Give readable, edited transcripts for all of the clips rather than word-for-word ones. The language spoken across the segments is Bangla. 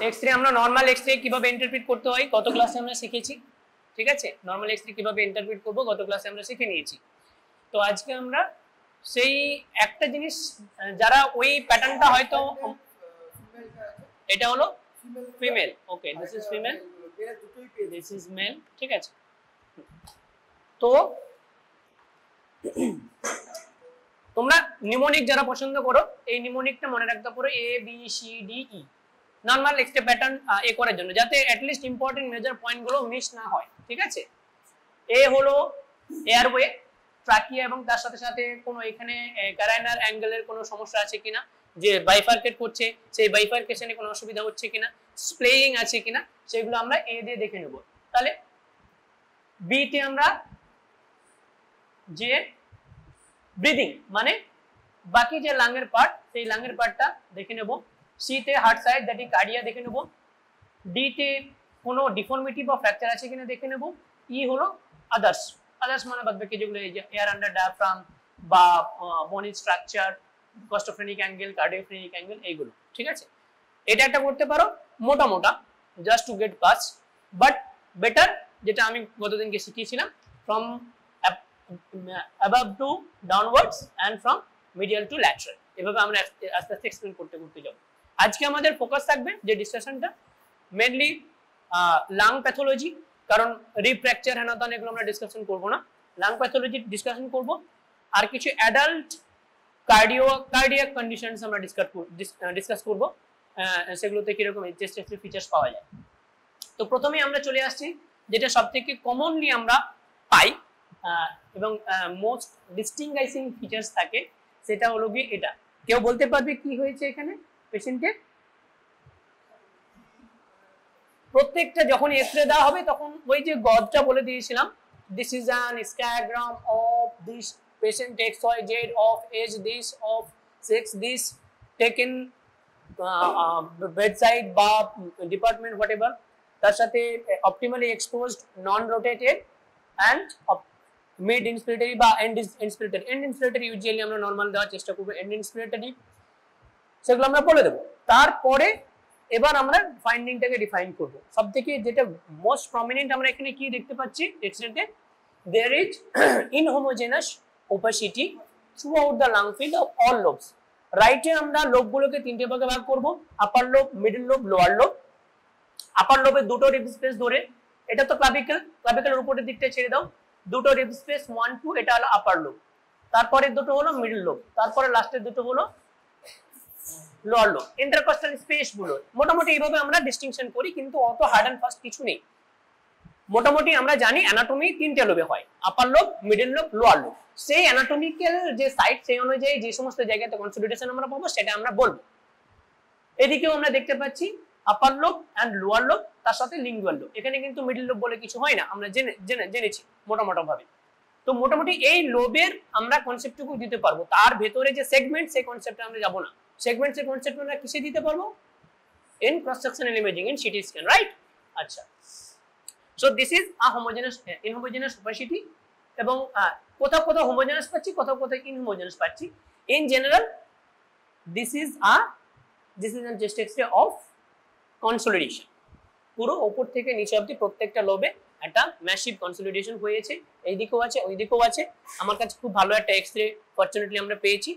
এক্স-রে আমরা নরমাল এক্স-রে কিভাবে ইন্টারপ্রিট করতে হয় গত ক্লাসে আমরা শিখেছি, ঠিক আছে? নরমাল এক্স-রে কিভাবে ইন্টারপ্রিট করব গত ক্লাসে আমরা শিখে নিয়েছি। তো আজকে আমরা সেই একটা জিনিস যারা ওই প্যাটার্নটা হয়তো এটা হলো female, okay this is female, this is male, ঠিক আছে? তো তোমরা নিউমোনিক যারা পছন্দ করো এই নিউমোনিকটা মনে রাখতে পারো A B C D E normal extra pattern এ করার জন্য, যাতে অ্যাটলিস্ট ইম্পর্টেন্ট মেজর পয়েন্টগুলো মিস না হয়, ঠিক আছে? এ হলো এয়ারওয়ে, ট্রাকিয়া এবং তার সাথে সাথে কোনো এখানে ক্যারাইনার অ্যাঙ্গেলের কোনো সমস্যা আছে কিনা, যে বাইফার্কেট করছে সেই বাইফার্কেশনে কোনো অসুবিধা হচ্ছে কিনা, স্প্লেইং আছে কিনা, সেগুলো আমরা এ দিয়ে দেখে নেব। তাহলে বি তে আমরা যে ব্রিদিং মানে বাকি যে লাংয়ের পার্ট সেই লাংয়ের পার্টটা দেখে নেব। সি তে হার্ট সাইড দ্যাট ইজ কার্ডিয়া দেখে নেব। ডি তে কোনো ডিফর্মিটি বা ফ্র্যাকচার আছে কিনা দেখে নেব। ই হলো আদার্স, আদার্স মানে বাদ বাকি যেগুলো এয়ার আন্ডার ডায়াফ্রাম বা বোন স্ট্রাকচার, কস্টোফ্রেনিক অ্যাঙ্গেল, কার্ডিওফ্রেনিক অ্যাঙ্গেল, এইগুলো, ঠিক আছে? এটা একটা করতে পারো মোটা মোটা just to get pass, but better যেটা আমি গতদিনকে শিখিয়েছিলাম from above to downwards and from medial to lateral, এভাবে আমরা আস্তে আস্তে এক্সপ্লেন করতে করতে যাব। আজকে আমাদের ফোকাস থাকবে যে ডিসকাশনটা মেইনলি লাং প্যাথোলজি, কারণ রিফ্র্যাকচার হ্যানাতন এগুলো আমরা ডিসকাশন করব না, লাং প্যাথোলজি ডিসকাশন করব। আর কিছু অ্যাডাল্ট কার্ডিয়াক কন্ডিশনস আমরা ডিসকাস করব, সেগুলোতে কিরকম চেস্ট এক্স-রে ফিচার্স পাওয়া যায়। তো প্রথমেই আমরা চলে আসছি যেটা সবথেকে কমনলি আমরা পাই এবং মোস্ট ডিস্টিংগুইশিং ফিচার্স থাকে, সেটা হলো কি এটা। কেউ বলতে পারবে কি হয়েছে এখানে পেশেন্টের? প্রত্যেকটা যখন এক্স-রে দেওয়া হবে তখন ওই যে গদটা বলে দিয়েছিলাম, this is an skiagram of this patient XYZ of age this of sex this taken bedside বা ডিপার্টমেন্ট whatever, তার সাথে optimally exposed non rotated and mid inspiratory বা end inspiratory. End inspiratory usually আমরা নরমাল দেওয়ার চেষ্টা করব, এন্ড ইন্সপিরেটরি সেগুলো আমরা বলে দেবো। তারপরে এবার আমরা ফাইন্ডিংটাকে ডিফাইন করব। সবথেকে যেটা মোস্ট প্রমিনেন্ট আমরা এখানে কি দেখতে পাচ্ছি এক্সরেতে, there is inhomogeneous opacity throughout the lung field of all lobes. রাইটে আমরা লোবগুলোকে তিনটে ভাগে ভাগ করব, upper lobe, middle lobe, lower lobe. Upper লোবে দুটো রিব স্পেস ধরে, এটা তো ক্লাভিকল, ক্লাভিকলের উপরের দিকটা ছেড়ে দাও, দুটো রিব স্পেস 1 2, এটা হলো আপার লোব। তারপরে দুটো হলো মিডল লোব, তারপরে লাস্টের দুটো হলো লোয়ার লোব। ইন্টারকস্টাল স্পেস গুলো মোটামুটি এইভাবে আমরা ডিস্টিংশন করি, কিন্তু অত হার্ড এন্ড ফাস্ট কিছু নেই। মোটামুটি আমরা জানি অ্যানাটমি তিনটে লোবে হয়, upper lobe, middle lobe, lower lobe. সেই অ্যানাটমিক্যাল যে সাইট সেই অনুযায়ী যে সমস্ত জায়গাতে কনসলিডেশন আমরা পাবো সেটা আমরা বলবো। এদিকেও আমরা দেখতে পাচ্ছি আপার লোব এন্ড লোয়ার লোব, তার সাথে লিঙ্গুয়াল লোব। এখানে কিন্তু মিডল লোব বলে কিছু হয় না, আমরা জেনেছি মোটামুটি ভাবে। তো মোটামুটি এই লোবের আমরা কনসেপ্টটুকু দিতে পারবো, তার ভেতরে যে সেগমেন্ট সেই কনসেপ্টে আমরা যাব না। সেগমেন্টের কনসেপ্ট আমরা কিসে দিতে পারবো? In cross sectional imaging, in CT scan, right? আচ্ছা, so this is a homogenous inhomogenous opacity, এবং কোথাও কোথাও হোমোজেনাস পাচ্ছি, কোথাও কোথাও ইনহোমোজেনাস পাচ্ছি। In general this is a chest X-ray of consolidation. পুরো উপর থেকে নিচে অবধি প্রত্যেকটা লোবে একটা ম্যাসিভ কনসলিডেশন হয়েছে, এই দিকেও আছে ওই দিকেও আছে। আমার কাছে খুব ভালো একটা এক্স-রে ফরচুনেটলি আমরা পেয়েছি,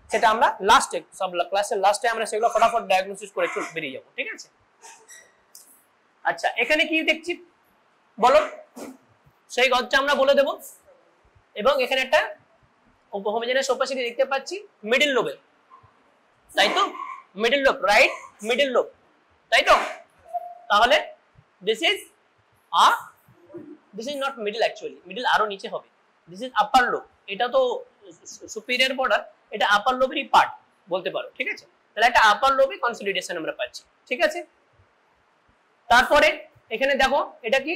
সেটা আমরা লাস্টে সব ক্লাসের লাস্টে আমরা সেগুলো ফটাফট ডায়াগনোসিস করে বেরিয়ে যাবো, ঠিক আছে? আচ্ছা, এখানে কি দেখছি বলো, সেই গদটা আমরা বলে দেব। এবং এখানে একটা হোমোজেনাস অপাসিটি দেখতে পাচ্ছি মিডল লোবে, তাই তো? Middle lobe, right? Middle lobe, তাই তো? তাহলে this is not middle, actually middle আরো নিচে হবে। দিস ইজ আপার লোব, এটা তো সুপিরিয়র বর্ডার, এটা আপার লোবেরই পার্ট বলতে পারো, ঠিক আছে? তাহলে একটা আপার লোবে কনসলিডেশন আমরা পাচ্ছি, ঠিক আছে? তারপরে এখানে দেখো এটা কি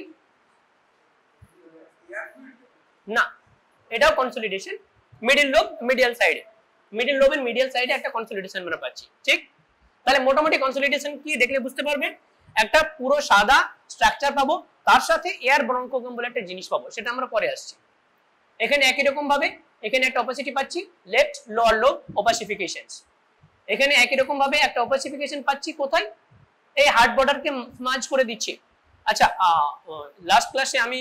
না, এটাও কনসলিডেশন, মিডল লোব মিডিয়াল সাইডে, মিডল লোবের মিডিয়াল সাইডে একটা কনসলিডেশন আমরা পাচ্ছি, ঠিক? তাহলে মোটামুটি কনসলিডেশন কি দেখলে বুঝতে পারবে, একটা পুরো সাদা স্ট্রাকচার পাবো, তার সাথে এয়ার ব্রঙ্কোগাম বলে একটা জিনিস পাবো, সেটা আমরা পরে আসছি। এখানে একই রকম ভাবে এখানে একটা অপাসিটি পাচ্ছি, লেফট লোয়ার লোব অপাসিফিকেশনস। এখানে একই রকম ভাবে একটা অপাসিফিকেশন পাচ্ছি কোথায়? এই হার্ড বর্ডারকে স্মাজ করে দিচ্ছে। আচ্ছা, লাস্ট ক্লাসে আমি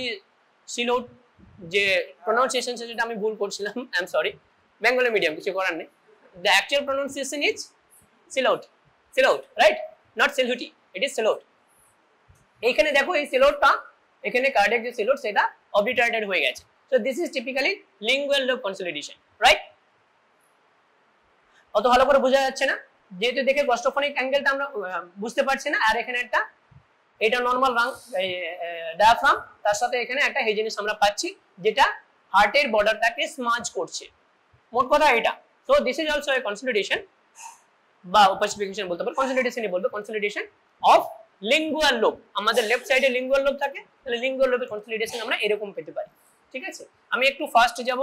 সিলোট যে প্রোনাউন্সিয়েশন যেটা আমি ভুল করছিলাম, I am sorry, Bengali medium, কিছু করার নেই। The actual pronunciation is Sylhet, Sylhet, right, not Sylheti, it is Sylhet. এইখানে দেখো এই সিলোটটা, এখানে কার্ডিয়াক যে সিলোট সেটা অবলিটারেটেড হয়ে গেছে। So this is typically lingual lobe consolidation, right? অত ভালো করে বোঝা যাচ্ছে না, যেহেতু দেখে গ্লস্টোফোনিক অ্যাঙ্গেলটা আমরা বুঝতে পারছি না। আর এখানে একটা, এটা নরমাল ডায়াফ্রাম, তার সাথে এখানে একটা এই জিনিস আমরা পাচ্ছি যেটা হার্টের বর্ডারটাকে স্মাজ করছে, মোট কথা এটা। So this is also a consolidation বা ওপাসিফিকেশন বলতে পারো, কনসলিডেশনই বলবে, কনসলিডেশন অফ লিঙ্গুয়াল লোব। আমাদের লেফট সাইডে লিঙ্গুয়াল লোব থাকে, তাহলে লিঙ্গুয়াল লোবের কনসলিডেশন আমরা এরকম পেতে পারি। ঠিক আছে, আমি একটু ফাস্ট যাব,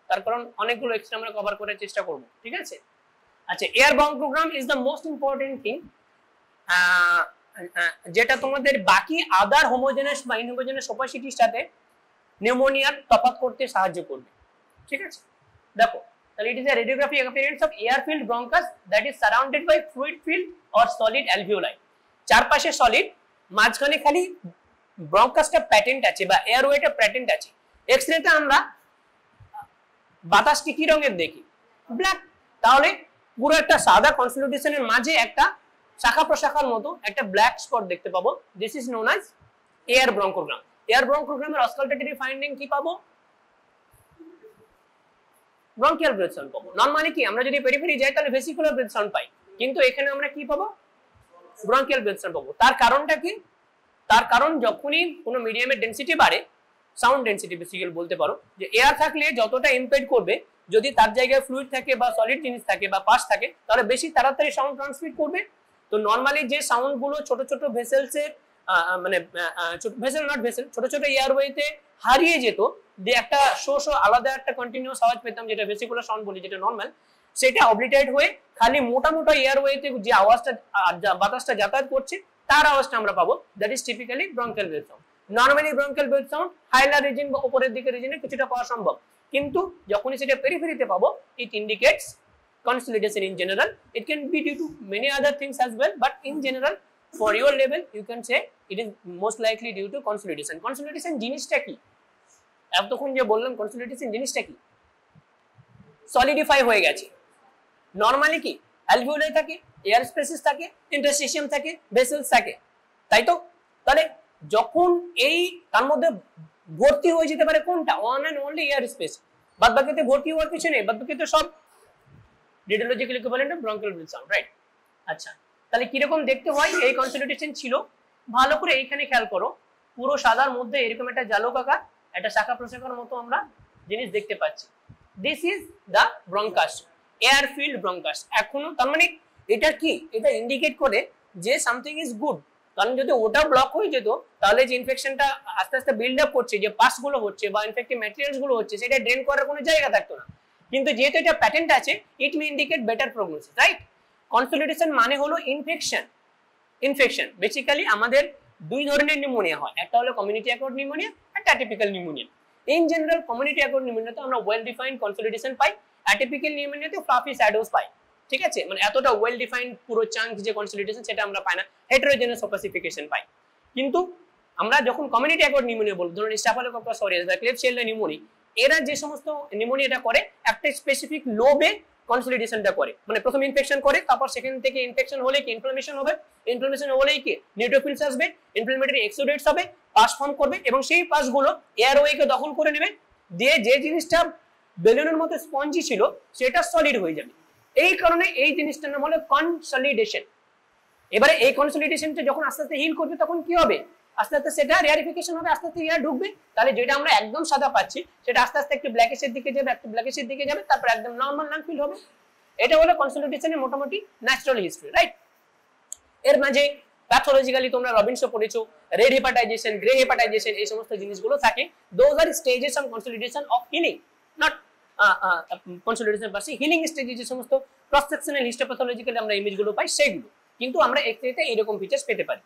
তার কারণ অনেকগুলো এক্সট্রা আমরা কভার করার চেষ্টা করব। ঠিক আছে, আচ্ছা, air bronchogram is the most important thing, যেটা তোমাদের বাকি আদার হোমোজেনাস বা ইনহোমোজেনাস ওপাসিটির সাথে নিউমোনিয়ার তফাৎ করতে সাহায্য করবে। ঠিক আছে, দেখো তাহলে it is a radiography appearance of air field bronchus that is surrounded by fluid field or solid alveoli. চারপাশে সলিড, মাঝখানে খালি ব্রঙ্কাসটা প্যাটেন্ট আছে বা এয়ারওয়েটা প্যাটেন্ট আছে। এক্সরেতে আমরা বাতাসকে কি রঙের দেখি? ব্ল্যাক। তাহলে পুরো একটা সাদা কনসলিডেশনের মাঝে একটা শাখা প্রশাখার মতো একটা ব্ল্যাক স্পট দেখতে পাবো। This is known as air bronchogram. Air ব্রঙ্কোগ্রামের অস্কালটেটরি ফাইন্ডিং কি পাবো? ব্রঙ্কিয়াল ব্রেথ সাউন্ড পাবো। নরমালি কি আমরা যদি পেরিফেরি যাই তাহলে ভেসিকুলার ব্রেথ সাউন্ড পাই, কিন্তু এখানে আমরা কি পাবো? ব্রঙ্কিয়াল ব্রেথ সাউন্ড পাবো। তার কারণটা কি? তার কারণ যখনই কোনো মিডিয়ামের ডেনসিটি বাড়ে, সাউন্ড ডেনসিটি বেসিক্যালি বলতে পারো, যে এয়ার থাকলে যতটা ইমপেড করবে, যদি তার জায়গায় ফ্লুইড থাকে বা সলিড জিনিস থাকে বা পাস থাকে, তাহলে বেশি তাড়াতাড়ি সাউন্ড ট্রান্সমিট করবে। তো নরমালি যে সাউন্ড গুলো ছোট ছোট ভেসেলসের মানে ভেসেল নট ভেসেল, ছোট ছোট এয়ারওয়েতে হারিয়ে যেত, যে একটা আলাদা একটা কন্টিনিউয়াস আওয়াজ পেতাম, যেটা ভেসিকুলার সাউন্ড বলি, যেটা নরমাল, সেটা অবলিটারেট হয়ে খালি মোটা মোটা এয়ারওয়েতে যে আওয়াজটা বাতাসটা যাতায়াত করছে তার আওয়াজটা আমরা পাবো। That is typically bronchial breath sound. Normally bronchial breath sound hilar region বা উপরের দিকের রিজনে কিছুটা পাওয়া সম্ভব, কিন্তু যখনই সেটা পেরিফেরিতে পাবো, ইট indicates consolidation in general. It can be due to many other things as well, but in general for your level you can say it is most likely due to consolidation. Consolidation জিনিসটা কি? এতক্ষণ যে বললাম consolidation জিনিসটা কি? সলিডিফাই হয়ে গেছে। নরমালি কি অ্যালভিওলাই থাকে, এয়ার স্পেসেস থাকে, ইন্টারস্টিশিয়াম থাকে, ভেসেলস থাকে, তাই তো? তাহলে যখন এই তার মধ্যে ভর্তি হয়ে যেতে পারে কোনটা? One and only air space, বাদ বাকিতে ভর্তি হওয়ার কিছু নেই, বাদ বাকিতে সব radiological equivalent of bronchial breath sound, right? আচ্ছা, তাহলে কিরকম দেখতে হয় এই কনসলিডেশন ছিল? ভালো করে এইখানে খেয়াল করো, পুরো সাদার মধ্যে এরকম একটা জালক আকার, একটা শাখা প্রশাখার মতো আমরা জিনিস দেখতে পাচ্ছি। This is the bronchus, air field bronchus. এখনো তার মানে এটা কি? এটা ইন্ডিকেট করে যে সামথিং ইজ গুড। কারণ যদি ওটা ব্লক হয়ে যেত, তাহলে যে ইনফেকশনটা আস্তে আস্তে বিল্ড আপ করছে, যে পাস গুলো হচ্ছে বা ইনফেক্টিভ ম্যাটেরিয়ালস গুলো হচ্ছে, সেটা ড্রেন করার কোনো জায়গা থাকতো না। কিন্তু যেহেতু এটা প্যাটেন্ট আছে, it may indicate better prognosis, right? Consolidation মানে হলো ইনফেকশন। ইনফেকশন বেসিক্যালি আমাদের দুই ধরনের নিউমোনিয়া হয়, একটা হলো কমিউনিটি অ্যাকোয়ার্ড নিউমোনিয়া, একটা atypical pneumonia. In general community acquired নিউমোনিয়াতে আমরা ওয়েল ডিফাইন্ড কনসলিডেশন পাই, অ্যাটিপিক্যাল নিউমোনিয়াতে ফ্লাফি শ্যাডোজ পাই। ঠিক আছে, মানে এতটা ওয়েল ডিফাইন্ড পুরো চাঙ্ক যে কনসলিডেশন সেটা আমরা পাই না, হেটেরোজেনাস ওপাসিফিকেশন পাই। কিন্তু আমরা যখন কমিউনিটি অ্যাকোয়ার্ড নিউমোনিয়া বলবো, ধরুন স্টাফিলোকোকাস অরিয়াস বা ক্লেবশিয়েল্ডা নিউমোনিয়া, এরা যে সমস্ত নিউমোনিয়াটা করে একটা স্পেসিফিক লোবে কনসলিডেশনটা করে, মানে প্রথম ইনফেকশন করে, তারপর সেখান থেকে ইনফেকশন হলে কি ইনফ্লামেশন হবে, ইনফ্লামেশন হলেই কি নিউট্রোফিলস আসবে, ইনফ্লামেটরি এক্সোডেটস হবে, পাস ফর্ম করবে এবং সেই পাসগুলো এয়ারওয়েকে দখল করে নেবে, দিয়ে যে জিনিসটা বেলুনের মতো স্পঞ্জি ছিল সেটা সলিড হয়ে যাবে। এই কারণে এই জিনিসটার নাম হলো কনসলিডেশন। এবারে এই কনসলিডেশনটা যখন আস্তে আস্তে হিল করবে, তখন কি হবে? আস্তে আস্তে সেটা রেয়ারিফিকেশন হবে, আস্তে আস্তে এয়ার ঢুকবে, তাহলে যেটা আমরা একদম সাদা পাচ্ছি সেটা আস্তে আস্তে একটু ব্ল্যাকিশের দিকে যাবে, একটু ব্ল্যাকিশের দিকে যাবে, তারপর একদম নরমাল লাং ফিল হবে। এটা হলো কনসলিডেশনের মোটামুটি ন্যাচারাল হিস্ট্রি, রাইট? এর মাঝে প্যাথোলজিক্যালি তোমরা রবিনসো পড়েছো, রেড হেপাটাইজেশন, গ্রে হেপাটাইজেশন, এই সমস্ত জিনিসগুলো থাকে। Those are stages of consolidation of healing, not consolidation পাচ্ছি, হিলিং স্টেজে যে সমস্ত ক্রস সেকশনাল হিস্টোপ্যাথোলজিক্যালি আমরা ইমেজগুলো পাই সেগুলো, কিন্তু আমরা এক্সরেতে এরকম ফিচার্স পেতে পারি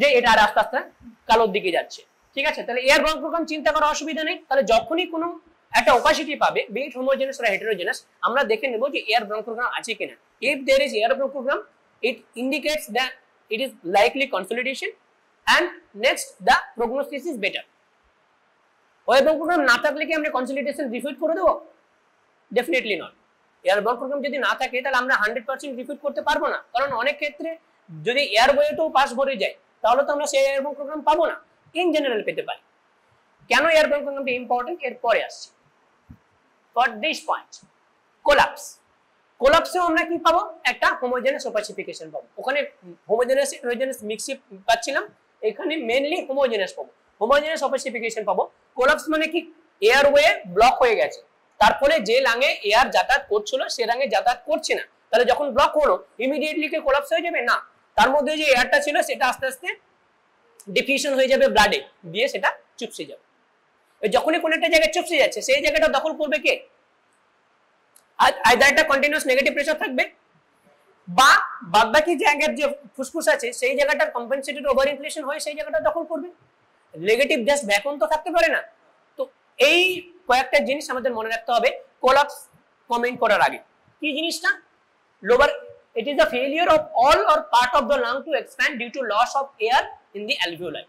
যে এটা আর আস্তে আস্তে কালোর দিকে যাচ্ছে। ঠিক আছে, তাহলে এয়ার ব্রঙ্কোগ্রাম চিন্তা করার অসুবিধা নেই। তাহলে যখনই কোনো একটা ওপাসিটি পাবে, be it homogenous or heterogenous, আমরা দেখে নেব যে এয়ার ব্রঙ্কোগ্রাম আছে কিনা। If there is air bronchogram, it indicates the it is likely consolidation, and next the prognosis is better. Air bronchogram না থাকলে কি আমরা কনসলিডেশন রিপিট করে দেব? Definitely not. এয়ারবং প্রোগ্রাম যদি না থাকে তাহলে আমরা 100% রিপিট করতে পারবো না, কারণ অনেক ক্ষেত্রে যদি এয়ারওয়েটাও পাস ভরে যায় তাহলে তো আমরা সেই এয়ারবং প্রোগ্রাম পাবো না, ইন জেনারেল পেতে পারি। কেন এয়ারবং প্রোগ্রামটা ইম্পর্টেন্ট এর পরে আসছি। ফর দিস পয়েন্ট, কোলাপস, কোলাপসেও আমরা কি পাবো? একটা হোমোজেনাস অপাসিফিকেশন পাবো। ওখানে হোমোজেনাস হেটেরোজেনাস মিক্সিং পাচ্ছিলাম, এখানে মেইনলি হোমোজেনাস পাবো, হোমোজেনাস অপাসিফিকেশন পাবো। কোলাপস মানে কি? এয়ারওয়ে ব্লক হয়ে গেছে, তার ফলে যে লাঙে এয়ার যাতায়াত করছিল সে লাঙে যাতায়াত করছে না, তাহলে যখন ব্লক হলো ইমিডিয়েটলি কি কোলাপস হয়ে যাবে? না, তার মধ্যে যে এয়ারটা ছিল সেটা আস্তে আস্তে ডিফিউশন হয়ে যাবে ব্লাডে, দিয়ে সেটা চুপসে যাবে। যখনই কোন একটা জায়গায় চুপসে যাচ্ছে সেই জায়গাটা দখল করবে কে? আইদার একটা কন্টিনিউয়াস নেগেটিভ প্রেসার থাকবে, বা বাদবাকি জায়গার যে ফুসফুস আছে সেই জায়গাটার কম্পেনসেটেড ওভার ইনফ্লেশন হয়ে সেই জায়গাটা দখল করবে। নেগেটিভ জাস্ট ভ্যাকুয়াম তো থাকতে পারে না। তো এই কয়েকটা জিনিস আমাদের মনে রাখতে হবে কোলাপস কমেন্ট করার আগে। কি জিনিসটা? Lower, it is the failure of all or part of the lung to expand due to loss of air in the alveoli,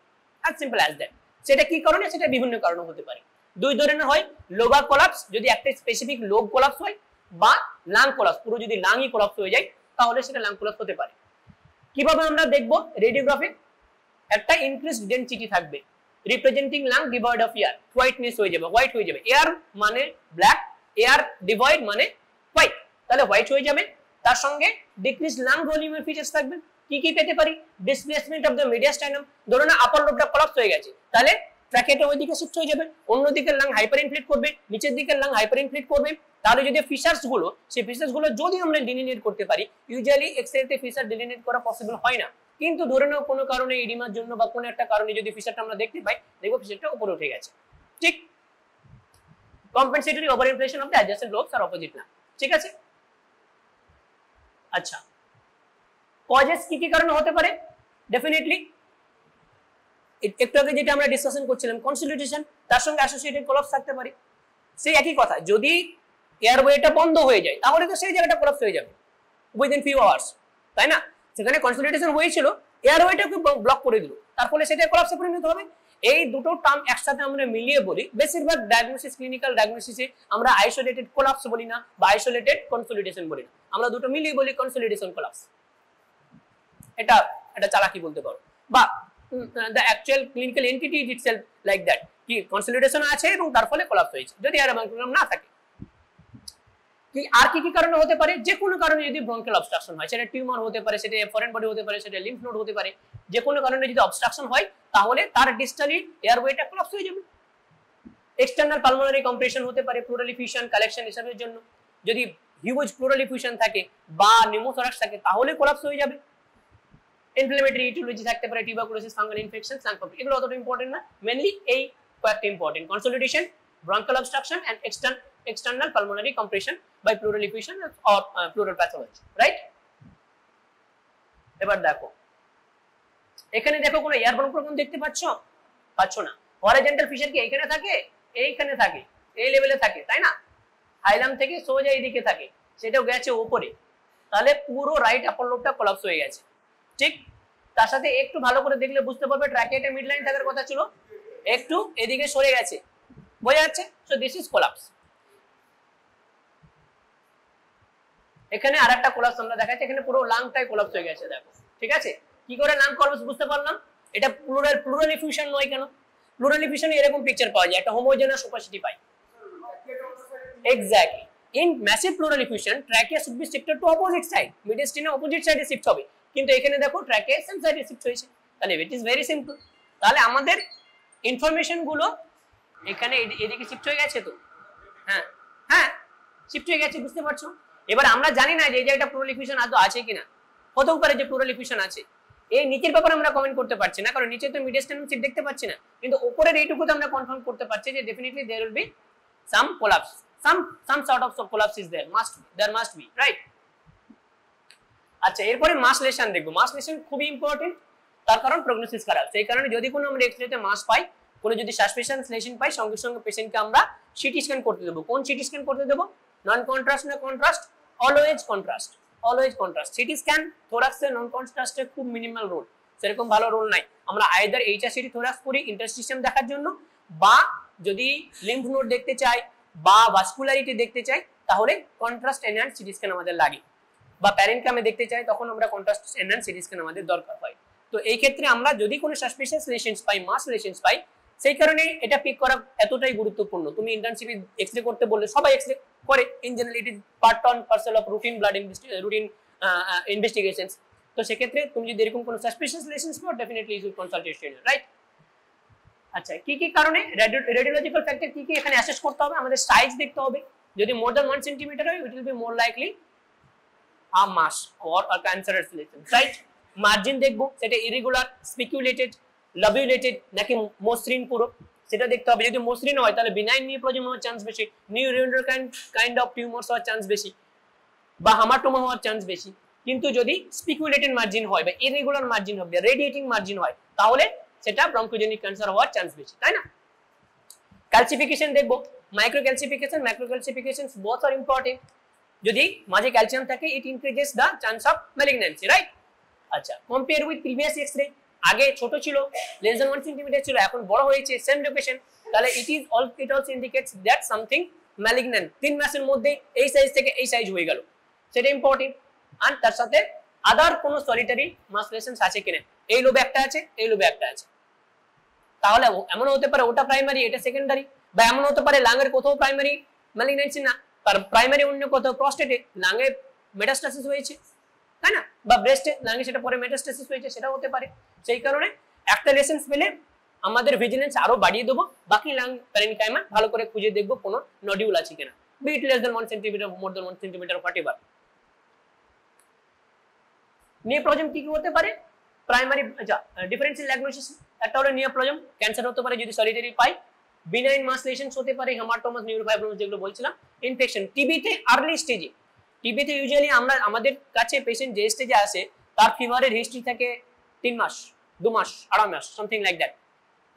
as simple as that. সেটা কি কারণে? সেটা বিভিন্ন কারণে হতে পারে। দুই ধরনের হয়, লোবার কোলাপস যদি একটা স্পেসিফিক লোব কোলাপস হয়, বা লাং কোলাপস, পুরো যদি লাংই কোলাপস হয়ে যায় তাহলে সেটা লাং কোলাপস হতে পারে। কিভাবে আমরা দেখব? রেডিওগ্রাফি একটা ইনক্রিজড ডেনসিটি থাকবে representing lung devoid of air, whiteness হয়ে যাবে, হোয়াইট হয়ে যাবে। এয়ার মানে ব্ল্যাক, এয়ার ডিভয়েড মানে হোয়াইট, তাহলে হোয়াইট হয়ে যাবে। তার সঙ্গে ডিক্রিজ লাং ভলিউমের ফিচার্স থাকবে। কি কি পেতে পারি? ডিসপ্লেসমেন্ট অফ দ্য মিডিয়াস্টাইনাম, ধরুন না আপার লোবটা কোলাপস হয়ে গেছে, তাহলে ট্র্যাকেটা ওইদিকে শিফট হয়ে যাবে, অন্যদিকে লাং হাইপার ইনফ্লেট করবে, নিচের দিকে লাং হাইপার ইনফ্লেট করবে। তাহলে যদি ফিচার্স গুলো, সেই ফিচার্স গুলো যদি আমরা ডিলিনেট করতে পারি, ইউজুয়ালি এক্সরেতে ফিচার ডিলিনেট করা পসিবল হয় না, কিন্তু ধরে নাও কোনো কারণে এডিমার জন্য বা কোনো একটা কারণে যদি ফিচারটা আমরা দেখতে পাই, দেখবো ফিচারটা উপরে উঠে গেছে। ঠিক, compensatory over inflation of the adjacent lobes আর অপোজিট লাং। ঠিক আছে। আচ্ছা, কজেস কি কি কারণে হতে পারে? ডেফিনেটলি একটু আগে যেটা আমরা ডিসকাশন করছিলাম কনসলিডেশন, তার সঙ্গে অ্যাসোসিয়েটেড কোলাপস থাকতে পারে। সেই একই কথা, যদি এয়ারওয়েটা বন্ধ হয়ে যায় তাহলে তো সেই জায়গাটা কোলাপস হয়ে যাবে উইদিন ফিউ আওয়ার্স, তাই না? সেখানে কনসলিডেশন হয়েছিল, এয়ারওয়েটাকে ব্লক করে দিল, তার ফলে সেটা কোলাপসে পরিণত হবে। এই দুটো টার্ম একসাথে আমরা মিলিয়ে বলি। বেশিরভাগ ডায়াগনোসিস, ক্লিনিক্যাল ডায়াগনোসিসে আমরা আইসোলেটেড কোলাপস বলি না, বা আইসোলেটেড কনসলিডেশন বলি না, আমরা দুটো মিলিয়ে বলি কনসলিডেশন কোলাপস। এটা একটা চালাকি বলতে পারো, বা the actual clinical entity itself like that, কি কনসলিডেশন আছে এবং তার ফলে কোলাপস হয়েছে যদি এয়ারবং প্রোগ্রাম না থাকে। কি আর কি কি কারণে হতে পারে? যে কোনো কারণে যদি ব্রঙ্কিয়াল অবস্ট্রাকশন হয়, সেটা টিউমার হতে পারে, সেটা ফরেন বডি হতে পারে, সেটা লিম্ফ নোড হতে পারে, যে কোনো কারণে যদি অবস্ট্রাকশন হয় তাহলে তার ডিস্টালি এয়ারওয়েটা কোলাপস হয়ে যাবে। এক্সটার্নাল পালমোনারি কম্প্রেশন হতে পারে প্লুরাল এফিউশন কালেকশন হিসাবের জন্য, যদি হিউজ প্লুরাল এফিউশন থাকে বা নিউমোথরাক্স থাকে তাহলে কোলাপস হয়ে যাবে। ইনফ্লেমেটরি ইটিওলজি থাকতে পারে, tuberculosis, fungal infection, lung problem, এগুলো অতটা ইম্পর্টেন্ট না। মেইনলি এই কয়েকটা important, consolidation, bronchial obstruction and external pulmonary compression by pleural effusion or pleural pathology, right? এবার দেখো, এখানে দেখো কোনো এয়ারবর্ন প্রোগ্রাম দেখতে পাচ্ছ না? হরাইজন্টাল ফিশার কি এইখানে থাকে? এইখানে থাকে, এই লেভেলে থাকে, তাই না? হাইলাম থেকে সোজা এইদিকে থাকে, সেটাও গেছে উপরে, তাহলে পুরো রাইট আপার লোবটা কোলাপস হয়ে গেছে। ঠিক, তার সাথে একটু ভালো করে দেখলে বুঝতে পারবে ট্র্যাকিয়াটা মিড লাইন থাকার কথা ছিল, একটু এদিকে সরে গেছে, বোঝা যাচ্ছে? So this is collapse. এখানে আরেকটা কোলাপস আমরা দেখাচ্ছি, এখানে পুরো লাংটাই কোলাপস হয়ে গেছে, দেখো। ঠিক আছে, কি করে লাং কোলাপস বুঝতে পারলাম? এটা প্লুরাল এফিউশন নয় কেন? প্লুরাল এফিউশনে এরকম পিকচার পাওয়া যায়, একটা হোমোজেনাস ওপাসিটি পাই। Exactly, in massive pleural effusion trachea should be shifted to opposite side, mediastinum opposite সাইডে শিফট হবে, কিন্তু এখানে দেখো ট্র্যাকিয়া সেম সাইডে শিফট হয়েছে। তাহলে ইট ইজ ভেরি সিম্পল। তাহলে আমাদের ইনফরমেশন গুলো এখানে এদিকে শিফট হয়ে গেছে, তো হ্যাঁ হ্যাঁ শিফট হয়ে গেছে, বুঝতে পারছো? এবার আমরা জানি না যে এই জায়গাটা প্লুরাল এফিউশন আদৌ আছে কিনা, হতেও পারে যে প্লুরাল এফিউশন আছে। এই নিচের ব্যাপারে আমরা কমেন্ট করতে পারছি না, কারণ নিচে তো মিডিয়াস্টাইনাম সিট দেখতে পাচ্ছি না, কিন্তু উপরের এইটুকুতে আমরা কনফার্ম করতে পারছি যে definitely there will be some collapse, some sort of collapse is there must be, right? আচ্ছা, এরপরে মাস লেশন দেখবো। মাস লেশন খুবই ইম্পর্টেন্ট, তার কারণ প্রগনোসিস খারাপ। সেই কারণে যদি কোনো আমরা এক্সরেতে মাস পাই, কোনো যদি সাসপেশন লেশন পাই, সঙ্গে সঙ্গে পেশেন্টকে আমরা সিটি স্ক্যান করতে দেবো। কোন সিটি স্ক্যান করতে দেবো? নন কন্ট্রাস্ট না contrast? Always contrast. Always contrast. CT scan থোরাক্সে নন কন্ট্রাস্টে খুব মিনিমাল রোল, সেরকম ভালো রোল নাই। আমরা আইদার এইচআরসিটি থোরাক্স করি ইন্টারস্টিশিয়াম দেখার জন্য, বা যদি লিম্ফ নোড দেখতে চাই বা ভাস্কুলারিটি দেখতে চাই তাহলে কন্ট্রাস্ট এনহ্যান্স সিটি স্ক্যান আমাদের লাগে, বা প্যারেনকামে দেখতে চাই তখন আমরা কন্ট্রাস্ট এনহ্যান্স সিটি স্ক্যান আমাদের দরকার হয়। তো এই ক্ষেত্রে আমরা যদি কোনো সাসপিশিয়াস লেশনস পাই, মাস লেশনস পাই, সেই কারণে এটা পিক করা এতটাই গুরুত্বপূর্ণ। তুমি ইন্টার্নশিপে এক্সরে করতে বললে সবাই এক্সরে করে, in general it is part and parcel of routine blood routine investigations. তো সেক্ষেত্রে তুমি যদি এরকম কোনো সাসপিশিয়াস লেশনস পাও definitely you should consult your trainer, right? আচ্ছা, কি কি কারণে রেডিওলজিক্যাল ফ্যাক্টর কি কি এখানে অ্যাসেস করতে হবে? আমাদের সাইজ দেখতে হবে, যদি মোর দ্যান 1 সেন্টিমিটার হয় it will be more likely a mass or a cancerous lesion, right? Margin দেখবো, সেটা ইরেগুলার, স্পিকুলেটেড, লবিউলেটেড নাকি মসৃণ পুরো, সেটা দেখতে হবে। যদি মসৃণ হয় তাহলে বিনাইন নিউপ্লাজম হওয়ার চান্স বেশি, নিউরোনাল কাইন্ড অফ টিউমারস হওয়ার চান্স বেশি, বা হামাটোমা হওয়ার চান্স বেশি। কিন্তু যদি স্পিকুলেটেড মার্জিন হয় বা ইরেগুলার মার্জিন হবে, রেডিয়েটিং মার্জিন হয়, তাহলে সেটা ব্রঙ্কোজেনিক ক্যান্সার হওয়ার চান্স বেশি, তাই না? ক্যালসিফিকেশন দেখবো, micro calcification, macro calcification, both are important. যদি মাঝে ক্যালসিয়াম থাকে it increases the chance of malignancy, right? আচ্ছা, কম্পেয়ার উইথ প্রিভিয়াস এক্সরে, আগে ছোট ছিল, লেস দ্যান 1 সেন্টিমিটার ছিল, এখন বড় হয়েছে, সেম লোকেশন, তাহলে it also indicates that something malignant 3 মাসের মধ্যে এই সাইজ থেকে এই সাইজ হয়ে গেল, সেটা ইম্পর্টেন্ট। আর তার সাথে আদার কোনো সলিটারি মাস লেশনস আছে কিনা, এই লোবে একটা আছে, এই লোবে একটা আছে, তাহলে এমন হতে পারে ওটা প্রাইমারি এটা সেকেন্ডারি, বা এমন হতে পারে লাঙের কোথাও প্রাইমারি ম্যালিগন্যান্সি না, তার প্রাইমারি অন্য কোথাও প্রস্টেটে লাঙে মেটাস্টাসিস হয়েছে, তাই না? বা ব্রেস্টে লাঙে সেটা পরে মেটাস্টাসিস হয়েছে, সেটাও হতে পারে। সেই কারণে একটা লেসেন্স পেলে আমাদের ভিজিলেন্স আরো বাড়িয়ে দেবো, বাকি লাং প্যারেনকাইমা ভালো করে খুঁজে দেখবো কোনো নডিউল আছে কিনা, বিট লেস দেন 1 সেন্টিমিটার, মোর দেন 1 সেন্টিমিটার, হোয়াটএভার। নিউপ্লাজম কি কি হতে পারে? প্রাইমারি, আচ্ছা, ডিফারেন্সিয়াল ডায়াগনোসিস একটা হলো নিউপ্লাজম ক্যান্সার হতে পারে যদি সলিটারি পাই, বিনাইন মাস লেশনস হতে পারে, হেমাটোমাস, নিউরোফাইব্রোমাস যেগুলো বলছিলাম, ইনফেকশন। টিবিতে আর্লি স্টেজে, টিবিতে ইউজুয়ালি আমরা আমাদের কাছে পেশেন্ট যে স্টেজে আসে তার ফিভারের হিস্ট্রি থাকে 3 মাস, 2 মাস, 2.5 মাস, সামথিং লাইক দ্যাট।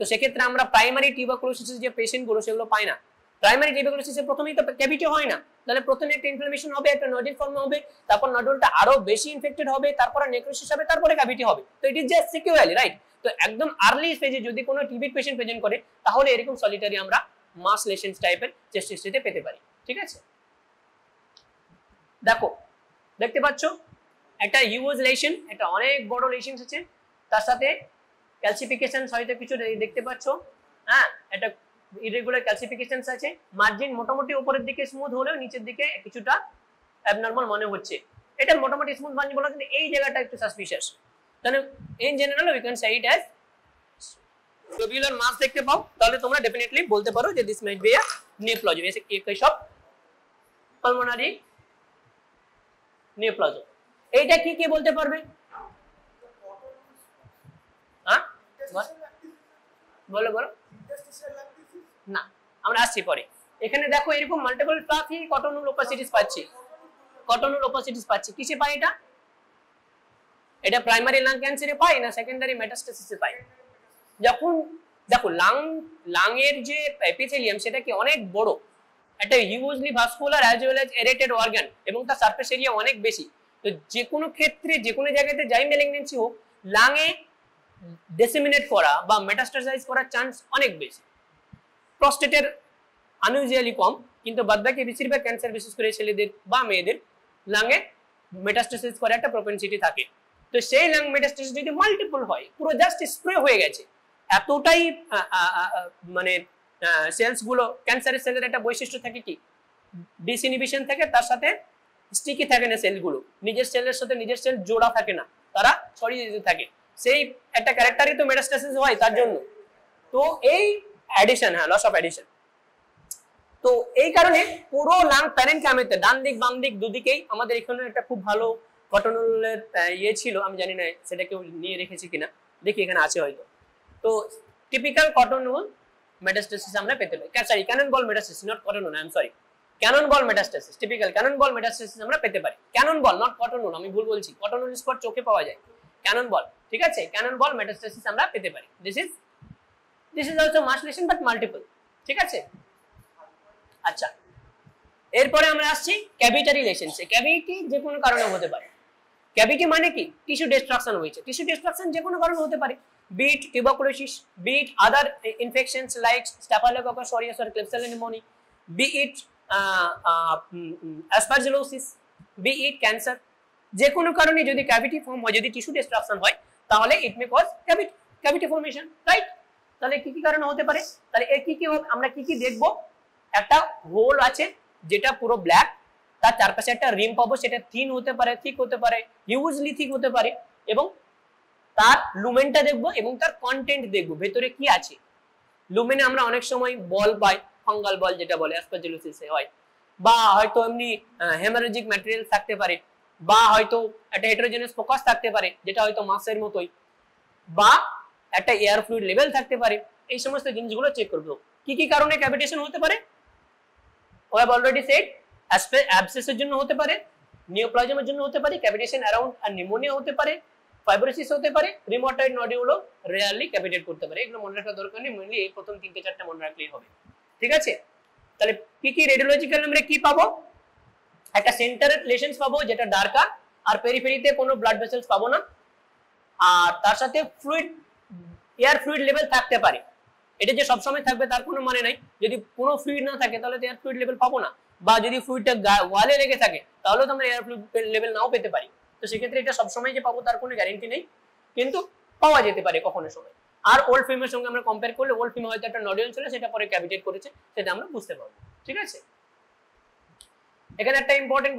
তো সেক্ষেত্রে আমরা প্রাইমারি টিউবারকুলোসিসের যে পেশেন্টগুলো সেগুলো পাই না। প্রাইমারি টিউবারকুলোসিসের প্রথমেই তো ক্যাভিটি হয় না, তাহলে প্রথমে একটা ইনফ্লামেশন হবে, একটা নডুল ফর্ম হবে, তারপর নডুলটা আরো বেশি ইনফেক্টেড হবে, তারপরে নেক্রোসিস হবে, তারপরে ক্যাভিটি হবে। তো ইট ইজ জাস্ট সিকুয়েলি, রাইট? তো একদম আর্লি স্টেজে যদি কোনো টিবি পেশেন্ট প্রেজেন্ট করে তাহলে এরকম সলিটারি আমরা মাস লেশনস টাইপের চেস্ট হিস্ট্রিতে পেতে পারি, ঠিক আছে? দেখো, দেখতে পাচ্ছ একটা হিউজ লেশন, একটা অনেক বড় লেশন আছে, তার সাথে ক্যালসিফিকেশন হয়তো কিছু দেখতে পাচ্ছ, হ্যাঁ, এটা ইরেগুলার ক্যালসিফিকেশনস আছে, মার্জিন মোটামুটি উপরের দিকে স্মুথ হলেও নিচের দিকে কিছুটা অ্যাবনরমাল মনে হচ্ছে। এটা মোটামুটি স্মুথ মার্জিন বলা, কিন্তু এই জায়গাটা একটু সাসপিশিয়াস। তাহলে in general we can say it as lobular mass দেখতে পাও, তাহলে তোমরা ডেফিনেটলি বলতে পারো যে দিস মাইট বি আ নিউপ্লাজম, এই সব পালমোনারি নিউপ্লাজম। এইটা কি কি বলতে পারবে? হ্যাঁ, বলো বলো। না, আমরা আসছি পরে। এখানে দেখো এরকম মাল্টিপল পাথি কটনুল ওপাসিটিস পাচ্ছি, কটনুল ওপাসিটিস পাচ্ছি। কিসে পাই এটা? এটা প্রাইমারি লাং ক্যান্সারে পাই না সেকেন্ডারি মেটাস্টাসিসে পাই? যখন দেখো লাংয়ের যে এপিথেলিয়াম সেটা কি অনেক বড়, একটা hugely vascular as well as এরেটেড organ, এবং তার সারফেস এরিয়া অনেক বেশি। তো যে কোনো ক্ষেত্রে যে কোনো জায়গাতে যাই ম্যালিগন্যান্সি হোক, লাংয়ে ডিসেমিনেট করা বা মেটাস্টাসাইজ করার চান্স অনেক বেশি। প্রস্টেটের আনইউজুয়ালি কম, কিন্তু বাদবাকি বেশিরভাগ ক্যান্সার, বিশেষ করে ছেলেদের বা মেয়েদের, লাংয়ে মেটাস্টাসাইজ করার একটা প্রপেনসিটি থাকে। তো সেই লাং মেটাস্টাসিস যদি মাল্টিপল হয়, পুরো জাস্ট স্প্রে হয়ে গেছে, এতটাই মানে সেলস গুলো, ক্যান্সারের সেলের একটা বৈশিষ্ট্য থাকে কি, ডিসইনহিবিশন থাকে, তার সাথে স্টিকি থাকে না সেলগুলো, নিজের সেলের সাথে নিজের সেল জোড়া থাকে না, তারা ছড়িয়ে যেতে থাকে, সেই একটা ক্যারেক্টারই তো মেটাস্টাসিস হয় তার জন্য। তো এই অ্যাডিশন, হ্যাঁ, লস অফ অ্যাডিশন। তো এই কারণে পুরো লাং প্যারেনকাইমাতে ডান দিক বাম দিক দুদিকেই আমাদের এখানে একটা খুব ভালো কটনুলের ইয়ে ছিল, আমি জানি না সেটা কেউ নিয়ে রেখেছি কিনা, দেখি এখানে আছে হয়তো। তো টিপিক্যাল কটনুল মেটাস্টাসিস আমরা পেতে পারি, sorry cannon ball metastasis, not cotton wool, I am sorry, cannon ball metastasis, typical cannon ball metastasis আমরা পেতে পারি। ক্যানন বল, নট কটনুল, আমি ভুল বলছি, কটনুল স্পট চোখে পাওয়া যায়, ক্যানন বল, ঠিক আছে? ক্যানন বল মেটাস্টাসিস আমরা পেতে পারি। This is also mass lesion but multiple, ঠিক আছে? আচ্ছা, এরপরে আমরা আসছি ক্যাভিটি রিলেশনস। ক্যাভিটি যে কোনো কারণে হতে পারে। ক্যাভিটি মানে কি? টিস্যু ডিস্ট্রাকশন হয়েছে। টিস্যু ডিস্ট্রাকশন যে কোনো কারণে হতে পারে, be it tuberculosis, be it other infections like staphylococcus aureus or klebsiella pneumoniae, be it aspergillosis, be it cancer. যে কোনো কারণে যদি ক্যাভিটি ফর্ম হয়, যদি টিস্যু ডিস্ট্রাকশন হয়, তাহলে it may cause cavity formation, right? তাহলে কি কি কারণে হতে পারে? তাহলে এর কি কি আমরা কি কি দেখবো? একটা হোল আছে যেটা পুরো ব্ল্যাক, তার চারপাশে একটা রিম পাবো, সেটা থিন হতে পারে, থিক হতে পারে, হিউজলি থিক হতে পারে, এবং তার লুমেনটা দেখবো এবং তার কন্টেন্ট দেখবো ভেতরে কি আছে। লুমেনে আমরা অনেক সময় বল পাই, ফাঙ্গাল বল যেটা বলে অ্যাসপারজিলোসিসে হয়, বা হয়তো এমনি হেমারেজিক ম্যাটেরিয়াল থাকতে পারে, বা হয়তো একটা হেটেরোজেনাস ফোকাস থাকতে পারে যেটা হয়তো মাসের মতোই, বা একটা এয়ার ফ্লুইড লেভেল থাকতে পারে। এই সমস্ত জিনিসগুলো চেক করবো। কি কি কারণে ক্যাভিটেশন হতে পারে? we have already said অ্যাবসেসের জন্য হতে পারে, নিওপ্লাজমের জন্য হতে পারে, ক্যাভিটেশন অ্যারাউন্ড আর নিউমোনিয়া হতে পারে, ফাইব্রোসিস হতে পারে, রিউমাটয়েড নডিউলও রেয়ারলি ক্যাভিটেট করতে পারে। এগুলো মনে রাখার দরকার নেই, মেইনলি এই প্রথম 3-4টা মনে রাখলেই হবে, ঠিক আছে? তাহলে কি কি রেডিওলজিক্যাল আমরা কি পাবো? একটা সেন্টার লেশনস পাবো যেটা ডার্কার, আর পেরিফেরিতে কোনো ব্লাড ভেসেলস পাবো না, আর তার সাথে ফ্লুইড এয়ার ফ্লুইড লেভেল থাকতে পারে। এটা যে সবসময় থাকবে তার কোনো মানে নাই। যদি কোনো ফ্লুইড না থাকে তাহলে তো এয়ার ফ্লুইড লেভেল পাবো না, বা যদি ফ্লুইডটা ওয়ালে লেগে থাকে তাহলে তো আমরা এয়ার ফ্লুইড লেভেল নাও পেতে পারি। তো সেক্ষেত্রে এটা সবসময় যে পাবো তার কোনো গ্যারেন্টি নেই, কিন্তু পাওয়া যেতে পারে কখনো সময়। আর ওল্ড ফিল্মের সঙ্গে আমরা কম্পেয়ার করলে ওল্ড ফিল্মে হয়তো একটা নডিউল ছিল, সেটা পরে ক্যাভিটেট করেছে, সেটা আমরা বুঝতে পারবো, ঠিক আছে? এখানে একটা ইম্পর্টেন্ট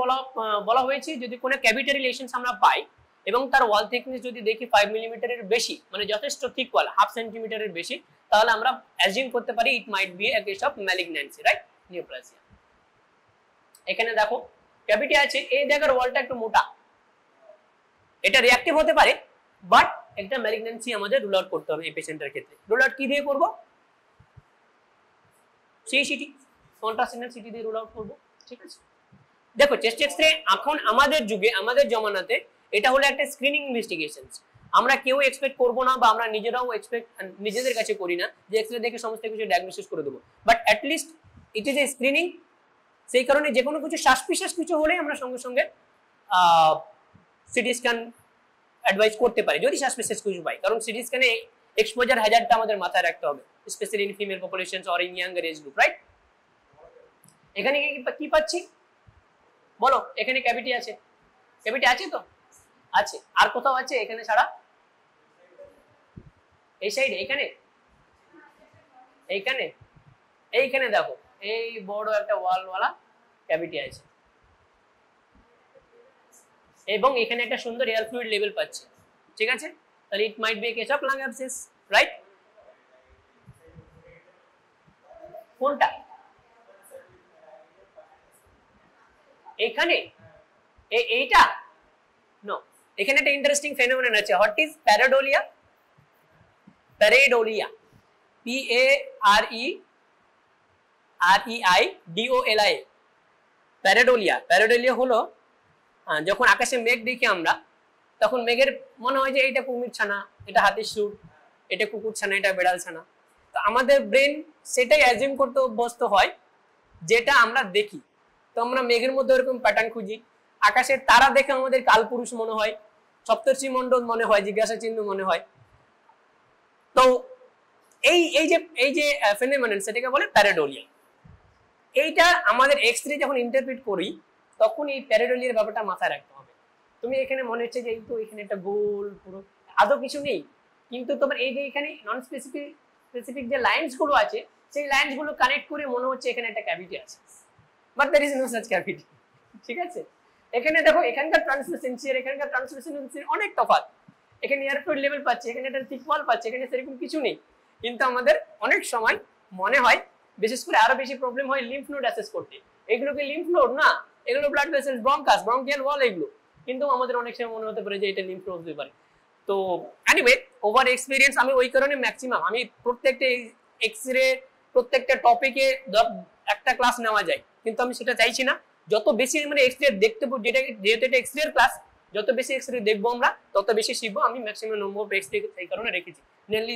বলা হয়েছে, যদি কোনো ক্যাভিটারি লেশনস আমরা পাই এবং তার ওয়াল থিকনেস যদি দেখি 5 মিলিমিটারের বেশি, মানে যথেষ্ট থিক ওয়াল, 1/2 সেন্টিমিটারের বেশি, তাহলে আমরা অ্যাজিউম করতে পারি it might be a case of malignancy, right? Neoplasia. এখানে দেখো ক্যাভিটি আছে, এই জায়গার ওয়ালটা একটু মোটা, এটা রিঅ্যাক্টিভ হতে পারে, বাট একটা ম্যালিগন্যান্সি আমাদের রুল আউট করতে হবে এই পেশেন্টের ক্ষেত্রে। রুল আউট কি দিয়ে করব? সিটি, কন্ট্রাস্টেন্ট সিটি দিয়ে রুল আউট করব, ঠিক আছে? দেখো চেস্ট এক্সরে এখন আমাদের যুগে, আমাদের জমানাতে এটা হলো একটা স্ক্রিনিং ইনভেস্টিগেশন। আমরা কেউ এক্সপেক্ট করবো না, বা আমরা নিজেরাও নিজেদের কাছে করি না যে এক্সরে দেখে সমস্ত কিছু ডায়াগনোসিস করে দেবো, but at least it is A screening. সেই কারণে যে কোনো কিছু শ্বাস-প্রশ্বাস কিছু হলে আমরা সঙ্গে সঙ্গে সিটি স্ক্যান অ্যাডভাইস করতে পারি যদি শ্বাস-প্রশ্বাস কিছু পাই, কারণ সিটি স্ক্যানে এক্সপোজার হ্যাজার্ডটা আমাদের মাথায় রাখতে হবে, specially in female populations or in younger age group, right? এখানে কি পাচ্ছি বলো? এখানে ক্যাভিটি আছে, ক্যাভিটি আছে তো আছে, আর কোথাও আছে এখানে ছাড়া? এই সাইডে, এইখানে, এইখানে, এইখানে দেখো এই বড় একটা ওয়ালওয়ালা ক্যাভিটি আছে, এবং এখানে একটা সুন্দর এয়ার ফ্লুইড লেভেল পাচ্ছি, ঠিক আছে? তাহলে it might be a case of lung abscess, right? কোনটা? এখানে এইটা নো, এখানে একটা ইন্টারেস্টিং ফেনোমেনন আছে। What is pareidolia? Pareidolia, PAREREIDOLIA, pareidolia. Pareidolia হলো যখন আকাশে মেঘ দেখি আমরা, তখন মেঘের মনে হয় যে এইটা কুমির ছানা, এটা হাতির সুর, এটা কুকুর ছানা, এটা বেড়াল ছানা। তো আমাদের ব্রেন সেটাই অ্যাজিউম করতে অভ্যস্ত হয় যেটা আমরা দেখি। তো আমরা মেঘের মধ্যে ওরকম প্যাটার্ন খুঁজি, আকাশের তারা দেখে আমাদের কালপুরুষ মনে হয়, সপ্তর্ষি মণ্ডল মনে হয়, জিজ্ঞাসা চিহ্ন মনে হয়। তো এই যে ফেনোমেনন, সেটাকে বলে প্যারাডোলিয়া। এইটা আমাদের এক্সরে যখন ইন্টারপ্রিট করি তখন এই প্যারাডোলিয়ার ব্যাপারটা মাথায় রাখতে হবে। তুমি এখানে মনে হচ্ছে যে এই তো এখানে একটা গোল পুরো, আদৌ কিছু নেই, কিন্তু তোমার এই যে এখানে নন স্পেসিফিক যে লাইনস গুলো আছে, সেই লাইনস গুলো কানেক্ট করে মনে হচ্ছে এখানে একটা ক্যাভিটি আছে, but there is no such cavity, ঠিক আছে? এখানে দেখো এখানকার ট্রান্সলুসেন্সি আর এখানকার ট্রান্সলুসেন্সি অনেক তফাৎ। এখানে এয়ার ফ্লুইড লেভেল পাচ্ছে, এখানে একটা থিক ওয়াল পাচ্ছে, এখানে সেরকম কিছু নেই, কিন্তু আমাদের অনেক সময় মনে হয়, বিশেষ করে আরো বেশি প্রবলেম হয় লিম্ফ নোড অ্যাসেস করতে। এগুলোকে লিম্ফ নোড না, এগুলো ব্লাড ভেসেলস, ব্রঙ্কাস, ব্রঙ্কিয়াল ওয়াল এগুলো, কিন্তু আমাদের অনেক সময় মনে হতে পারে যে এটা লিম্ফ নোড হতে পারে। তো এনিওয়ে, ওভার এক্সপিরিয়েন্স, আমি ওই কারণে ম্যাক্সিমাম আমি প্রত্যেকটা এক্সরে প্রত্যেকটা টপিকে একটা ক্লাস নেওয়া যায়, কিন্তু আমি সেটা চাইছি না। যত বেশি মানে এক্সরে দেখতে, যেহেতু এটা এক্সরে এর ক্লাস, যত বেশি এক্সরে দেখবো আমরা তত বেশি শিখবো। আমি ম্যাক্সিমাম নম্বর অফ এক্সরে এই কারণে রেখেছি, নিয়ারলি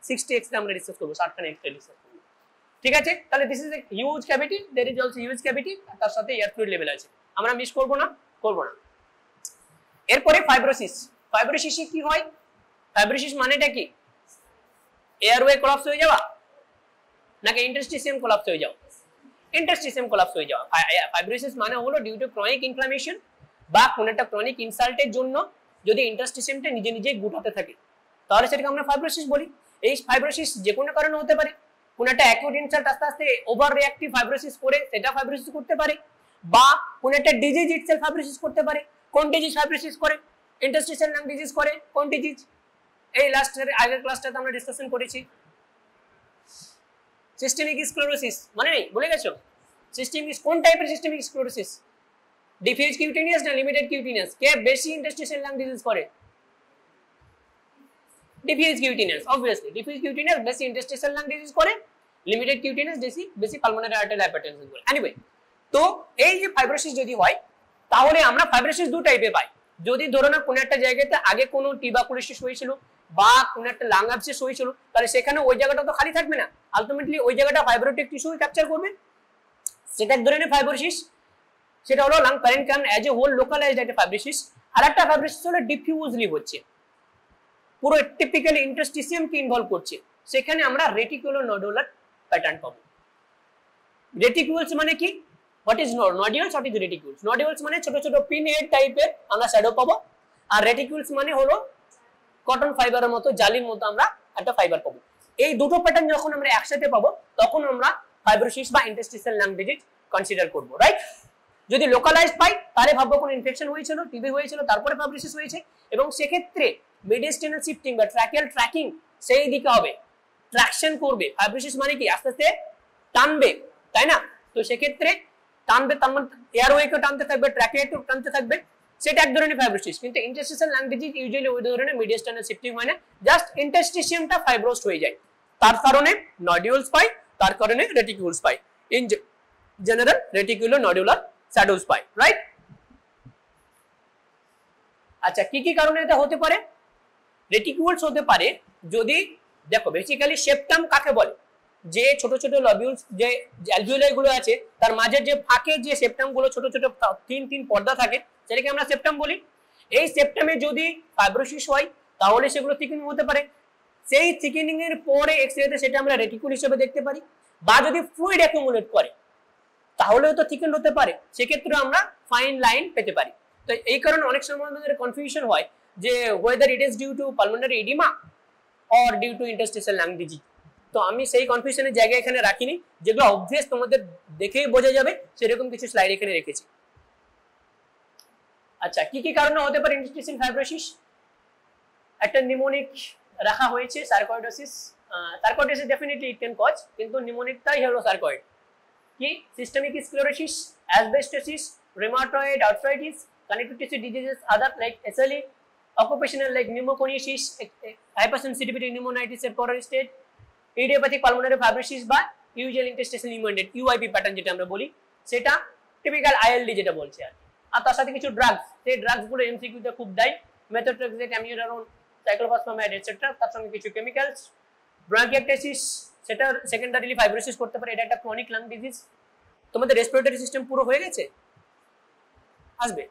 60 এক্সরে আমরা রিসার্চ করবো, 60খানা এক্সরে রিসার্চ করবো। ঠিক আছে, তাহলে this is a huge cavity, there is also huge cavity, তার সাথে এয়ার ফ্লুইড লেভেল আছে, আমরা মিস করব না। এরপরে ফাইব্রোসিস। ফাইব্রোসিসে কি হয়? ফাইব্রোসিস মানেটা কি? এয়ারওয়ে কোলাপস হয়ে যাওয়া নাকি ইন্টারস্টিসিয়াম কোলাপস হয়ে যাওয়া? ইন্টারস্টিসিয়াম কোলাপস হয়ে যাওয়া। ফাইব্রোসিস মানে হলো ডিউ টু ক্রনিক ইনফ্লামেশন বা কোনো একটা ক্রনিক ইনসাল্টের জন্য যদি ইন্টারস্টিসিয়ামটা নিজে নিজে গুটাতে থাকে তাহলে সেটাকে আমরা ফাইব্রোসিস বলি। এই ফাইব্রোসিস যে কোনো কারণে হতে পারে, কোনো একটা অ্যাকিউট ইনসাল্ট আস্তে আস্তে ওভার রিঅ্যাক্টিভ ফাইব্রোসিস করে সেটা ফাইব্রোসিস করতে পারে, বা কোনো একটা ডিজিজ ইটসেলফ ফাইব্রোসিস করতে পারে। কোন ডিজিজ ফাইব্রোসিস করে? ইন্টারস্টিশিয়াল লাং ডিজিজ করে। কোন ডিজিজ? এই লাস্টের আগের ক্লাসটাতে আমরা ডিসকাশন করেছি, সিস্টেমিক স্ক্লেরোসিস, মানে নেই, ভুলে গেছো? সিস্টেমিক কোন টাইপের সিস্টেমিক স্ক্লেরোসিস? ডিফিউজ কিউটেনিয়াস না লিমিটেড কিউটেনিয়াস? কে বেশি ইন্টারস্টিশিয়াল লাং ডিজিজ করে? Diffuse cutaneous, obviously diffuse cutaneous বেশি ইন্টারস্টিশিয়াল লাং ডিজিজ করে, লিমিটেড কিউটেনিয়াস বেশি পালমোনারি আর্টারিয়াল হাইপারটেনশন করে। এনিওয়ে, তো এই যে ফাইব্রোসিস যদি হয় তাহলে আমরা ফাইব্রোসিস দু টাইপে পাই। যদি ধরো না কোনো একটা জায়গাতে আগে কোনো টিউবারকুলোসিস হয়েছিল বা কোনো একটা লাং অ্যাবসেস হয়েছিল, তাহলে সেখানে ওই জায়গাটা তো খালি থাকবে না, আলটিমেটলি ওই জায়গাটা ফাইব্রোটিক টিস্যু ক্যাপচার করবে, সেটা এক ধরনের ফাইব্রোসিস, সেটা হলো lung parenchyma as a whole localized একটা ফাইব্রোসিস। আর একটা ফাইব্রোসিস হলো ডিফিউজলি হচ্ছে, পুরো টিপিক্যালি ইন্টারস্টিসিয়ামকে ইনভলভ করছে, সেখানে আমরা রেটিকুলো নডুলার প্যাটার্ন পাবো। রেটিকুলস মানে কি? What is nodules? What is reticules? Nodules মানে ছোট ছোট পিন হেড টাইপের আমরা শ্যাডো পাবো, আর রেটিকুলস মানে হলো কটন ফাইবারের মতো জালির মতো আমরা একটা ফাইবার পাবো। এই দুটো প্যাটার্ন যখন আমরা একসাথে পাবো তখন আমরা ফাইব্রোসিস বা ইন্টারস্টিশিয়াল লাং ডিজিজ কনসিডার করব, রাইট? যদি লোকালাইজড পাই তাহলে ভাববো কোনো ইনফেকশন হয়েছিল, টিবি হয়েছিল, তারপরে ফাইব্রোসিস হয়েছে, এবং সেক্ষেত্রে মিডিয়াস্টিনাল শিফটিং বা ট্র্যাকিয়াল ট্র্যাকিং সেই দিকে হবে, ট্র্যাকশন করবে। ফাইব্রোসিস মানে কি? আস্তে আস্তে টানবে, তাই না? তো সেক্ষেত্রে টানবে, তার মানে এয়ারওয়েকে টানতে থাকবে, ট্র্যাকিয়াকে টানতে থাকবে, সেটা এক ধরনের ফাইব্রোসিস। কিন্তু ইন্টারস্টিশিয়াল লাং ডিজিজ ইউজুয়ালি ওই ধরনের মিডিয়াস্টিনাল শিফটিং মানে জাস্ট ইন্টারস্টিশিয়ামটা ফাইব্রোসড হয়ে যায়, তার কারণে নডিউলস পাই, তার কারণে রেটিকুলস পাই। In general reticulo nodular shadows পাই, রাইট? আচ্ছা, কি কি কারণে এটা হতে পারে? রেটিকুলস হতে পারে যদি, দেখো বেসিক্যালি সেপ্টাম কাকে বলে? যে ছোট ছোট লবিউলস, যে অ্যালভিওলাই গুলো আছে তার মাঝে যে ফাঁকে যে সেপ্টাম গুলো ছোট ছোট তিন তিন পর্দা থাকে সেটাকে আমরা সেপ্টাম বলি। এই সেপ্টামে যদি ফাইব্রোসিস হয় তাহলে সেগুলো থিকেনিং হতে পারে, সেই থিকেনিং এর পরে এক্সরেতে সেটা আমরা রেটিকুল হিসেবে দেখতে পারি, বা যদি ফ্লুইড অ্যাকুমুলেট করে তাহলেও তো থিকেন হতে পারে, সেক্ষেত্রে আমরা ফাইন লাইন পেতে পারি। তো এই কারণে অনেক সময় আমাদের কনফিউশন হয় যে whether it is due to pulmonary edema or due to interstitial lung disease। তো আমি সেই কনফিউশনের জায়গা এখানে রাখিনি, যেগুলো অবভিয়াস তোমাদের দেখেই বোঝা যাবে সেরকম কিছু স্লাইড এখানে রেখেছি। আচ্ছা, কি কি কারণে হতে পারে ইন্টারস্টিশিয়াল ফাইব্রোসিস? একটা নিউমোনিক রাখা হয়েছে, সার্কয়েডোসিস। সার্কয়েডোসিস ডেফিনেটলি ইট ক্যান কজ, কিন্তু নিউমোনিকটাই হলো সার্কয়েড। কি? Systemic sclerosis, asbestosis, rheumatoid arthritis, connective tissue diseases other like SLE, occupational like pneumoconiasis, hypersensitivity pneumonitis এর পরের স্টেজ, ইডিওপ্যাথিক পালমোনারি ফাইব্রোসিস বা usual interstitial pneumonia UIP pattern যেটা আমরা বলি, সেটা টিপিক্যাল আইএলডি যেটা বলছি আর তার সাথে কিছু ড্রাগস, সেই ড্রাগস গুলো এমসিকিউ তে খুব দেয়, মেথোট্রেক্সেট, অ্যামিউডারোন, সাইক্লোফসফামাইড এটসেট্রা, তার সঙ্গে কিছু কেমিক্যালস। ব্রঙ্কিয়াইটিস সেটা সেকেন্ডারিলি ফাইব্রোসিস করতে পারে, এটা একটা ক্রনিক লাং ডিজিজ। তোমাদের রেসপিরেটরি সিস্টেম পুরো হয়ে গেছে? আসবে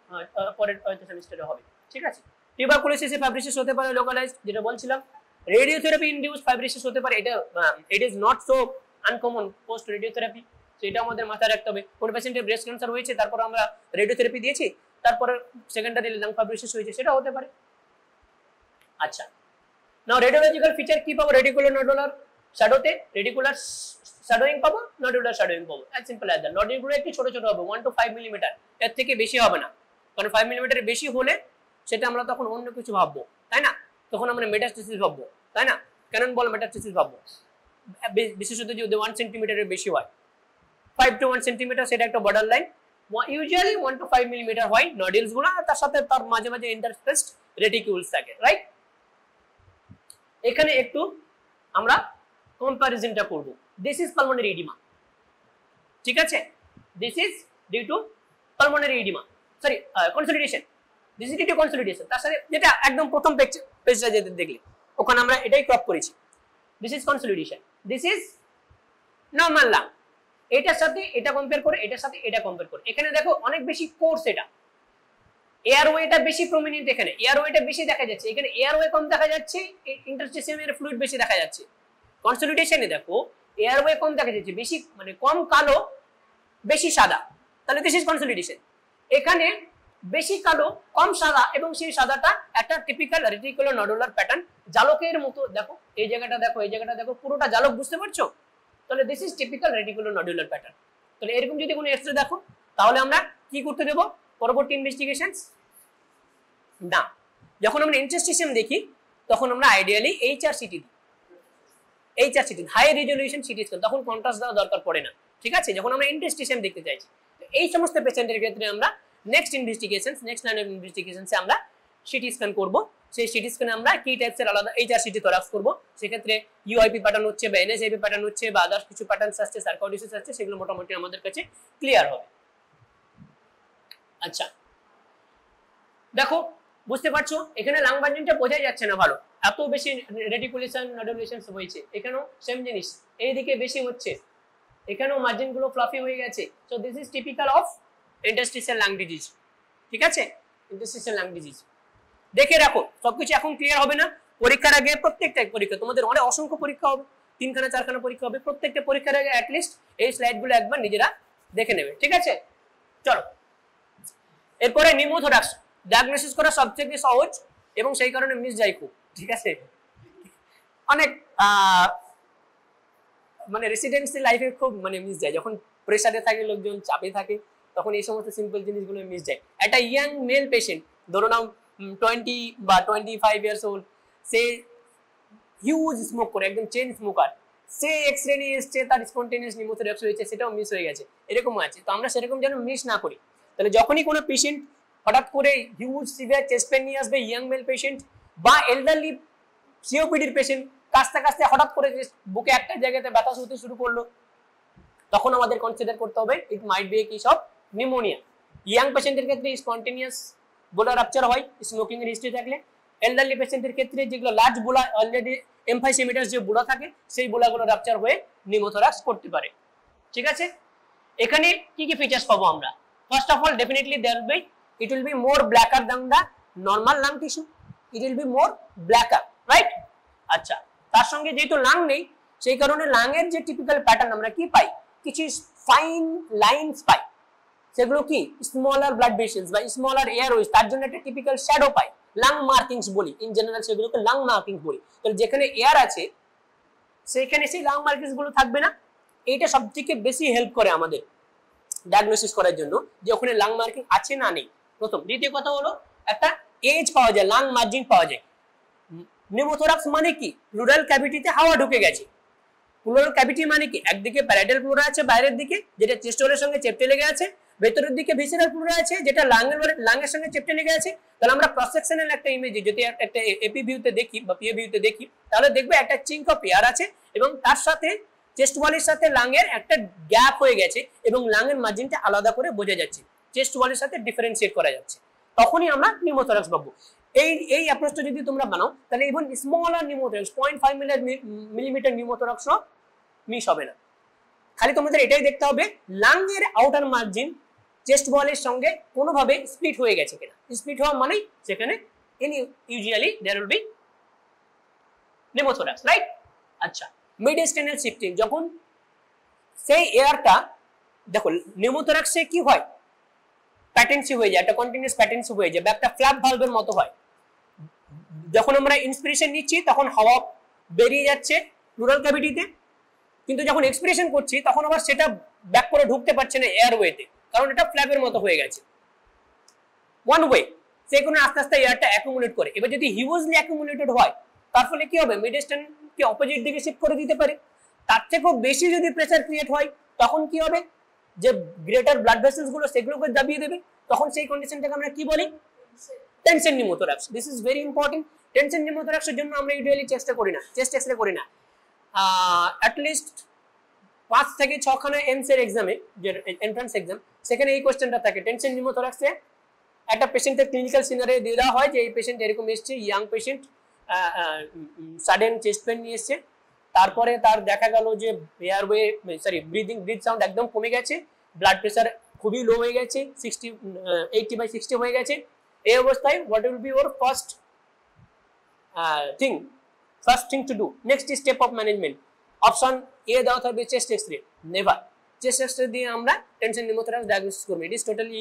পরের সেমিস্টারে হবে, ঠিক আছে? টিউবারকুলোসিসে ফাইব্রোসিস হতে পারে লোকালাইজড, যেটা বলছিলাম। রেডিওথেরাপি ইনডিউসড ফাইব্রোসিস হতে পারে, এটা ইট is not so uncommon post radiotherapy, সেটা আমাদের মাথায় রাখতে হবে। কোন পেশেন্টের ব্রেস্ট ক্যান্সার হয়েছে, তারপর আমরা রেডিওথেরাপি দিয়েছি, তারপরে সেকেন্ডারি লাং ফাইব্রোসিস হয়েছে, সেটা হতে পারে। আচ্ছা, নাও রেডিওলজিক্যাল ফিচার কি পাবো? রেটিকুলো নডুলার শ্যাডোতে রেটিকুলার শ্যাডোইং পাবো, নডুলার শ্যাডোইং পাবো, এজ সিম্পল অ্যাজ দ্যাট। নডুলগুলো একটু ছোট ছোট হবে, 1 to 5 মিলিমিটার, এর থেকে বেশি হবে না, কারণ 5 মিলিমিটারের বেশি হলে সেটা আমরা তখন অন্য কিছু ভাববো, তাই না? তখন আমরা মেটাস্টেসিস ভাববো, তাই না? ক্যানন বল মেটাস্টেসিস ভাববো, বিশেষত যদি 1 সেন্টিমিটারের বেশি হয়, 5 to 1 সেন্টিমিটার সেটা একটা border line. Usually 1 to 5 millimetre হয় নডুলস গুলো, আর তার সাথে তার মাঝে মাঝে ইন্টারস্পেসড রেটিকুলস থাকে, রাইট? এখানে একটু আমরা কম্পারিজনটা করব। দিস ইজ পালমোনারি এডিমা, ঠিক আছে? This is due to pulmonary oedema, sorry consolidation, this is due to consolidation. তার সাথে যেটা একদম প্রথম পেজটা যেতে দেখলে ওখানে আমরা এটাই ক্রপ করেছি, this is consolidation, this is normal lung. এটার সাথে এটা কম্পেয়ার করে, এটার সাথে এটা কম্পেয়ার করে, এখানে দেখো অনেক বেশি কোর্স, এটা এয়ারওয়েটা বেশি প্রমিনেন্ট, এখানে এয়ারওয়েটা বেশি দেখা যাচ্ছে, এখানে এয়ারওয়ে কম দেখা যাচ্ছে, ইন্টারস্টিশিয়ামের ফ্লুইড বেশি দেখা যাচ্ছে। কনসলিডেশনে দেখো এয়ারওয়ে কম দেখা যাচ্ছে, বেশি মানে কম কালো বেশি সাদা, তাহলে দিস ইজ কনসলিডেশন। এখানে বেশি কালো কম সাদা এবং সেই সাদাটা একটা টিপিক্যাল রেটিকুলার নডুলার প্যাটার্ন, জালকের মতো। দেখো এই জায়গাটা দেখো, এই জায়গাটা দেখো, পুরোটা জালক, বুঝতে পারছো? তাহলে this is typical reticular nodular pattern. তাহলে এরকম যদি কোনো এক্সরে দেখো তাহলে আমরা কি করতে দেবো পরবর্তী ইনভেস্টিগেশনস? না, যখন আমরা ইন্টারস্টিশিয়াম দেখি তখন আমরা আইডিয়ালি এইচআরসিটি দিই, এইচআরসিটি হাই রেজলিউশন সিটি স্ক্যান, তখন কন্ট্রাস্ট দেওয়া দরকার পড়ে না, ঠিক আছে, যখন আমরা ইন্টারস্টিশিয়াম দেখতে চাইছি। তো এই সমস্ত পেশেন্টের ক্ষেত্রে আমরা নেক্সট লাইন অফ ইনভেস্টিগেশনসে আমরা সিটি স্ক্যান করব। সেই সিটি স্ক্যানে আমরা কি টাইপসের আলাদা এইচআরসিটি থরাক্স করব, সেক্ষেত্রে ইউআইপি প্যাটার্ন হচ্ছে বা এনএসআইপি প্যাটার্ন হচ্ছে বা আদার্স কিছু প্যাটার্নস আসছে, সার্কোডিসিস আসছে, সেগুলো মোটামুটি আমাদের কাছে ক্লিয়ার হবে। আচ্ছা দেখো বুঝতে পারছো এখানে লাং মার্জিনটা বোঝাই যাচ্ছে না ভালো, এত বেশি রেটিকুলেশন নডুলেশন হয়েছে, এখানেও সেম জিনিস, এইদিকে বেশি হচ্ছে, এখানেও মার্জিন গুলো ফ্লাফি হয়ে গেছে। So this is typical of interstitial lung disease, ঠিক আছে, ইন্টারস্টিশিয়াল লাং ডিজিজ। দেখে রাখো সবকিছু এখন ক্লিয়ার হবে না, পরীক্ষার আগে প্রত্যেকটা পরীক্ষা তোমাদের অনেক অসংখ্য পরীক্ষা হবে, 3খানা 4খানা পরীক্ষা হবে, প্রত্যেকটা পরীক্ষার আগে অ্যাটলিস্ট এই স্লাইডগুলো একবার নিজেরা দেখে নেবে, ঠিক আছে। চলো এরপরে নিউমোথোরাক্স ডায়াগনোসিস করা সবথেকে সহজ এবং সেই কারণে মিস যায় খুব, ঠিক আছে, অনেক মানে রেসিডেন্সি লাইফে খুব মানে মিস যায়, যখন প্রেসারে থাকে লোকজন, চাপে থাকে, তখন এই সমস্ত সিম্পল জিনিসগুলো মিস যায়। একটা ইয়াং মেল পেশেন্ট, ধরো নাও 20 বা 25 ইয়ার্স ওল্ড, সে হিউজ স্মোক করে, একদম চেন স্মোকার, সে এক্সরে নিয়ে এসছে, তার স্পন্টেনিয়াস নিউমোথোরাক্স হয়েছে, সেটাও মিস হয়ে গেছে, এরকম আছে। তো আমরা সেরকম যেন মিস না করি। তাহলে যখনই কোনো পেশেন্ট হঠাৎ করে হিউজ সিভিয়ার চেস্ট পেন নিয়ে আসবে, ইয়াং মেল পেশেন্ট বা এলডারলি সিওপিডির পেশেন্ট, কাছতে কাছতে হঠাৎ করে বুকে একটা জায়গাতে ব্যথা হতে শুরু করলো, তখন আমাদের কনসিডার করতে হবে it might be a case of pneumonia. Young পেশেন্টের ক্ষেত্রে স্পন্টেনিয়াস বোলা রাপচার হয় স্মোকিং এর হিস্ট্রি থাকলে, এলডারলি পেশেন্টের ক্ষেত্রে যেগুলো লার্জ বোলা অলরেডি এমফাইসেমিটাস যে বোলা থাকে সেই বোলাগুলো রাপচার হয়ে নিউমোথোরাক্স করতে পারে, ঠিক আছে। এখানে কি কি ফিচার্স পাবো আমরা? First of all definitely there will be it will be more blacker than the normal lung tissue, it will be more blacker, right? আচ্ছা, তার সঙ্গে যেহেতু লাং নেই সেই কারণে লাং এর যে টিপিক্যাল প্যাটার্ন আমরা কি পাই, কিছু ফাইন লাইনস পাই, সেগুলো কি স্মলার ব্লাড ভেসেলস বা স্মলার এয়ারওয়েজ, তার জন্য একটা টিপিক্যাল শ্যাডো পাই, লাং মার্কিংস বলি, ইন জেনারেল সেগুলোকে লাং মার্কিংস বলি। তাহলে যেখানে এয়ার আছে সেখানে সেই লাং মার্কিংস গুলো থাকবে না, এইটা সবথেকে বেশি হেল্প করে আমাদের ডায়াগনোসিস করার জন্য যে ওখানে লাং মার্কিং আছে না নেই, প্রথম। দ্বিতীয় কথা হলো একটা এজ পাওয়া যায়, লাং মার্জিন পাওয়া যায়। নিউমোথোরাক্স মানে কি, প্লুরাল ক্যাভিটিতে হাওয়া ঢুকে গেছে। প্লুরাল ক্যাভিটি মানে কি, একদিকে প্যারাইটাল প্লুরা আছে বাইরের দিকে যেটা চেস্ট ওয়ালের সঙ্গে চেপটে লেগে আছে, ভেতরের দিকে ভিসেরাল প্লুরা আছে যেটা লাংয়ের সঙ্গে চেপটে লেগে আছে। তাহলে আমরা ক্রস সেকশনাল একটা ইমেজ যদি একটা এপি ভিউতে দেখি বা পিএ ভিউতে দেখি, তাহলে দেখবে একটা চিঙ্ক অফ এয়ার আছে এবং তার সাথে চেস্ট ওয়ালের সাথে লাংয়ের একটা গ্যাপ হয়ে গেছে এবং লাংয়ের মার্জিনটা আলাদা করে বোঝা যাচ্ছে, চেস্ট ওয়ালের সাথে ডিফারেন্সিয়েট করা যাচ্ছে, তখনই আমরা নিউমোথোরাক্স পাবো। এই অ্যাপ্রোচটা যদি তোমরা বানাও তাহলে ইভেন স্মলার নিউমোথোরাক্স 0.5 মিলিমিটার নিউমোথোরাক্সও মিস হবে না। খালি তোমাদের এটাই দেখতে হবে লাংয়ের আউটার মার্জিন চেস্ট ওয়ালের সঙ্গে কোনোভাবে স্প্লিট হয়ে গেছে কিনা। স্প্লিট হওয়া মানেই সেখানে usually there will be pneumothorax, right? আচ্ছা, মিড-স্টেনাল শিফটিং, যখন সেই এয়ারটা দেখো নিউমোথোরাক্সে কি হয়, প্যাটেন্সি হয়ে যায়, একটা কন্টিনিউয়াস প্যাটেন্সি হয়ে যায়, একটা ফ্ল্যাপ ভালভের মতো হয়। যখন আমরা ইন্সপিরেশন নিচ্ছি তখন হাওয়া বেরিয়ে যাচ্ছে প্লুরাল ক্যাভিটিতে, কিন্তু যখন এক্সপিরেশন করছি তখন আবার সেটা ব্যাক করে ঢুকতে পারছে না এয়ারওয়েতে, কারণ এটা ফ্ল্যাপের মতো হয়ে গেছে। ওয়ান ওয়ে, সে কোনো আস্তে আস্তে এয়ারটা অ্যাকুমুলেট করে। এবার যদি হিউজলি অ্যাকুমুলেটেড হয় তার ফলে কি হবে, মিড-স্টেনালকে অপোজিট দিকে শিফট করে দিতে পারে। তার থেকেও বেশি যদি প্রেসার ক্রিয়েট হয় তখন কি হবে, যে গ্রেটার ব্লাড ভেসেলস গুলো সেগুলোকে দাবিয়ে দেবে, তখন সেই কন্ডিশনটাকে আমরা কি বলি, tension pneumothorax. This is very important. Tension নিউমোথোরাক্সের জন্য আমরা ইউজুয়ালি চেষ্টা করি না, চেস্ট এক্সরে করি না। অ্যাটলিস্ট 5 থেকে 6 খানা এমস এর এক্সামে, যে এন্ট্রান্স এক্সাম, সেখানে এই কোশ্চেনটা থাকে, টেনশন নিউমোথোরাক্সে একটা পেশেন্টের ক্লিনিক্যাল সিনারি দিয়ে দেওয়া হয় যে এই পেশেন্ট এরকম এসছে, young patient, sudden chest pain নিয়ে এসছে, তারপরে তার দেখা গেল যে এয়ারওয়ে ব্রিথ সাউন্ড একদম কমে গেছে, ব্লাড প্রেসার খুবই লো হয়ে গেছে, 80/60 হয়ে গেছে। এই অবস্থায় what will be our first thing to do, next step of management. Option এ দেওয়া থাকবে chest x-ray, never. Chest x-ray দিয়ে আমরা টেনশন নিউমোথোরাক্স ডায়াগনোসিস করব, ইট ইজ টোটালি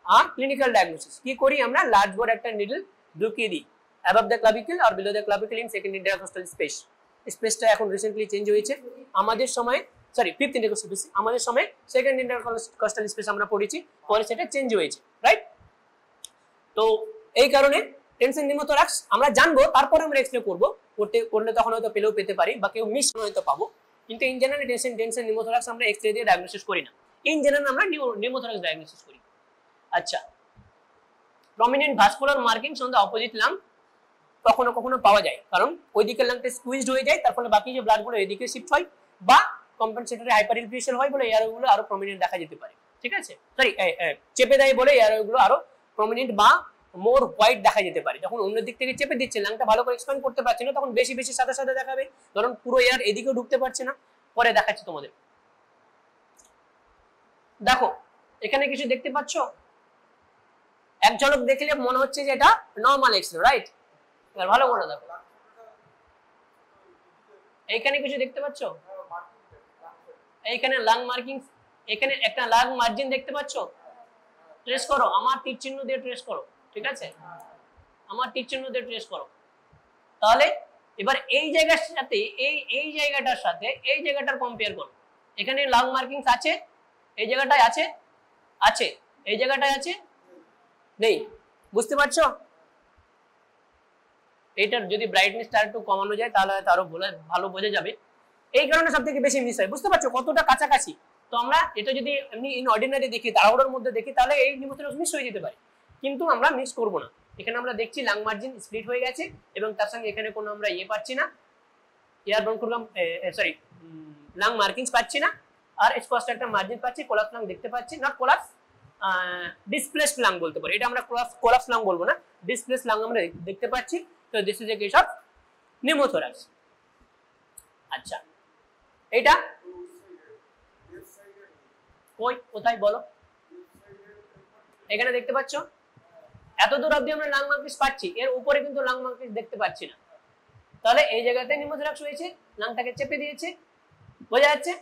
আর ক্লিনিক্যাল ডায়াগনোসিস। কি করি আমরা, লার্জ বড় একটা নিডল ঢুকিয়ে দিই অ্যাবভ দ্য ক্লাভিকল আর below the clavicle in second intercostal space. স্পেসটা এখন রিসেন্টলি চেঞ্জ হয়েছে, আমাদের সময় ফিফথ ইন্টারকস্টাল স্পেস, আমাদের সময় সেকেন্ড ইন্টারকস্টাল স্পেস আমরা পড়েছি, পরে সেটা চেঞ্জ হয়েছে, রাইট? তো এই কারণে টেনশন নিউমোথোরাক্স আমরা জানবো, তারপরে আমরা এক্সরে করলে তখন হয়তো পেলেও পেতে পারি বা কেউ মিস হয়তো পাবো, কিন্তু ইন জেনারেল টেনশন নিউমোথোরাক্স আমরা এক্সরে দিয়ে ডায়াগনোসিস করি না, ইন জেনারেল আমরা নিউমোথোরাক্স ডায়াগনোসিস করি। আচ্ছা, prominent vascular markings on the opposite lung কখনো কখনো পাওয়া যায়, কারণ ওই দিকের লাংটা স্কুইজড হয়ে যায়, তার ফলে বাকি যে ব্লাডগুলো এদিকে শিফট হয় বা কম্পেনসেটরি হাইপারইনফ্লেশন হয় বলে এয়ারওয়েগুলো আরো প্রমিনেন্ট দেখা যেতে পারে, ঠিক আছে? চেপে দেয় বলে এয়ারওয়েগুলো আরো প্রমিনেন্ট বা মোর হোয়াইট দেখা যেতে পারে। যখন অন্য দিক থেকে চেপে দিচ্ছে, লাংটা ভালো করে এক্সপ্যান্ড করতে পারছে না, তখন বেশি বেশি সাদা সাদা দেখাবে, কারণ পুরো এয়ার এদিকেও ঢুকতে পারছে না। পরে দেখাচ্ছি তোমাদের। দেখো এখানে কিছু দেখতে পাচ্ছ, এক ঝলক দেখলে মনে হচ্ছে যে এটা নরমাল এক্সরে, রাইট? এবার ভালো করে দেখো, এইখানে কিছু দেখতে পাচ্ছ, এইখানে লাং মার্কিং, এখানে একটা লাং মার্জিন দেখতে পাচ্ছ, ট্রেস করো, আমার তীর চিহ্ন দিয়ে ট্রেস করো, ঠিক আছে? আমার তীর চিহ্ন দিয়ে ট্রেস করো। তাহলে এবার এই জায়গার সাথে এই জায়গাটার সাথে এই জায়গাটার কম্পেয়ার করো। এখানে লাং মার্কিংস আছে, এই জায়গাটায় আছে, আছে, এই জায়গাটায় আছে, নেই, বুঝতে পারছো? এটার যদি ব্রাইটনেসটা একটু কমানো যায় তাহলে আরো ভালো বোঝা যাবে। এই কারণে সবথেকে বেশি মিস হয়, বুঝতে পারছো কতটা কাছাকাছি? তো আমরা এটা যদি এমনি ইন অর্ডিনারি দেখি, তাড়াহুড়োর মধ্যে দেখি, তাহলে এই নিউমোথোরাক্স মিস হয়ে যেতে পারে, কিন্তু আমরা মিস করব না। এখানে আমরা দেখছি লাং মার্জিন স্প্লিট হয়ে গেছে এবং তার সঙ্গে এখানে কোনো আমরা পাচ্ছি না, এয়ার ব্রঙ্কোগ্রাম লাং মার্কিংস পাচ্ছি না, আর স্পষ্ট একটা মার্জিন পাচ্ছি, কোলাপস লাং দেখতে পাচ্ছি, নট কোলাপস, ডিসপ্লেসড লাং বলতে পারি, এটা আমরা কোলাপস লাং বলবো না, ডিসপ্লেসড লাং আমরা দেখতে পাচ্ছি। তো this is a case of pneumothorax. আচ্ছা, এটা কোথায় বলো, এখানে দেখতে পাচ্ছ, এত দূর অবধি আমরা লাং মার্কিংস পাচ্ছি, এর উপরে কিন্তু লাং মার্কিংস দেখতে পাচ্ছি না, তাহলে এই জায়গাতে নিউমোথোরাক্স হয়েছে, লাংটাকে চেপে দিয়েছে, বোঝা যাচ্ছে?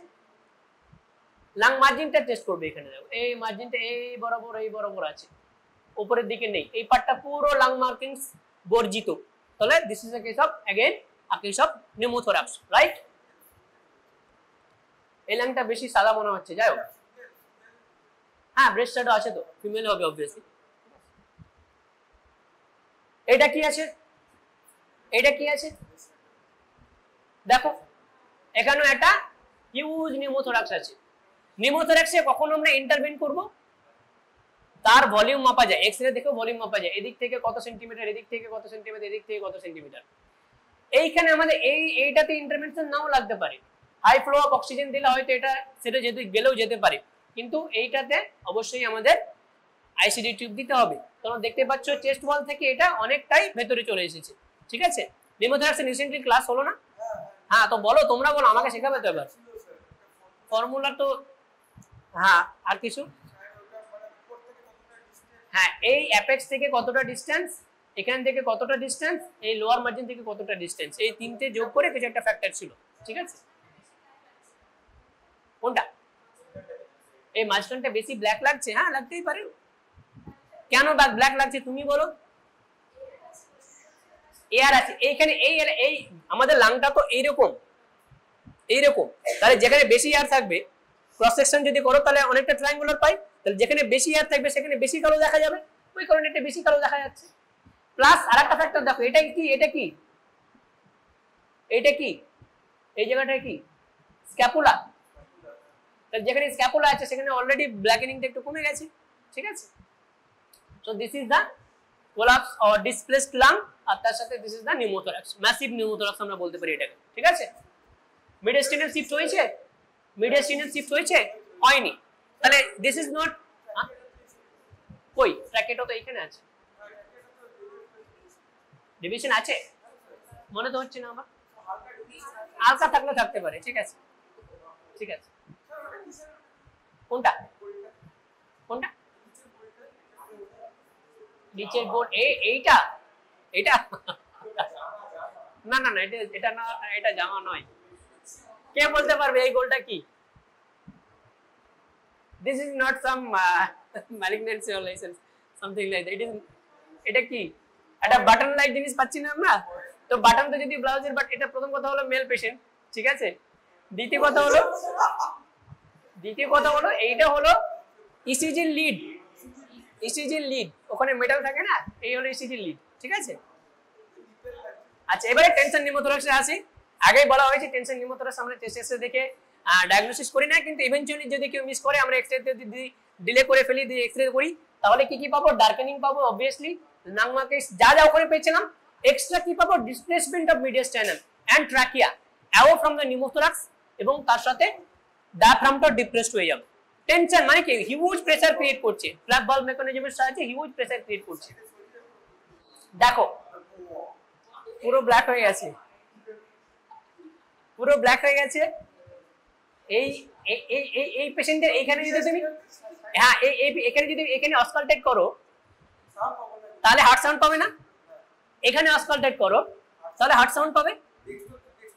লাং মার্জিনটা টেস্ট করবে, এখানে দেখো এই মার্জিনটা এই বরাবর আছে, উপরের দিকে নেই, এই পার্টটা পুরো লাং মার্কিংস বর্জিত, তাহলে this is a case of again a case of pneumothorax, right? এই লাংটা বেশি সাদা মনে হচ্ছে, যাই হোক, হ্যাঁ ব্রেস্ট শ্যাডো আছে, তো ফিমেল হবে অবভিয়াসলি। এটা কি আছে, এটা কি আছে দেখো, এখানে একটা হিউজ নিউমোথোরাক্স আছে। নিউমোথোরাক্সে কখন আমরা ইন্টারভেন করব, তার ভলিউম মাপা যায়, এক্সরে দেখে ভলিউম মাপা যায়, এদিক থেকে কত সেন্টিমিটার, এদিক থেকে কত সেন্টিমিটার, এদিক থেকে কত সেন্টিমিটার। এইখানে আমাদের এইটাতে ইন্টারভেনশন নাও লাগতে পারে, হাই ফ্লো অফ অক্সিজেন দিলে হয়তো এটা সেটা গেলেও যেতে পারে, কিন্তু এইটাতে অবশ্যই আমাদের আইসিডি টিউব দিতে হবে। তোমরা দেখতে পাচ্ছ চেস্ট ওয়াল থেকে এটা অনেকটাই ভেতরে চলে এসেছে, ঠিক আছে? নিউমোথোরাক্স রিসেন্টলি ক্লাস হলো না? হ্যাঁ, তো বলো, তোমরা বলো, আমাকে শেখাবে তো এবার ফর্মুলা তো। হ্যাঁ, আর কিছু? হ্যাঁ, এই অ্যাপেক্স থেকে কতটা ডিসটেন্স, এখান থেকে কতটা ডিসটেন্স, এই লোয়ার মার্জিন থেকে কতটা ডিসটেন্স, এই তিনটে যোগ করে কিছু একটা ফ্যাক্টর ছিল, ঠিক আছে? কোনটা? এই মাঝখানটা বেশি ব্ল্যাক লাগছে, হ্যাঁ লাগতেই পারে, কেন ব্ল্যাক লাগছে তুমি বলো? এয়ার আছে এইখানে, এই আমাদের লাংটা তো এইরকম, তাহলে যেখানে বেশি এয়ার থাকবে, ক্রস সেকশন যদি করো তাহলে অনেকটা ট্রায়াঙ্গুলার পাই, তাহলে যেখানে বেশি এয়ার থাকবে সেখানে বেশি কালো দেখা যাবে, ওই কারণে এটা বেশি কালো দেখা যাচ্ছে। প্লাস আরেকটা ফ্যাক্টর দেখো, এটা কি, এটা কি, এটা কি, এই জায়গাটা কি, স্ক্যাপুলা, তাহলে যেখানে স্ক্যাপুলা আছে সেখানে অলরেডি ব্ল্যাকেনিংটা একটু কমে গেছে, ঠিক আছে? So this is the collapse or displaced lung, আর তার সাথে this is the pneumothorax, massive pneumothorax আমরা বলতে পারি এটাকে, ঠিক আছে? মিডিয়াস্টিনাল শিফট হয়েছে, মিডিয়াস্টিনাল শিফট হয়েছে, হয়নি, তাহলে দিস ইজ নট, কই ট্র্যাকেটও তো এখানে আছে, ডিভিশন আছে মনে তো হচ্ছে না আমার, হালকা থাকলে থাকতে পারে, ঠিক আছে ঠিক আছে। কোনটা কোনটা নিচের বোর্ড এইটা এটা না না না এটা না, এটা জামা নয়। কে বলতে পারবে এই গোলটা কি? This is not some malignancy or license, something like that. It is, এটা কি একটা বাটন লাইক জিনিস পাচ্ছি না আমরা? তো বাটন তো যদি ব্লাউজের, বাট এটা প্রথম কথা হলো মেল পেশেন্ট, ঠিক আছে। দ্বিতীয় কথা হলো এইটা হলো ইসিজি লিড, ইসিজি লিড, ওখানে মেটাল থাকে না, এই হলো ইসিজি লিড, ঠিক আছে। আচ্ছা, এবারে টেনশন নিউমোথোরাক্সে আসি। আগেই বলা হয়েছে টেনশন নিউমোথোরাক্স আমরা টেস্টে দেখে ডায়াগনোসিস করি না, কিন্তু ইভেন্চুয়ালি যদি কেউ মিস করে আমরা এক্সরে যদি ডিলে করে ফেলি, দিয়ে এক্সরে করি, তাহলে কি কি পাবো? ডার্কেনিং পাবো অবভিয়াসলি, নাংমাকে যা যা ওখানে পেয়েছিলাম। এক্সট্রা কি পাবো? Displacement of mediastinum and trachea away from the pneumothorax, এবং তার সাথে ডায়াফ্রামটা ডিপ্রেসড হয়ে যাবে। টেনশন মানে কি? হিউজ প্রেসার ক্রিয়েট করছে, ফ্ল্যাপ ভালভ মেকানিজমের সাহায্যে হিউজ প্রেসার ক্রিয়েট করছে। দেখো পুরো ব্ল্যাক হয়ে গেছে, পুরো ব্ল্যাক হয়ে গেছে। এই এই পেশেন্টের এইখানে যদি তুমি হ্যাঁ এখানে যদি এখানে অসকালটেট করো তাহলে হার্ট সাউন্ড পাবে না, এখানে অসকালটেট করো তাহলে হার্ট সাউন্ড পাবে।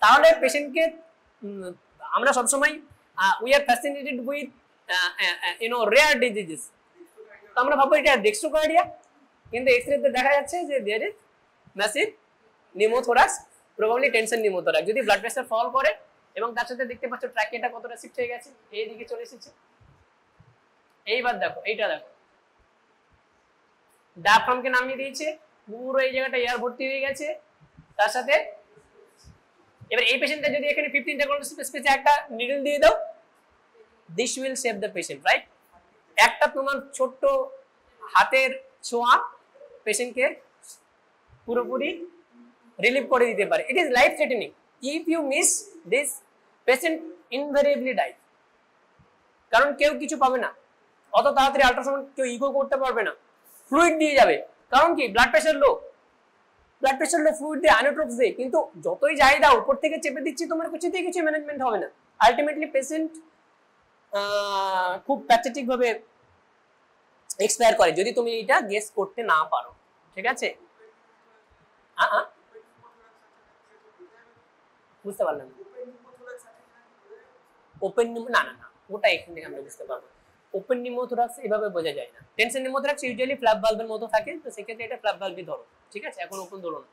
তাহলে পেশেন্টকে আমরা সবসময় we are fascinated with rare diseases, তো আমরা ভাবো এটা ডেক্সট্রোকার্ডিয়া, কিন্তু এক্সরেতে দেখা যাচ্ছে যে there is massive pneumothorax, probably tension pneumothorax. যদি ব্লাড প্রেসার ফল করে এবং তার সাথে দেখতে পাচ্ছ ট্র্যাকিয়াটা কতটা শিফট হয়ে গেছে, এই দিকে চলে এসেছে। এইবার দেখো এইটা দেখো, ডায়াফ্রামকে নামিয়ে দিয়েছে, পুরো এই জায়গাটা এয়ার ভর্তি হয়ে গেছে। তার সাথে এবার এই পেশেন্টটা যদি এখানে 15টা স্পেসে একটা নিডল দিয়ে দাও, this will save the patient, right. একটা তোমার ছোট্ট হাতের ছোঁয়া পেশেন্টকে পুরোপুরি রিলিভ করে দিতে পারে। It is life threatening. If you miss this, patient invariably die, কারণ কেউ কিছু পাবে না, অত তাড়াতাড়ি আল্ট্রাসাউন্ড কেউ ইগো করতে পারবে না, ফ্লুইড দিয়ে যাবে। কারণ কি? ব্লাড প্রেসার লো, ব্লাড প্রেসার লো, ফ্লুইড দিয়ে, আনোট্রোপস দিয়ে। কিন্তু যতই যাই দাও, উপর থেকে চেপে দিচ্ছি, তোমার কিছুতেই কিছু ম্যানেজমেন্ট হবে না। আলটিমেটলি পেশেন্ট খুব প্যাথেটিক ভাবে এক্সপায়ার করে যদি তুমি এটা গেস করতে না পারো, ঠিক আছে। বুঝতে পারলাম ওপেন না না না, ওটা এখান থেকে আমরা বুঝতে পারবো। ওপেন নিউমোথোরাক্স এভাবে বোঝা যায় না। টেনশন নিউমোথোরাক্স ইউজুয়ালি ফ্ল্যাপ ভালভের মতো থাকে, তো সেক্ষেত্রে এটা ফ্ল্যাপ ভালভই ধরো, ঠিক আছে, এখন ওপেন ধরো না।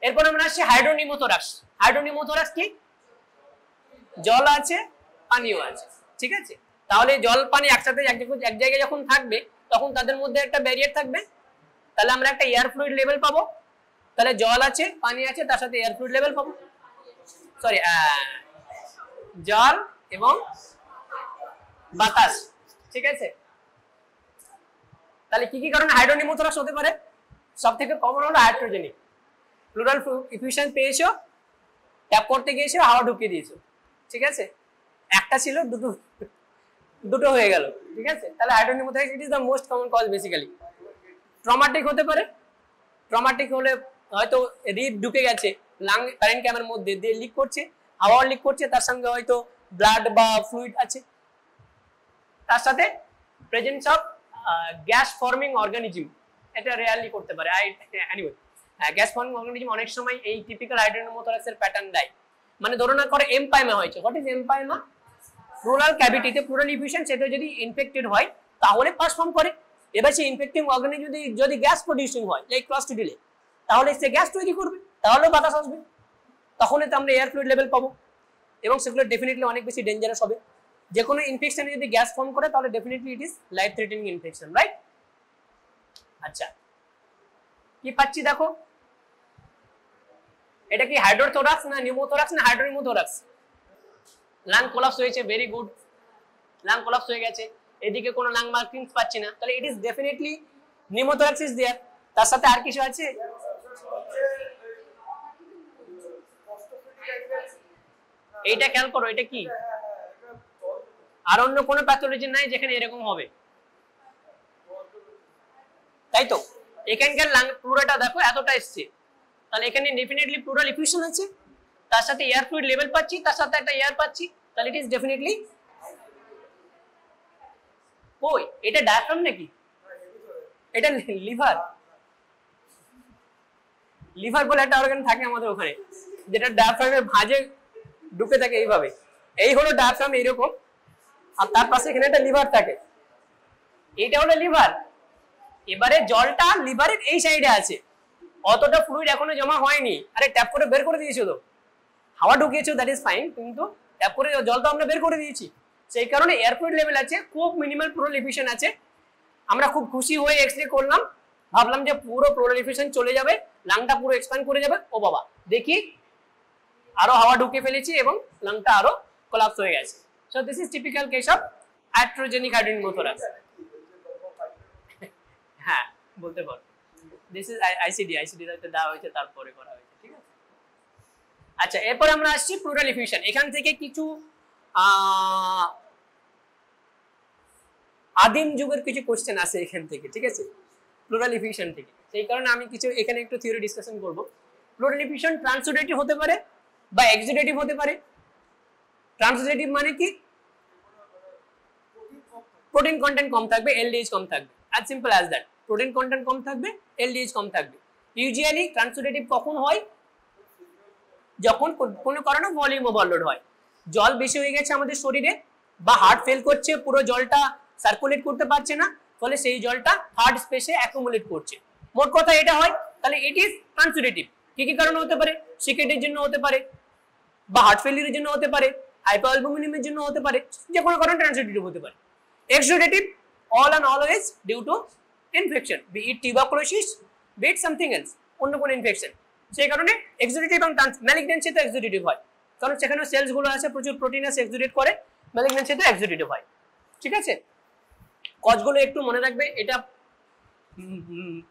এরপর আমরা আসছি হাইড্রোনিউমোথোরাক্স। হাইড্রোনিউমোথোরাক্স কি? জল আছে, পানিও আছে, ঠিক আছে। তাহলে জল পানি একসাথে এক জায়গায় যখন থাকবে, তখন তাদের মধ্যে একটা ব্যারিয়ার থাকবে, তাহলে আমরা একটা এয়ার ফ্লুইড লেভেল পাবো। তাহলে জল আছে, পানি আছে, তার সাথে এয়ার ফ্লুইড লেভেল পাবো। সরি, জল এবং বাতাস, ঠিক আছে। তাহলে কি কি কারণে হাইড্রোনিউমোথোরাক্স হতে পারে? সবথেকে কমন হলো হাইড্রোজেনিক। প্লুরাল ইফিউশন পেয়েছো, ট্যাপ করতে গিয়েছো, হাওয়া ঢুকিয়ে দিয়েছো, ঠিক আছে। একটা ছিল, দুটো হয়ে গেল, ঠিক আছে। তাহলে hydropneumothorax it is the most common cause basically. Traumatic হতে পারে, ট্রমাটিক হলে হয়তো রিব ঢুকে গেছে লাং কারেন্ট ক্যামের মধ্যে দিয়ে, লিক করছে, হাওয়া লিক করছে, তার সঙ্গে হয়তো ব্লাড বা ফ্লুইড আছে, তার সাথে presence of gas forming organism, এটা রেয়ারলি করতে পারে। এনিওয়ে, গ্যাস ফর্মিং অর্গানিজম অনেক সময় এই টিপিক্যাল হাইড্রোনিউমোথোরাক্সের প্যাটার্ন দেয়। মানে ধরো না করে এমপাইমা হয়েছে। What is empyema? প্লুরাল ক্যাভিটিতে প্লুরাল ইফিউশন, সেটা যদি ইনফেক্টেড হয় তাহলে পাস ফর্ম করে। এবার সেই ইনফেক্টিং অর্গানিজম যদি গ্যাস প্রডিউসিং হয়, লাইক ক্লস্ট্রিডিলে, তাহলে সে গ্যাস তৈরি করবে, তাহলে বাতাস আসবে, তখন তো আমরা এয়ার ফ্লুইড লেভেল পাবো, এবং সেগুলো ডেফিনেটলি অনেক বেশি ডেঞ্জারাস হবে। যে কোনো ইনফেকশনে যদি গ্যাস ফর্ম করে তাহলে definitely it is life threatening infection, right. আচ্ছা, কি পাচ্ছি দেখো, এটা কি হাইড্রোথোরাক্স না নিউমোথোরাক্স না হাইড্রোনিউমোথোরাক্স? লাং কোলাপস হয়েছে, ভেরি গুড, লাং কোলাপস হয়ে গেছে। এদিকে কোনো লাং মার্কিংস পাচ্ছি না, তাহলে it is definitely pneumothorax is there. তার সাথে আর কিছু আছে? এইটা খেয়াল করো, এটা কি? আর অন্য কোনো প্যাথোলজি নাই যেখানে এরকম হবে, তাই তো। এখানকার লাং পুরোটা দেখো এতটা এসছে, তাহলে এখানে ডেফিনেটলি প্লুরাল ইফিউশন আছে, তার সাথে এয়ার ফ্লুইড লেভেল পাচ্ছি, তার সাথে একটা এয়ার পাচ্ছি, তাহলে ইট ইজ ডেফিনেটলি কই এটা ডায়াফ্রাম নাকি? এটা লিভার। লিভার বলে একটা অর্গান থাকে আমাদের ওখানে, যেটা ডায়াফ্রামের ভাঁজে ঢুকে থাকে এইভাবে। এই হলো ডায়াফ্রাম এইরকম, আর তার পাশে এখানে একটা লিভার থাকে, এইটা হলো লিভার। এবারে জলটা লিভারের এই সাইডে আছে, অতটা ফ্লুইড এখনো জমা হয়নি। আরে ট্যাপ করে বের করে দিয়েছো তো, হাওয়া ঢুকিয়েছো, দ্যাট ইজ ফাইন, কিন্তু ট্যাপ করে জল তো আমরা বের করে দিয়েছি, সেই কারণে এয়ার ফ্লুইড লেভেল আছে, খুব মিনিমাল প্লুরাল ইফিউশন আছে। আমরা খুব খুশি হয়ে এক্সরে করলাম, ভাবলাম যে পুরো প্লুরাল ইফিউশন চলে যাবে, লাংটা পুরো এক্সপ্যান্ড করে যাবে। ও বাবা, দেখি আরো হাওয়া ঢুকে ফেলেছি এবং লাংটা আরো কোলাপস হয়ে গেছে। So this is typical case of iatrogenic hydropneumothorax. হ্যাঁ বলতে পারো, দিস ইজ আইসিডি তে দেওয়া হয়েছে, তারপরে করা হয়েছে, ঠিক আছে। আচ্ছা, এরপর আমরা আসছি প্লুরাল ইফিউশন। এখান থেকে কিছু আদিম যুগের কিছু কোশ্চেন আছে এখান থেকে, ঠিক আছে, প্লুরাল ইফিউশন থেকে। সেই কারণে আমি কিছু এখানে একটু থিওরি ডিসকাশন করব। প্লুরাল ইফিউশন ট্রান্সুডেটিভ হতে পারে বা এক্সুডেটিভ হতে পারে। ট্রান্সুডেটিভ মানে কি? প্রোটিন কন্টেন্ট কম থাকবে, এলডিএইচ কম থাকবে, as simple as that। Protein content কম থাকবে, এলডিএইচ কম থাকবে। ইউজুয়ালি ট্রান্সুডেটিভ কখন হয়? যখন কোনো কারণে ভলিউম ওভারলোড হয়, জল বেশি হয়ে গেছে আমাদের শরীরে, বা হার্ট ফেল করছে, পুরো জলটা সার্কুলেট করতে পারছে না, ফলে সেই জলটা হার্ট স্পেসে অ্যাকুমুলেট করছে। মোট কথা এটা হয়, তাহলে ইট ইজ ট্রান্সুডেটিভ। কি কি কারণে হতে পারে? সিকেটের জন্য হতে পারে, বা হার্ট ফেলিয়ারের জন্য হতে পারে, হাইপোঅ্যালবুমিনেমিয়ার জন্য হতে পারে, যে কোনো কারণে ট্রান্সুডেটিভ হতে পারে। Exudative all and always due to infection, be it tuberculosis, be it something else, অন্য কোনো ইনফেকশন। সেই কারণে এক্সুডেটিভ এবং ম্যালিগন্যান্সি তো এক্সুডেটিভ হয়, কারণ সেখানে সেলস গুলো আছে, প্রচুর প্রোটিন আছে, এক্সুডেট করে। ম্যালিগন্যান্সি তো এক্সুডেটিভ হয়, ঠিক আছে। কজগুলো একটু মনে রাখবে। এটা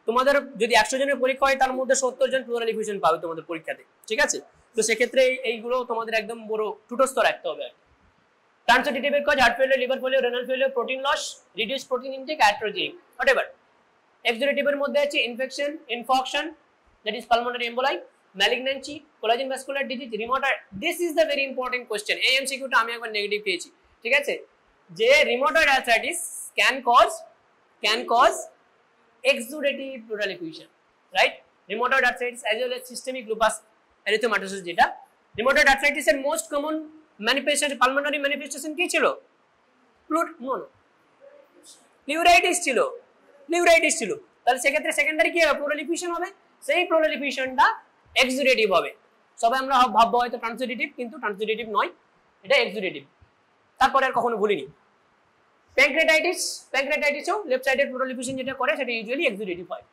তোমাদের যদি 100 জনের পরীক্ষা হয়, তার মধ্যে 70 জন প্লুরাল ইফিউশন পাবে তোমাদের পরীক্ষাতে, ঠিক আছে। তো সেক্ষেত্রে এইগুলো তোমাদের একদম বড় টুটস্থ রাখতে হবে। ট্রান্সুডেটিভ এর কাজ heart failure, liver failure, renal failure, protein loss, reduce protein intake, iatrogenic, whatever. Exudative এর মধ্যে আছে infection, infection, that is pulmonary emboli, malignancy, collagen vascular disease, rheumatoid. This is the very important question. এই এমসিকিউটা আমি একবার নেগেটিভ পেয়েছি, ঠিক আছে, যে rheumatoid arthritis can cause exudative pleural effusion, right. Rheumatoid arthritis as well as systemic lupus erythematosus, যেটা রিমোটয়েড আর্থ্রাইটিস এর most common manifestation, pulmonary manifestation কি ছিল? প্লুরাইটিস ছিল। তাহলে সেক্ষেত্রে সেকেন্ডারি কি হবে? প্লুরাল ইফিউশন হবে। সেই প্লুরাল ইফিউশনটা এক্সুডেটিভ হবে। সবাই আমরা ভাববো হয়তো ট্রান্সুডেটিভ, কিন্তু ট্রান্সুডেটিভ নয়, এটা এক্সুডেটিভ। তারপরে আর কখনো ভুলিনি। প্যানক্রিয়াটাইটিসও লেফট সাইডের প্লুরাল ইফিউশন যেটা করে, সেটা ইউজুয়ালি এক্সুডেটিভ হয়।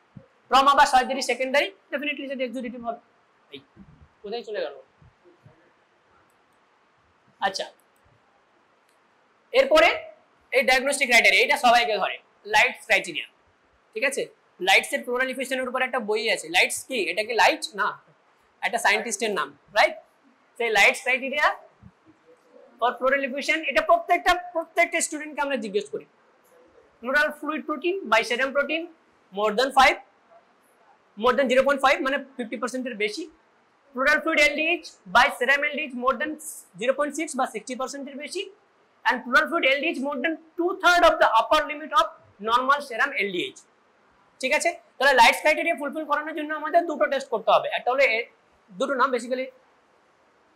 ট্রমা বা সার্জারি সেকেন্ডারি, ডেফিনেটলি সেটা এক্সুডেটিভ হবে। এই কোথায় চলে গেল? আচ্ছা, এরপরে এই ডায়াগনস্টিক ক্রাইটেরিয়া, এটা সবাইকে ধরে, লাইটস ক্রাইটেরিয়া, ঠিক আছে। লাইটস এর প্লুরাল ইফিউশনের উপর একটা বই আছে। লাইটস কি? এটা কি লাইট না, একটা সায়েন্টিস্টের নাম, রাইট। সেই Light's criteria for pleural effusion, এটা প্রত্যেকটা স্টুডেন্টকে আমরা জিজ্ঞেস করি। Pleural fluid protein by serum protein more than 0.5, মানে 50% এর বেশি। Pleural fluid LDH by serum LDH more than 0.6 বা 60% এর বেশি, and pleural fluid LDH more than 2/3 of the upper limit of normal serum LDH, ঠিক আছে। তাহলে লাইটস ক্রাইটেরিয়া ফুলফিল করানোর জন্য আমাদের দুটো টেস্ট করতে হবে। একটা হলো দুটো নাম, বেসিক্যালি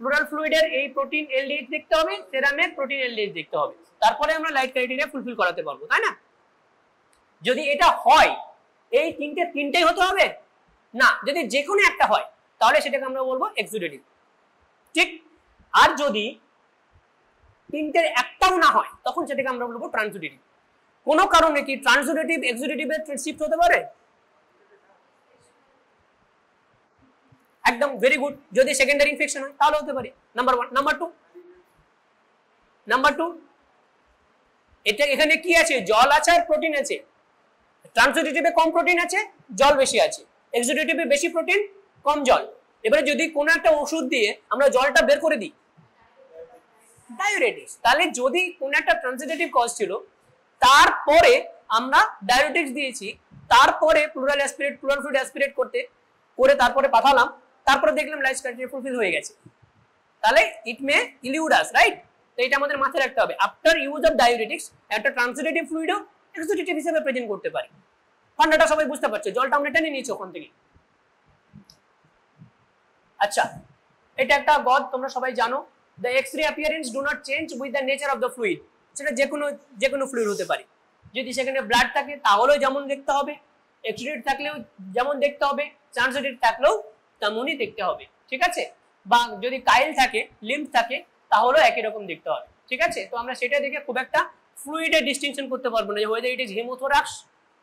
প্লুরাল ফ্লুইডের এই প্রোটিন LDH দেখতে হবে, সেরামের প্রোটিন LDH দেখতে হবে, তারপরে আমরা লাইট ক্রাইটেরিয়া ফুলফিল করাতে পারবো, তাই না। যদি এটা হয়, এই তিনটেই হতে হবে না, যদি যে কোনো একটা হয় তাহলে সেটাকে আমরা বলবো এক্সুডেটিভ, ঠিক। আর যদি তিনটের একটাও না হয়, তখন সেটাকে আমরা বলবো ট্রান্সুডেটিভ। কোনো কারণে কি ট্রান্সুডেটিভ এক্সুডেটিভে শিফট হতে পারে? একদম ভেরি গুড। যদি সেকেন্ডারি ইনফেকশন হয় তাহলে হতে পারে, নাম্বার 1। নাম্বার টু, এটা এখানে কি আছে? জল আছে আর প্রোটিন আছে। ট্রান্সুডেটিভে কম প্রোটিন আছে, জল বেশি আছে। এক্সুডেটিভে বেশি প্রোটিন, কম জল। এবারে যদি কোনো একটা ওষুধ দিয়ে আমরা জলটা বের করে দিই, ডায়োরেটিক্স, তাহলে যদি কোনো একটা ট্রান্সুডেটিভ কজ ছিল, তারপরে আমরা ডায়োরেটিক্স দিয়েছি, তারপরে প্লুরাল ফ্লুইড অ্যাসপিরেট করতে করে তারপরে পাঠালাম, তারপরে দেখলাম লাইফ ক্রাইটেরিয়া ফুলফিল হয়ে গেছে, তাহলে it May Eliud us, right? তো এটা আমাদের মাথায় রাখতে হবে। আফটার ইউজ অফ ডায়োরেটিক্স একটা ট্রান্সিডেটিভ ফ্লুইডও এক্সিডেটিভ হিসেবে প্রেজেন্ট করতে পারি। ঠান্ডাটা সবাই বুঝতে পারছে, জলটা আমরা টেনে নিয়েছি ওখান থেকে। আচ্ছা, এটা একটা গদ, তোমরা সবাই জানো, the x-ray appearance do not change with the nature of the fluid. সেটা যে কোনো ফ্লুইড হতে পারে। যদি সেখানে ব্লাড থাকে তাহলেও যেমন দেখতে হবে, এক্সিডেড থাকলেও যেমন দেখতে হবে, ট্রান্সিডেড থাকলেও তেমনই দেখতে হবে, ঠিক আছে? বা যদি কাইল থাকে, লিম্ফ থাকে, তাহলেও একই রকম দেখতে হবে, ঠিক আছে? তো আমরা সেটা দেখে খুব একটা ফ্লুইডের ডিস্টিংশন করতে পারবো না যে whether it is hemothorax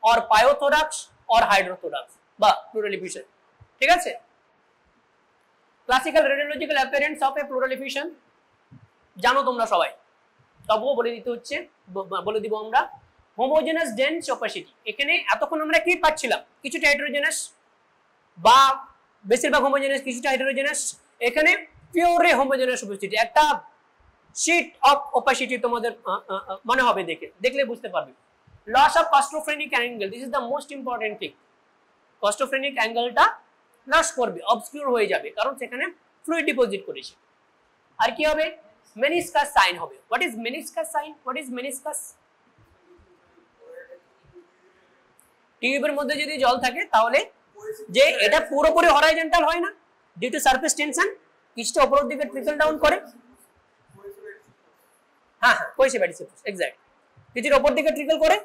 or pyothorax or hydrothorax বা প্লুরাল এফিউশন, ঠিক আছে? Classical radiological appearance of a pleural effusion জানো তোমরা সবাই, তবুও বলে দিতে হচ্ছে, বলে দিব আমরা। হোমোজেনাস ডেন্স অপাসিটি, এখানে এতক্ষণ আমরা কি পাচ্ছিলাম? কিছুটা হেটেরোজেনাস বা বেশিরভাগ হোমোজেনাস, কিছুটা হেটেরোজেনাস। এখানে পিওরলি হোমোজেনাস অপাসিটি, একটা শীট অফ অপাসিটি তোমাদের মনে হবে, দেখলে বুঝতে পারবে। Loss of costophrenic angle, this is the most important thing. Costophrenic অ্যাঙ্গেলটা লস করবে, অবস্কিউর হয়ে যাবে, কারণ সেখানে ফ্লুইড ডিপোজিট করেছে। আর কি হবে? মেনিসকাস সাইন হবে। What is meniscus sign? What is meniscus? টিউবের মধ্যে যদি জল থাকে তাহলে যে এটা পুরোপুরি হরাইজন্টাল হয় না, ডিউ টু সারফেস টেনশন কিছুটা উপরের দিকে ট্রিকল ডাউন করে। হ্যাঁ, কোয়েসিভ্যাডিসিপাস, এক্স্যাক্ট, কিছুটা উপর দিকে ট্রিকল করে।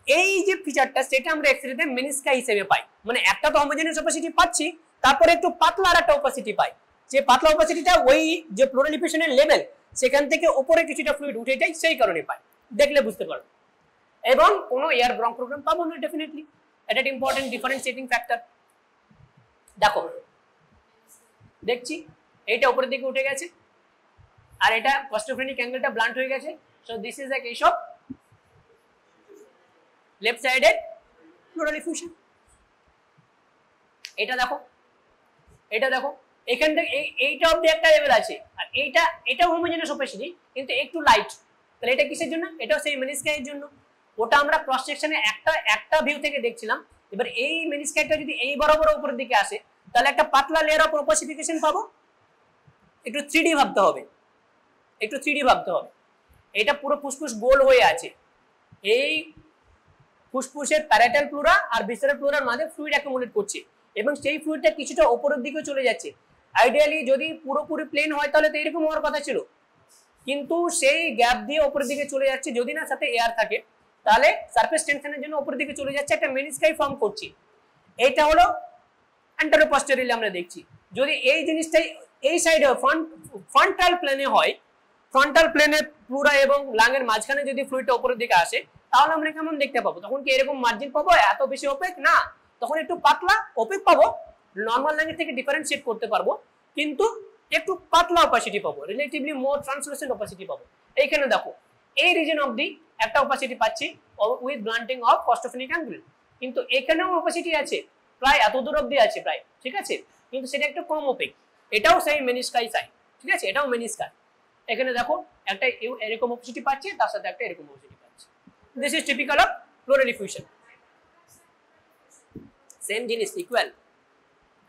এই যে ফিচারটা, সেটা আমরা এক্স-রেতে মেনিসকা হিসেবে পাই। মানে একটা তো হোমোজেনাস অপাসিটি পাচ্ছি, তারপরে একটু পাতলা আর একটা অপাসিটি পাই। যে পাতলা অপাসিটিটা ওই যে প্লুরাল এফিউশনের লেভেল, সেখান থেকে উপরে কিছুটা ফ্লুইড উঠে যায়, সেই কারণে পাই। দেখলে বুঝতে পারো। এবং কোনো এয়ার ব্রঙ্কোগ্রাম পাবো না ডেফিনেটলি। এটা একটা ইম্পর্টেন্ট ডিফারেন্সিয়েটিং ফ্যাক্টর। দেখো, দেখছি এইটা উপরের দিকে উঠে গেছে, আর এটা কস্টোফ্রেনিক অ্যাঙ্গেলটা ব্লান্ট হয়ে গেছে। So this is a case of left sided pleural effusion. এটা দেখো, এটা দেখো, এখান থেকে এইটা অবধি একটা লেভেল আছে, আর এটা হোমোজেনাস অপাসিটি কিন্তু একটু লাইট। তাহলে এটা কিসের জন্য? এটাও সেই মেনিসকাইয়ের জন্য। ওটা আমরা ক্রস সেকশনে একটা ভিউ থেকে দেখছিলাম। এবার এই মেনিসকাইটা যদি এই বরাবর উপরের দিকে আসে, তাহলে একটা পাতলা লেয়ার অফ অপাসিফিকেশন পাবো। একটু 3D ভাবতে হবে, একটু 3D ভাবতে হবে। এটা পুরো ফুসফুস গোল হয়ে আছে, এই ফুসফুসের প্যারাটাল প্লুরা আর ভিসারাল প্লুরার মাঝে ফ্লুইড অ্যাকুমুলেট করছে, এবং সেই ফ্লুইডটা কিছুটা উপরের দিকে চলে যাচ্ছে। আইডিয়ালি যদি পুরোপুরি প্লেন হয় তাহলে তো এরকম হওয়ার কথা ছিল, কিন্তু সেই গ্যাপ দিয়ে উপরের দিকে চলে যাচ্ছে। যদি না সাথে এয়ার থাকে, তাহলে সারফেস টেনশনের জন্য উপরের দিকে চলে যাচ্ছে, একটা মেনিসকাই ফর্ম করছে। এইটা হলো অ্যান্টেরো পস্টেরিয়রলি আমরা দেখছি। যদি এই জিনিসটাই এই সাইডে ফ্রন্টাল প্লেনে হয়, ফ্রন্টাল প্লেনে প্লুরা এবং লাংয়ের মাঝখানে যদি ফ্লুইডটা উপরের দিকে আসে, তাহলে আমরা কেমন দেখতে পাবো? তখন কি এরকম মার্জিন পাবো, এত বেশি ওপেক না, তখন একটু পাতলা ওপেক পাবো, নর্মাল লাংয়ের থেকে ডিফারেন্সিয়েট করতে পারবো, কিন্তু একটু পাতলা অপাসিটি পাবো, রিলেটিভলি মোর ট্রান্সলুসেন্ট অপাসিটি পাবো। এইখানে দেখো, এই রিজন অবধি একটা অপাসিটি পাচ্ছি উইথ ব্লান্টিং অফ কস্টোফ্রেনিক অ্যাঙ্গেল, কিন্তু এখানেও অপাসিটি আছে, প্রায় এত দূর অবধি আছে প্রায়, ঠিক আছে, কিন্তু সেটা একটু কম ওপেক। এটাও সেই মেনিসকাই সাইড, ঠিক আছে, এটাও মেনিসকাই। এখানে দেখো একটা এরকম অপাসিটি পাচ্ছে, তার সাথে একটা এরকম অপাসিটি পাচ্ছে। This is typical of pleural effusion. Same জিনিস, equal.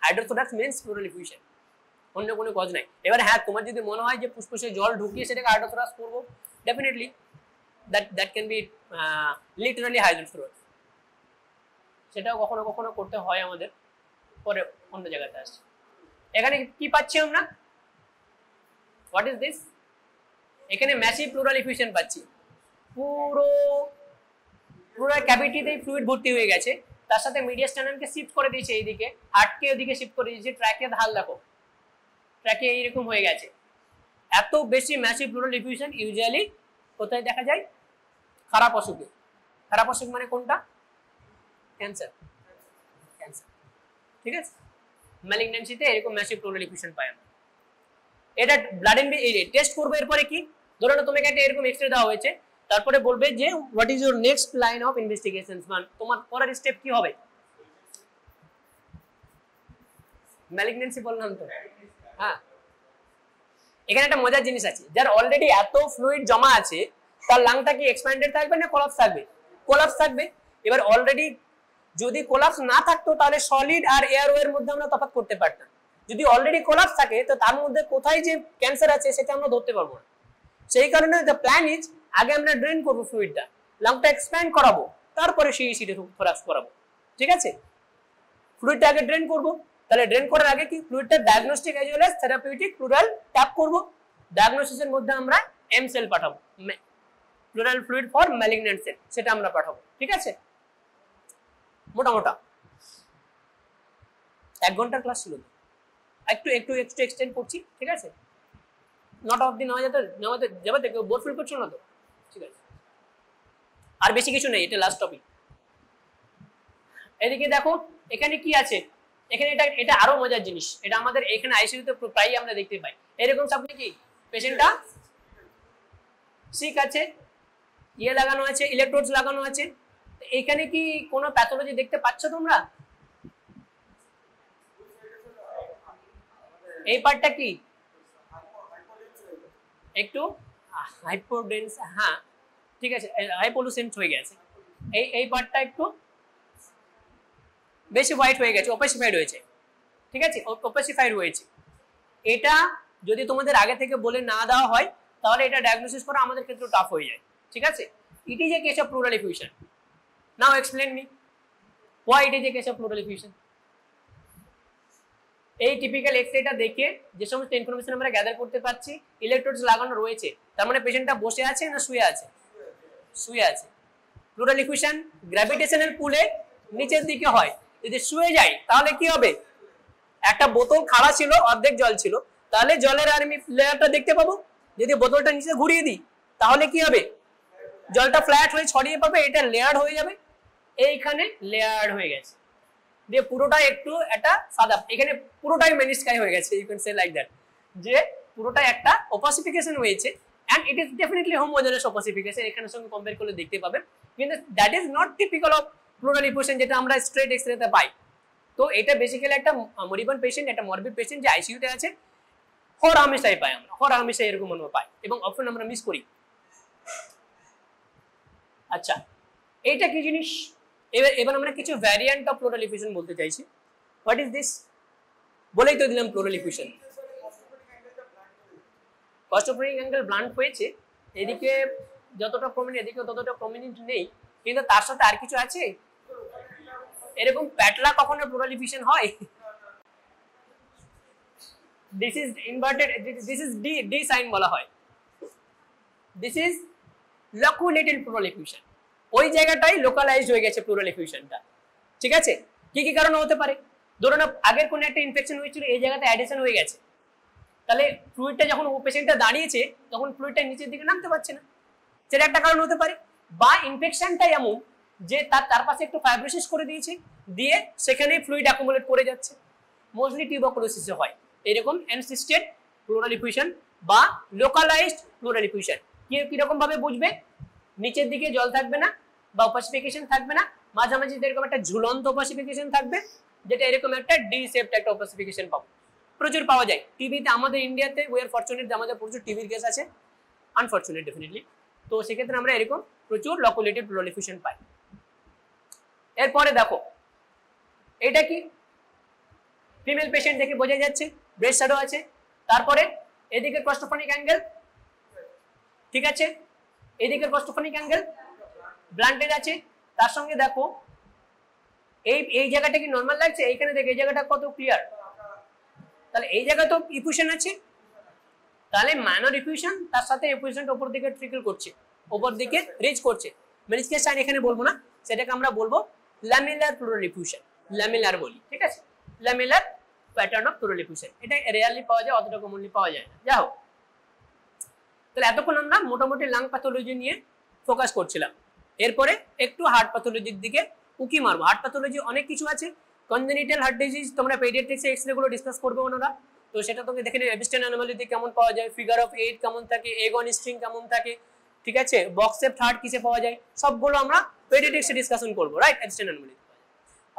Hydrothorax means pleural effusion, অন্য কোনো কজ নাই। এবার হ্যাঁ, তোমার যদি মনে হয় যে ফুসফুসে জল ঢুকিয়ে সেটাকে হাইড্রোথোরাক্স করবো, definitely that can be literally hydrothorax. সেটাও কখনো কখনো করতে হয় আমাদের, পরে অন্য জায়গাতে আসছে। এখানে কি পাচ্ছি আমরা? What is this? এখানে ম্যাসিভ প্লুরাল এফিউশন পাচ্ছি, পুরো ক্যাভিটিতেই ফ্লুইড ভর্তি হয়ে গেছে, তার সাথে মিডিয়াস্টাইনামকে শিফট করে দিয়েছে এইদিকে, হার্টকে ওইদিকে শিফট করে দিয়েছে, ট্র্যাকের হাল দেখো, ট্র্যাকে এইরকম হয়ে গেছে। এত বেশি ম্যাসিভ প্লুরাল এফিউশন ইউজুয়ালি কোথায় দেখা যায়? খারাপ অসুখে। খারাপ অসুখ মানে কোনটা? ক্যান্সার, ক্যান্সার, ঠিক আছে। ম্যালিগন্যান্সিতে এরকম ম্যাসিভ প্লুরাল এফিউশন পাই আমরা। এটা ব্লাড টেস্ট করবে। এরপরে কি, ধরো না তোমাকে একটা এরকম এক্সরে দেওয়া হয়েছে, তারপরে বলবে যে what is your next line of investigations, মানে তোমার পরের স্টেপ কি হবে? ম্যালিগন্যান্সি বললাম তো। হ্যাঁ, এখানে একটা মজার জিনিস আছে, যার অলরেডি এত ফ্লুইড জমা আছে, তার লাংটা কি এক্সপ্যান্ডেড থাকবে না কোলাপস থাকবে? কোলাপস থাকবে। এবার অলরেডি যদি কোলাপস না থাকতো তাহলে সলিড আর এয়ারওয়ের মধ্যে আমরা তফাৎ করতে পারতাম। যদি অলরেডি কোলাপস থাকে তো তার মধ্যে কোথায় যে ক্যান্সার আছে সেটা আমরা ধরতে পারবো না। সেই কারণে দ্য প্ল্যান ইজ আগে আমরা ড্রেন করবো ফ্লুইডটা, লাংটা এক্সপ্যান্ড করাবো, তারপরে সেই থোরাক্স করাবো। ঠিক আছে, ফ্লুইডটা আগে ড্রেন করবো। তাহলে ড্রেন করার আগে কি ফ্লুইডটা diagnostic as well as therapeutic pleural tap করবো। ডায়াগনোসিসের মধ্যে আমরা এম সেল পাঠাবো, pleural fluid for malignant cell, সেটা আমরা পাঠাবো। ঠিক আছে, মোটামোটা 1 ঘন্টার ক্লাস ছিল, একটু একটু একটু এক্সটেন্ড করছি। ঠিক আছে, 9টা অবধি নেওয়া যাবে, কেউ বোর ফিল করছো না তো? ঠিক আছে, আর বেশি কিছু নেই, এটা লাস্ট টপিক। এদিকে দেখো এখানে কি আছে, এখানে এটা আরো মজার জিনিস, এটা আমাদের এখানে আইসিইউতে প্রায়ই আমরা দেখতে পাই। এরকম সামনে কি পেশেন্টটা সিক আছে, ইয়ে লাগানো আছে, ইলেকট্রোডস লাগানো আছে। এখানে কি কোনো প্যাথোলজি দেখতে পাচ্ছ তোমরা? এই পার্টটা কি একটু হাইপোডেন্স, হ্যাঁ ঠিক আছে, হাইপোলুসেন্ট হয়ে গেছে। এই পার্টটা একটু বেশি হোয়াইট হয়ে গেছে, ওপাসিফাইড হয়েছে। ঠিক আছে, ওপাসিফাইড হয়েছে। এটা যদি তোমাদের আগে থেকে বলে না দেওয়া হয় তাহলে এটা ডায়াগনোসিস করা আমাদের ক্ষেত্রে টাফ হয়ে যায়। ঠিক আছে, it is a case of pleural effusion. Now explain me why it is a case of pleural effusion. এই টিপিক্যাল এক্স-রেটা দেখে যে সমস্ত ইনফরমেশন আমরা গ্যাদার করতে পারছি, ইলেকট্রোডস লাগানো রয়েছে, তার মানে পেশেন্টটা বসে আছে না শুয়ে আছে? শুয়ে আছে। প্লুরাল এফিউশন গ্র্যাভিটেশনাল পুলে নিচের দিকে হয়, যদি শুয়ে যায় তাহলে কি হবে? একটা বোতল খাড়া ছিল, অর্ধেক জল ছিল, তাহলে জলের আর আমি লেয়ারটা দেখতে পাবো। যদি বোতলটা নিচে ঘুরিয়ে দিই তাহলে কি হবে? জলটা ফ্ল্যাট হয়ে ছড়িয়ে পাবে, এটা লেয়ার্ড হয়ে যাবে। এইখানে লেয়ার্ড হয়ে গেছে, দিয়ে পুরোটা একটু একটা সাদা, এখানে পুরোটাই মেনিস্কাই হয়ে গেছে, you can say like that, যে পুরোটা একটা ওপাসিফিকেশন হয়েছে। And it is definitely homogenous opacification, এখানের সঙ্গে কম্পেয়ার করলে দেখতে পাবেন, কিন্তু that is not typical of pleural effusion যেটা আমরা স্ট্রেট এক্স-রেতে পাই। তো এটা বেসিক্যালি একটা মরিবন্ড পেশেন্ট, একটা মরবিড পেশেন্ট যে আইসিইউতে আছে, হর হামেশাই পাই আমরা, হর হামেশাই এরকম আমরা পাই এবং অপশন আমরা মিস করি। আচ্ছা, এইটা কি জিনিস? এবার আমরা কিছু ভ্যারিয়েন্ট অফ প্লুরাল এফিউশন বলতে চাইছি। What is this? বলেই তো দিলাম প্লুরাল এফিউশন। কস্টোফোরিক অ্যাঙ্গেল ব্লান্ট হয়েছে, এদিকে যতটা প্রমিনেন্ট এদিকে ততটা প্রমিনেন্ট নেই, কিন্তু তার সাথে আর কিছু আছে। এরকম প্যাটলা কখনো প্লুরাল এফিউশন হয়? This is inverted, this is D sign বলা হয়। This is loculated pleural effusion, ওই জায়গাটাই লোকালাইজড হয়ে গেছে প্লুরাল এফিউশনটা। ঠিক আছে, কি কি কারণে হতে পারে? ধরুন আগের কোনো একটা ইনফেকশন হয়েছিল, এই জায়গাতে অ্যাডিশন হয়ে গেছে, তাহলে ফ্লুইডটা যখন ও পেশেন্টটা দাঁড়িয়েছে তখন ফ্লুইডটা নিচের দিকে নামতে পারছে না, সেটা একটা কারণ হতে পারে। বা ইনফেকশনটা এমন যে তার পাশে একটু ফাইব্রোসিস করে দিয়েছে, দিয়ে সেখানে ফ্লুইড অ্যাকুমুলেট করে যাচ্ছে। মোস্টলি টিউবারকুলোসিসে হয় এরকম এনসিস্টেড প্লুরাল এফিউশন বা লোকালাইজড প্লুরাল এফিউশন। কিরকম ভাবে বুঝবে? নিচের দিকে জল থাকবে না বা ওপাসিফিকেশন থাকবে না, মাঝামাঝি এরকম একটা ঝুলন্ত ওপাসিফিকেশন থাকবে, যেটা এরকম একটা ডি শেপড একটা ওপাসিফিকেশন পাবো। প্রচুর পাওয়া যায় টিভিতে, আমাদের ইন্ডিয়াতে উই আর ফরচুনেট যে আমাদের প্রচুর টিভির কেস আছে, আনফরচুনেট ডেফিনেটলি। তো সেক্ষেত্রে আমরা এরকম প্রচুর লকুলেটেড প্লুরাল এফিউশন পাই। এরপরে দেখো এটা কি? ফিমেল পেশেন্ট দেখে বোঝা যাচ্ছে, ব্রেস্ট শ্যাডো আছে। তারপরে এদিকে কস্টোফোনিক অ্যাঙ্গেল, ঠিক আছে, এদিকে কস্টোফোনিক অ্যাঙ্গেল ব্লান্টেড আছে। তার সঙ্গে দেখো এই জায়গাটা কি নরমাল লাগছে? এইখানে দেখো এই জায়গাটা কত ক্লিয়ার, তাহলে এই জায়গা তো ইফিউশন আছে, তাহলে মাইনর ইফিউশন, তার সাথে ইফিউশনটা উপর দিকে ট্রিকল করছে, উপর দিকে রিচ করছে। মেনিসকাস সাইন এখানে বলবো না, সেটাকে আমরা বলবো ল্যামিলার প্লুরাল এফিউশন, ল্যামিলার বলি। ঠিক আছে, ল্যামিলার প্যাটার্ন অফ প্লুরাল এফিউশন, এটা রেয়ারলি পাওয়া যায়, অতটা কমনলি পাওয়া যায় না। যা হোক, তাহলে এতক্ষণ আমরা মোটামুটি লাং প্যাথোলজি নিয়ে ফোকাস করছিলাম। এরপরে একটু হার্ট প্যাথোলজির দিকে উকি মারবো। হার্ট প্যাথোলজি অনেক কিছু আছে, কনজেনিটাল হার্ট ডিজিজ তোমরা পেডিয়াট্রিক্সে এক্স-রে গুলো ডিসকাস করবে ওনারা, তো সেটা তোকে দেখে নেবে। এবিস্টেন অ্যানোমালিতে কেমন পাওয়া যায়, ফিগার অফ 8 কেমন থাকে, এগন স্ট্রিং কেমন থাকে, ঠিক আছে, বক্স শেপড হার্ট কিসে পাওয়া যায়, সবগুলো আমরা পেডিয়াট্রিক্সে ডিসকাশন করবো, রাইট? এবিস্টেন অ্যানোমালি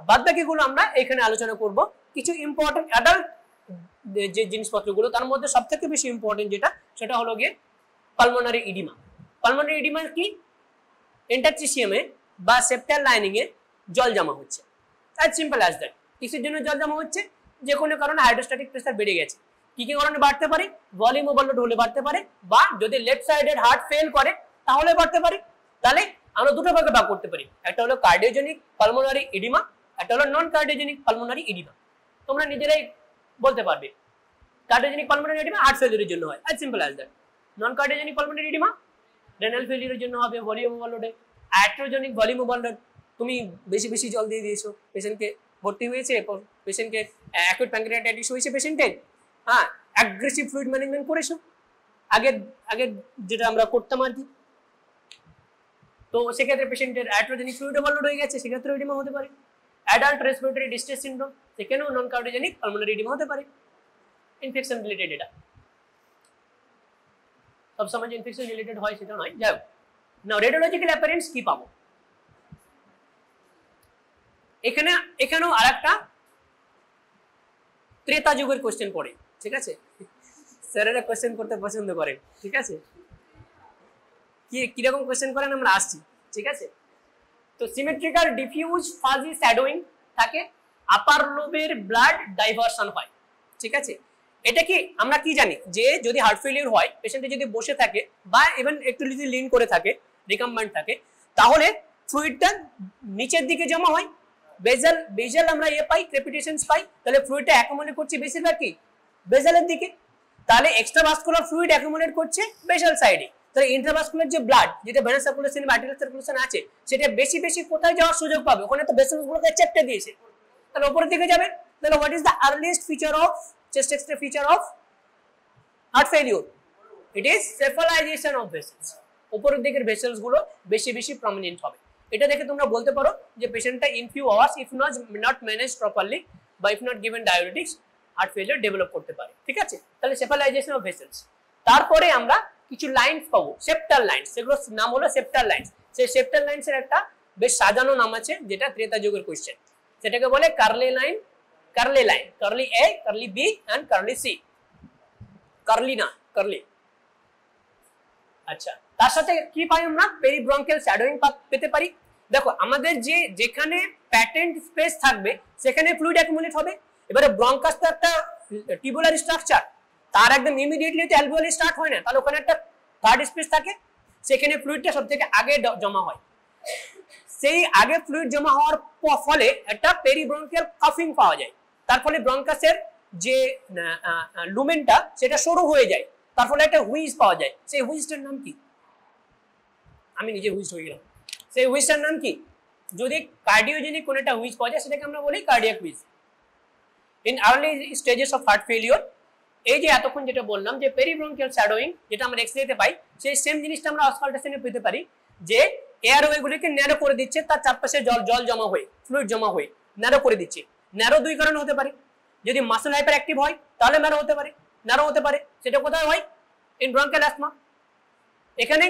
বাদ বাকিগুলো আমরা এখানে আলোচনা করব। কিছু ইম্পর্টেন্ট অ্যাডাল্ট যে জিনিসপত্রগুলো, তার মধ্যে সবথেকে বেশি ইম্পর্টেন্ট যেটা, সেটা হলো গিয়ে পালমোনারি ইডিমা। পালমোনারি ইডিমা কি? ইন্টারস্টিশিয়ামে বা সেপ্টাল লাইনিং এ জল জমা হচ্ছে, অ্যাজ সিম্পল অ্যাজ দ্যাট। কিসের জন্য জল জমা হচ্ছে? যে কোনো কারণে হাইড্রোস্ট্যাটিক প্রেসার বেড়ে গেছে। কি কি কারণে বাড়তে পারে? ভলিউম ওভারলোড হলে বাড়তে পারে, বা যদি লেফট সাইডের হার্ট ফেল করে তাহলে বাড়তে পারে। তাহলে আমরা দুটো ভাগে ভাগ করতে পারি, একটা হলো কার্ডিওজেনিক পালমোনারি এডিমা, একটা হলো নন কার্ডিওজেনিক পালমোনারি এডিমা। তোমরা নিজেরাই বলতে পারবে। কার্ডিওজেনিক পালমোনারি এডিমা হার্ট ফেলিউরের জন্য হয়, as simple as that. Non cardiogenic pulmonary edema renal ফেলিউরের জন্য হবে, ভলিউম ওভারলোডে। অ্যাট্রোজেনিক ভলিউম ওভারলোড, তুমি বেশি বেশি জল দিয়ে দিয়েছো, পেশেন্টকে ভর্তি হয়েছে, পেশেন্টকে অ্যাকুট প্যানক্রিয়াটাইটিস হয়েছে পেশেন্টের, হ্যাঁ, অ্যাগ্রেসিভ ফ্লুইড ম্যানেজমেন্ট করেছো আগে আগে যেটা আমরা করতাম আর কি। তো সেক্ষেত্রে পেশেন্টের অ্যাট্রোজেনিক ফ্লুইড ওভারলোড হয়ে গেছে, সেক্ষেত্রে এডিমা হতে পারে। অ্যাডাল্ট রেসপিরেটরি ডিস্ট্রেস সিনড্রোম, সেখানেও নন কার্ডিওজেনিক পালমোনারি এডিমা হতে পারে। ইনফেকশন রিলেটেড, এটা সবসময় যে ইনফেকশন রিলেটেড হয় সেটা নয়। যাই হোক, নাও রেডিওলজিক্যাল অ্যাপিয়ারেন্স কি পাবো? এখানেও আরেকটা ত্রেতা যুগের কোশ্চেন পড়ে, ঠিক আছে? স্যারেরা কোশ্চেন করতে পছন্দ করেন, ঠিক আছে? কিরকম কোশ্চেন করেন আমরা আসছি, ঠিক আছে? তো সিমেট্রিক্যাল ডিফিউজ ফাজি শ্যাডোইং থাকে, আপার লোবের ব্লাড ডাইভারশন হয়, ঠিক আছে? এটা কি আমরা কি জানি যে যদি হার্ট ফেলিউর হয়, পেশেন্টে যদি বসে থাকে বা ইভেন একটু লিটল লিন করে থাকে, রিকাম্বেন্ট থাকে, তাহলে ফ্লুইডটা নিচের দিকে জমা হয়। বেজাল আমরা পাই, ক্রেপিটেশনস পাই, তাহলে ফ্লুইডটা অ্যাকুমুলেট করছে বেশিরভাগ কি বেজালের দিকে। তাহলে এক্সট্রাভাস্কুলার ফ্লুইড অ্যাকুমুলেট করছে বেসাল সাইডে। তাহলে ইন্ট্রাভাস্কুলার যে ব্লাড, যেটা ভেনাস সার্কুলেশন বা আর্টেরিয়াল সার্কুলেশন আছে, সেটা বেশি বেশি কোথায় যাওয়ার সুযোগ পাবে? ওখানে তো ভেসেলসগুলোকে চেপটে দিয়েছে, তাহলে উপরের দিকে যাবে। তাহলে what is the earliest feature of chest x-ray feature of heart failure? It is cephalization of vessels. উপরের দিকের ভেসেলস গুলো বেশি বেশি প্রমিনেন্ট হবে। এটা দেখে তোমরা বলতে পারো যে পেশেন্টটা in few hours, if not manage properly বা if not given diabetics, heart failure develop করতে পারে, ঠিক আছে? তাহলে সেফালাইজেশন অফ ভেসেলস। তারপরে আমরা কিছু লাইন্স পাবো, সেপ্টাল লাইন্স, সেগুলোর নাম হলো সেপ্টাল লাইন্স। সেই সেপ্টাল লাইন্সের একটা বেশ সাজানো নাম আছে, যেটা ত্রেতা যুগের কোশ্চেন। সেটাকে বলে Kerley line, Kerley line, Kerley A, Kerley B and Kerley C. Kerley না, কার্লি। আচ্ছা, তার সাথে কি পাই আমরা? পেরিব্রঙ্কিয়াল শ্যাডোইং পেতে পারি। দেখো, আমাদের যেখানে প্যাটেন্ট স্পেস থাকবে সেখানে ফ্লুইড অ্যাকুমুলেট হবে। এবারে ব্রঙ্কাস তো একটা টিবুলার স্ট্রাকচার, তার একদম ইমিডিয়েটলি তো অ্যালভিওলি স্টার্ট হয় না, তাহলে ওখানে একটা থার্ড স্পেস থাকে, সেখানে ফ্লুইডটা সবথেকে আগে জমা হয়। সেই আগে ফ্লুইড জমা হওয়ার ফলে একটা পেরিব্রঙ্কিয়াল কাফিং পাওয়া যায়। তার ফলে ব্রঙ্কাসের যে লুমেনটা সেটা সরু হয়ে যায়, তার ফলে একটা হুইজ পাওয়া যায়। সেই হুইজটার নাম কি? আমি নিজে হুইজ হয়ে গেলাম। সেই হুইজটার নাম কি? যদি কার্ডিওজেনিক কোন একটা হুইজ পাওয়া যায়, সেটাকে আমরা বলি cardiac wheeze. In early stages of heart failure, এই যে এতক্ষণ যেটা বললাম যে পেরিব্রঙ্কিয়াল শ্যাডোইং, যেটা আমরা এক্সরেতে পাই, সেই সেম জিনিসটা আমরা অসকালটেশনে পেতে পারি, যে এয়ারওয়েগুলিকে ন্যারো করে দিচ্ছে, তার চারপাশে জল জমা হয়ে, ফ্লুইড জমা হয়ে ন্যারো করে দিচ্ছে। ন্যারো দুই কারণে হতে পারে। যদি মাসল হাইপার অ্যাক্টিভ হয় তাহলে ন্যারো হতে পারে, ন্যারো হতে পারে। সেটা কোথায় হয়? In bronchial asthma. এখানে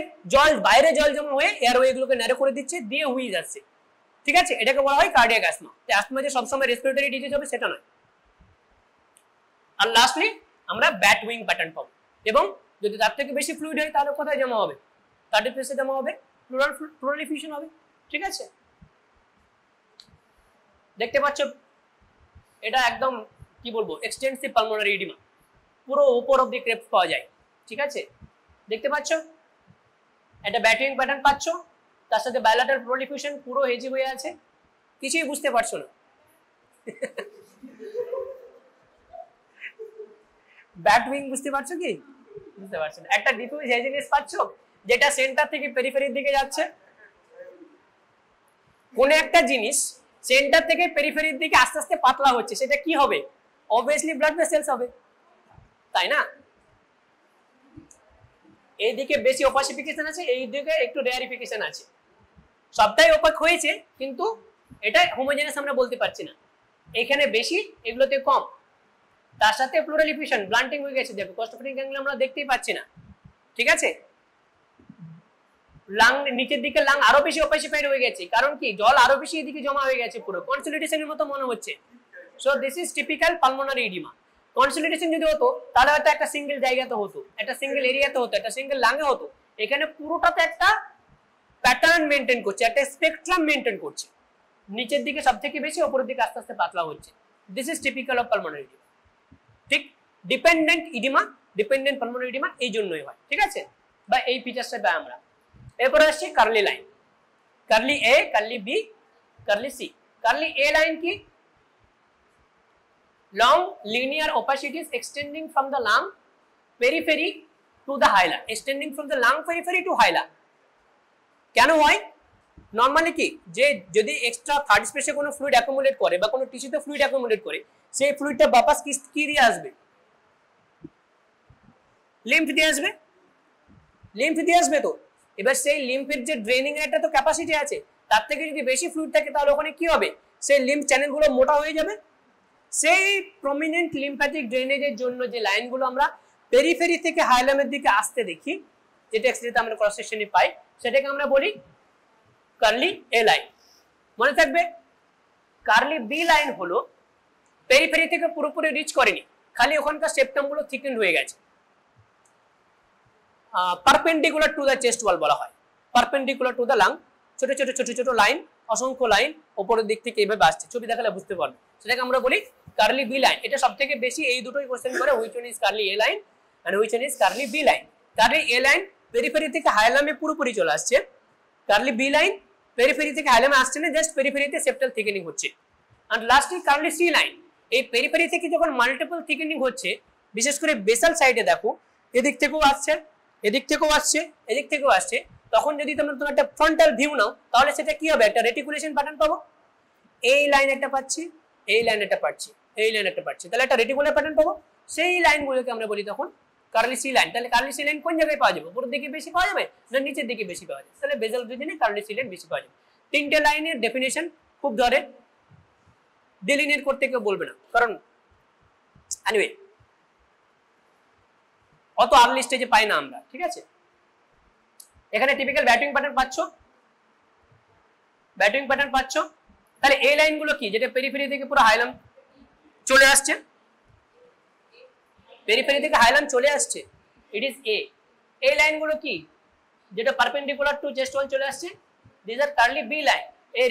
বাইরে জল জমা হয়ে এয়ারওয়েগুলোকে ন্যারো করে দিচ্ছে, দিয়ে হুইজ আসছে, ঠিক আছে? এটাকে বলা হয় কার্ডিয়াক অ্যাসমা। অ্যাসমা যে সবসময় রেসপিরেটরি ডিজিজ হবে সেটা নয়। আর লাস্টলি আমরা ব্যাট উইং প্যাটার্ন পাবো, এবং যদি তার থেকে বেশি ফ্লুইড হয় তাহলে কোথায় জমা হবে? কার্ডিওপ্লেসে জমা হবে, প্লুরাল এফিউশন হবে, ঠিক আছে? দেখতে পাচ্ছ, এটা একদম কি বলবো, এক্সটেন্সিভ পালমোনারি এডিমা, পুরো উপর অব্দি ক্রেপ্ট পাওয়া যায়, ঠিক আছে? দেখতে পাচ্ছ একটা ব্যাট উইং প্যাটার্ন পাচ্ছ, তার সাথে বাইলেটারাল প্লুরাল এফিউশন, পুরো হেজি হয়ে আছে। কিছুই বুঝতে পারছো না? ব্যাট উইং বুঝতে পারছো কি? বুঝতে পারছো না। একটা ডিফিউজ হেজিনেস পাচ্ছ, যেটা সেন্টার থেকে পেরিফেরির দিকে যাচ্ছে। কোন একটা জিনিস সেন্টার থেকে পেরিফেরির দিকে আস্তে আস্তে পাতলা হচ্ছে, সেটা কি হবে? অবভিয়াসলি ব্লাড ভেসেলস হবে, তাই না? এইদিকে বেশি ওপাসিফিকেশন আছে, এই দিকে একটু রেয়ারিফিকেশন আছে। সবটাই ওপাক হয়েছে, কিন্তু এটা হোমোজেনাস আমরা বলতে পারছি না। এখানে বেশি, এগুলোতে কম। তার সাথে প্লুরাল এফিউশন, ব্লান্টিং হয়ে গেছে, দেখো কস্টোফেরিক অ্যাঙ্গেল আমরা দেখতেই পাচ্ছি না, ঠিক আছে? লাং নিচের দিকে লাং আরো বেশি অপাসিফাইড হয়ে গেছে, কারণ কি? জল আরো বেশি এদিকে জমা হয়ে গেছে, পুরো কনসলিডেশনের মতো মনে হচ্ছে। So this is typical pulmonary oedema. Consolidation যদি হতো তাহলে হয়তো একটা সিঙ্গেল জায়গাতে হতো, একটা সিঙ্গেল এরিয়াতে হতো, একটা সিঙ্গেল লাঙে হতো। এখানে পুরোটাতে একটা প্যাটার্ন মেনটেন করছে, একটা স্পেকট্রাম মেনটেন করছে। নিচের দিকে সব থেকে বেশি, উপরের দিকে আস্তে আস্তে পাতলা হচ্ছে। This is typical of pulmonary edema. ঠিক, dependent edema, dependent pulmonary edema এই জন্যই হয়, ঠিক আছে, বা এই ফিচারসটা পাই আমরা। এরপরে আসছে Kerley line, Kerley A, Kerley B, Kerley C. Kerley A line কি? long linear opacities extending from the lung periphery to the hilar, extending from the lung periphery to hilar। কেন হয়? নরমালি কি, যে যদি এক্সট্রা থার্ড স্পেসে কোনো ফ্লুইড অ্যাকুমুলেট করে বা কোনো টিস্যুতে ফ্লুইড অ্যাকুমুলেট করে, সেই ফ্লুইডটা বাপাস কি দিয়ে আসবে? লিম্ফ দিয়ে আসবে, লিম্ফ দিয়ে আসবে। তো এবার সেই লিম্ফের যে ড্রেনিং এর একটা তো ক্যাপাসিটি আছে, তার থেকে যদি বেশি ফ্লুইড থাকে তাহলে ওখানে কি হবে? সেই লিম্ফ চ্যানেলগুলো মোটা হয়ে যাবে। সেই প্রমিনেন্ট লিম্ফ্যাটিক ড্রেনেজের জন্য যে লাইনগুলো আমরা পেরিফেরি থেকে হাইলামের দিকে আসতে দেখি, যেটা এক্সরেতে আমরা ক্রস সেকশনে পাই, সেটাকে আমরা বলি কার্লি এ লাইন। মনে থাকবে, কার্লি বি লাইন হলো পেরিফেরি থেকে পুরোপুরি রিচ করেনি, খালি ওখানকার সেপ্টামগুলো থিকেন্ড হয়ে গেছে। পারপেন্ডিকুলার টু দ্য চেস্ট ওয়াল বলা হয়, পারপেন্ডিকুলার টু দ্য লাং, ছোট ছোট ছোট ছোট লাইন, অসংখ্য লাইন উপরের দিক থেকে এইভাবে আসছে। ছবি দেখালে বুঝতে পারবে, সেটাকে আমরা বলি কার্লি বি লাইন। এটা সব থেকে বেশি এই দুটোই কোশ্চেন করে, which one is Kerley A line and which one is Kerley B line. Kerley A line periphery থেকে হাইলামে পুরোপুরি চলে আসছে, কার্লি বি লাইন পেরিফেরি থেকে হাইলামে আসছে না, জাস্ট পেরিফেরিতে সেপ্টাল থিকেনিং হচ্ছে। And lastly Kerley C line, এই পেরিফেরি থেকে যখন মাল্টিপল থিকেনিং হচ্ছে, বিশেষ করে বেসাল সাইডে দেখো, এদিক থেকেও আসছে, এদিক থেকেও আসছে, এদিক থেকেও আসছে, তখন যদি তোমরা একটা ফ্রন্টাল ভিউ নাও, তাহলে সেটা কি হবে? একটা রেটিকুলেশন প্যাটার্ন পাবো। এই লাইন একটা পাচ্ছি, এই লাইন একটা পাচ্ছি, এই লাইন একটা পাচ্ছি, তাহলে একটা রেটিকুলার প্যাটার্ন পাবো। সেই লাইনগুলোকে আমরা বলি তখন কার্লি সি লাইন। তাহলে কার্লি সি লাইন কোন জায়গায় পাওয়া যাবে? উপরের দিকে বেশি পাওয়া যাবে না নিচের দিকে বেশি পাওয়া যাবে? তাহলে বেসাল রিজনে কার্লি সি লাইন বেশি পাওয়া যাবে। তিনটে লাইনের ডেফিনেশন খুব ধরে, ডিলিনেট করতে কেউ বলবে না, কারণ এনিওয়ে অত আর্লি স্টেজে পাই না আমরা, ঠিক আছে। এখানে টিপিক্যাল ব্যাটিং প্যাটার্ন পাচ্ছ, ব্যাটিং প্যাটার্ন পাচ্ছ। তাহলে এই লাইনগুলো কি, যেটা পেরিফেরি থেকে পুরো হাইলাম চলে আসছে, পেরিফেরি থেকে হাইলাম চলে আসছে, ইট ইজ এ। এই লাইনগুলো কি, যেটা পারপেন্ডিকুলার টু চেস্ট ওয়াল চলে আসছে, দিস আর কার্লি বি লাইন। এই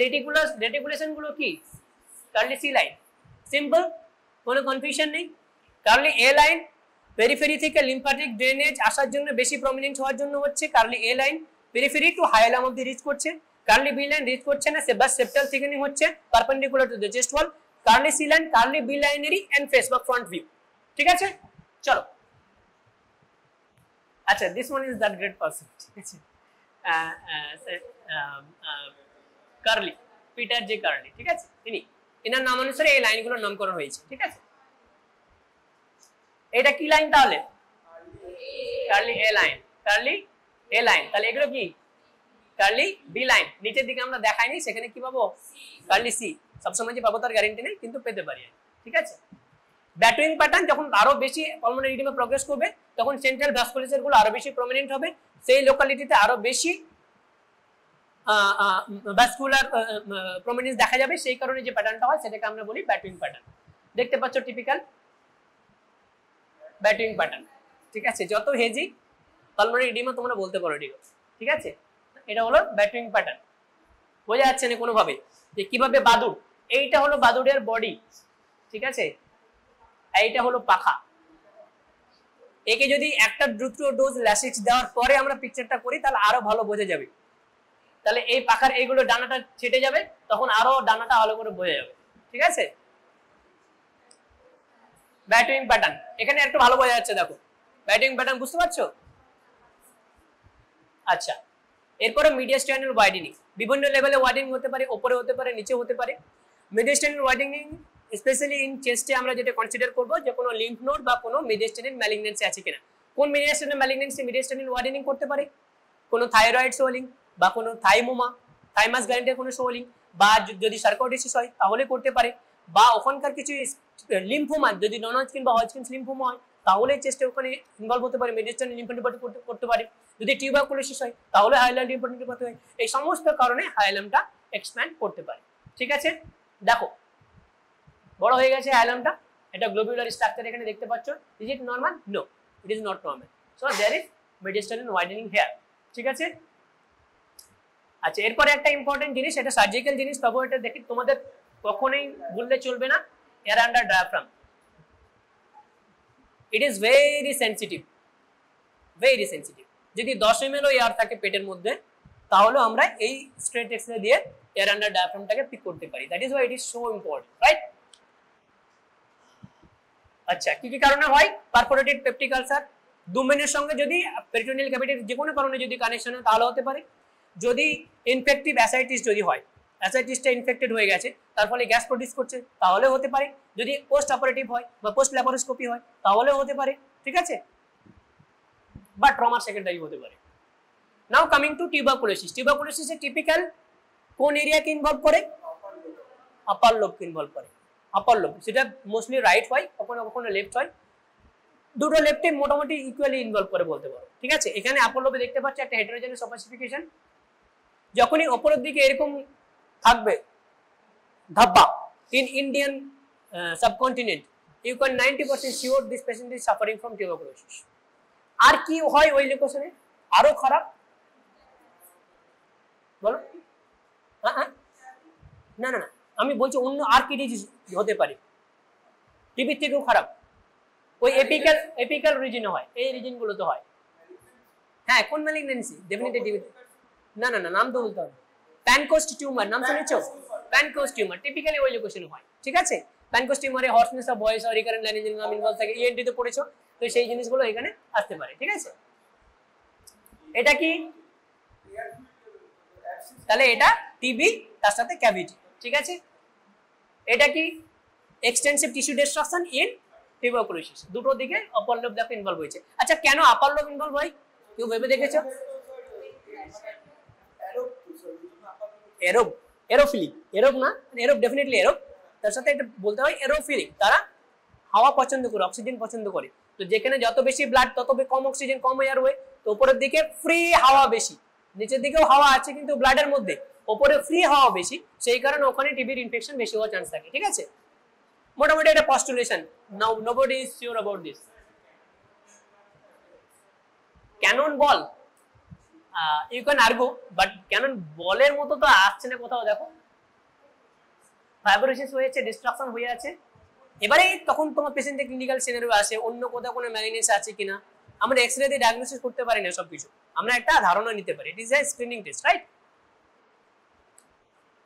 রেটিকুলেশন গুলো কি, কার্লি সি লাইন। সিম্পল, কোনো কনফিউশন নেই। কার্লি এ লাইন পেরিফেরি থেকে লিম্ফ্যাটিক ড্রেনেজ আসার জন্য বেশি প্রমিনেন্ট হওয়ার জন্য হচ্ছে Kerley A line, periphery to hilum অবধি রিচ করছে। কার্লি বি লাইন রিচ করছে না, বাস সেপ্টাল থিকেনিং হচ্ছে perpendicular to the chest wall. Kerley C line Kerley B লাইনেরই এন্ড ফেস বা ফ্রন্ট ভিউ, ঠিক আছে। চলো, আচ্ছা, this one is that great person, ঠিক আছে, কার্লি, পিটার জে কার্লি, ঠিক আছে। এনার নাম অনুসারে এই লাইনগুলোর নামকরণ হয়েছে, ঠিক আছে। এটা কি লাইন তাহলে? Curly A line, Kerley A line. তাহলে এগুলো কি, কার্লি বি লাইন। নিচের দিকে আমরা দেখাইনি, সেখানে কি পাবো? Kerley C. সবসময় যে পাবো তার গ্যারান্টি নেই, কিন্তু পেতে পারি, ঠিক আছে। ব্যাটুইং প্যাটার্ন যখন আরো বেশি পালমোনারি ইডিমা প্রগ্রেস করবে, তখন সেন্ট্রাল ভাস্কুলাচার গুলো আরো বেশি প্রমিনেন্ট হবে, সেই লোকালিটিতে আরো বেশি ভাস্কুলার প্রমিনেন্স দেখা যাবে। সেই কারণে যে প্যাটার্নটা হয় সেটাকে আমরা বলি ব্যাটুইং প্যাটার্ন। দেখতে পাচ্ছ টিপিক্যাল ব্যাটুইং প্যাটার্ন, ঠিক আছে। যত হেজি পালমোনারি ইডিমা তোমরা বলতে পারো, ঠিক আছে। এটা হলো ব্যাটুইং প্যাটার্ন। বোঝা যাচ্ছে না কোনোভাবে যে কিভাবে বাদুড়, এইটা হলো বাদুড়ের বডি, ঠিক আছে, এইটা হলো পাখা। একে যদি একটা দ্রুত ডোজ ল্যাসিক্স দেওয়ার পরে আমরা পিকচারটা করি, তাহলে আরো ভালো বোঝা যাবে। তাহলে এই পাখার এইগুলো ডানাটা ছেটে যাবে, তখন আরো ডানাটা ভালো করে বোঝা যাবে, ঠিক আছে। ব্যাটুইং প্যাটার্ন এখানে একটু ভালো বোঝা যাচ্ছে, দেখো ব্যাটুইং প্যাটার্ন, বুঝতে পারছো? আচ্ছা, এরপরে মিডিয়াস্টাইনাল ওয়াইডেনিং। বিভিন্ন লেভেলে ওয়াইডেনিং হতে পারে, উপরে হতে পারে, নিচে হতে পারে। মিডিয়াস্টাইনাল ওয়াইডেনিং স্পেশালি ইন চেস্টে আমরা যেটা কনসিডার করব, যে কোনো লিম্ফ নোড বা কোনো মিডিয়াস্টাইনাল ম্যালিগন্যান্সি আছে কিনা। কোন মিডিয়াস্টাইনাল ম্যালিগন্যান্সি মিডিয়াস্টাইনাল ওয়াইডেনিং করতে পারে? কোনো থাইরয়েড সোলিং বা কোনো থাইমোমা, থাইমাস গ্ল্যান্ডের কোনো সোলিং, বা যদি সার্কোডিসিস হয় তাহলে করতে পারে, বা ওখানকার কিছু লিম্ফোমা, যদি নন হজকিন বা হজকিন্স লিম্ফোমা হয় তাহলে চেস্টে ওখানে ইনভলভ হতে পারে, মিডিয়াস্টাইনাল লিম্ফোডেপাথি করতে পারে। যদি টিউবারকুলোসিস হয় তাহলে হাইলাম লিম্ফোডেপাথি হয়। এই সমস্ত কারণে হাইলামটা এক্সপ্যান্ড করতে পারে, ঠিক আছে। দেখো বড় হয়ে গেছে হাইলামটা, এটা গ্লোবুলার স্ট্রাকচার এখানে দেখতে পাচ্ছ। Is it normal? No, it is not normal. So there is mediastinal widening here, ঠিক আছে। আচ্ছা, এরপরে একটা ইম্পর্টেন্ট জিনিস, এটা সার্জিক্যাল জিনিস, তবে এটা দেখি তোমাদের কখনোই ভুললে চলবে না, air under diaphragm. It is very sensitive, very sensitive. যদি 10 ml এয়ার থাকে পেটের মধ্যে, তাহলে আমরা এই স্ট্রেট এক্সরে দিয়ে এয়ার আন্ডার ডায়াফ্রামটাকে পিক করতে পারি। That is why it is so important, right? আচ্ছা, কি কি কারণে হয় পারফোরেটেড পেপটিক আলসার? দুমেনের সঙ্গে যদি পেরিটোনিয়াল ক্যাভিটির যে কোনো কারণে যদি কানেকশন হয় তাহলে হতে পারে। যদি ইনফেক্টিভ অ্যাসাইটিস যদি হয়, অ্যাসাইটিসটা ইনফেক্টেড হয়ে গেছে, তার ফলে গ্যাস প্রডিউস করছে, তাহলে হতে পারে। যদি পোস্ট অপারেটিভ হয় বা পোস্ট ল্যাপারোস্কোপি হয়, তাহলেও হতে পারে, ঠিক আছে? বা ট্রমার সেকেন্ডারি হতে পারে। নাও coming to tuberculosis. Tuberculosis A typical কোন এরিয়াকে ইনভলভ করে? আপার লোবকে ইনভলভ করে। আপার লোব, সেটা মোস্টলি রাইট হয়, কখনো কখনো লেফট হয়। দুটো লেফটে মোটামুটি ইকুয়ালি ইনভলভ করে বলতে পারো, ঠিক আছে? এখানে আপার লোবে দেখতে পাচ্ছি একটা হেটেরোজেনাস অপাসিফিকেশন। যখনই উপরের দিকে এরকম থাকবে ধাব্বা in Indian subcontinent, you can 90% sure this patient is suffering from tuberculosis. আর কি হয় ওই লোকেশনে আরো খারাপ? বলো। হ্যাঁ, না না না, আমি বলছি অন্য আর কি ডিজিজ হতে পারে টিবির থেকেও খারাপ? ওই এপিক্যাল রিজনে হয়, এই রিজন গুলোতে হয়। হ্যাঁ, কোন ম্যালিগন্যান্সি? Definitely TB. না না না, নাম তো বলতে হবে। প্যানকোস্ট টিউমার নাম শুনেছো? প্যানকোস্ট টিউমার টিপিক্যালি ওই লোকেশনে হয়, ঠিক আছে? প্যানকোস্ট টিউমারে হর্সনেস অফ ভয়েস আর রিকারেন্ট লারিঞ্জিয়াল ইনভলভ থাকে, ইএনটি তে পড়েছো, তো সেই জিনিসগুলো এখানে আসতে পারে, ঠিক আছে? এটা কি তাহলে? এটা টিবি তার সাথে ক্যাভিটি, ঠিক আছে? এটা কি extensive tissue destruction in tuberculosis. দুটো দিকে আপার লোব দেখো ইনভলভ হয়েছে। আচ্ছা, কেন আপার লোব ইনভলভ হয় কেউ ভেবে দেখেছো? এরোব, এরোফিলিক, এরোব না, এরোব ডেফিনেটলি এরোব, তার সাথে এটা বলতে হয় এরোফিলিক। তারা হাওয়া পছন্দ করে, অক্সিজেন পছন্দ করে। তো যেখানে যত বেশি ব্লাড তত কম অক্সিজেন, কম এয়ারওয়ে। তো উপরের দিকে ফ্রি হাওয়া বেশি, নিচের দিকেও হাওয়া আছে কিন্তু ব্লাডের মধ্যে, উপরে ফ্রি হাওয়া বেশি, সেই কারণে ওখানে টিবির ইনফেকশন বেশি হওয়ার চান্স থাকে, ঠিক আছে? মোটামুটি এটা postulation. Now nobody is sure about this. Cannon ball, you can argue, but cannon বলের মতো তো আসছে না কোথাও। দেখো ফাইব্রোসিস হয়েছে, ডিস্ট্রাকশন হয়ে আছে, এবারে তখন তোমার পেশেন্টের ক্লিনিক্যাল সিনারিও আসে, অন্য কোথাও কোনো ম্যালিগনেন্সি আছে কিনা। আমরা এক্সরে দিয়ে ডায়াগনোসিস করতে পারি না সবকিছু, আমরা একটা ধারণা নিতে পারি। ইট is A screening test, right?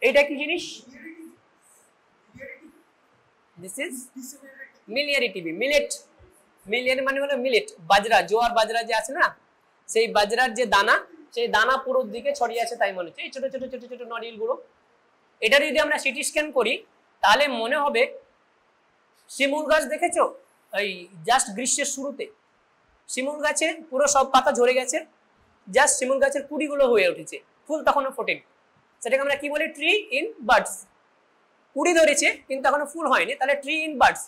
এটা কি জিনিস? This is miliary TB. Millet, miliary মানে হলো মিলেট, বাজরা, জোয়ার বাজরা যে আছে না, সেই বাজরার যে দানা, সেই দানা পুরো দিকে ছড়িয়ে আছে তাই মনে হচ্ছে, এই ছোট ছোট ছোট ছোট নডিল গুলো। এটা যদি আমরা সিটি স্ক্যান করি তাহলে মনে হবে শিমুল গাছ দেখেছো? এই জাস্ট গ্রীষ্মের শুরুতে শিমুল গাছে পুরো সব পাতা ঝরে গেছে, জাস্ট শিমুল গাছের কুড়িগুলো হয়ে উঠেছে, ফুল তখনও ফোটেনি। সেটাকে আমরা কি বলি? Tree in Buds. কুড়ি ধরেছে কিন্তু এখনো ফুল হয়নি, তাহলে ট্রি ইন বাডস।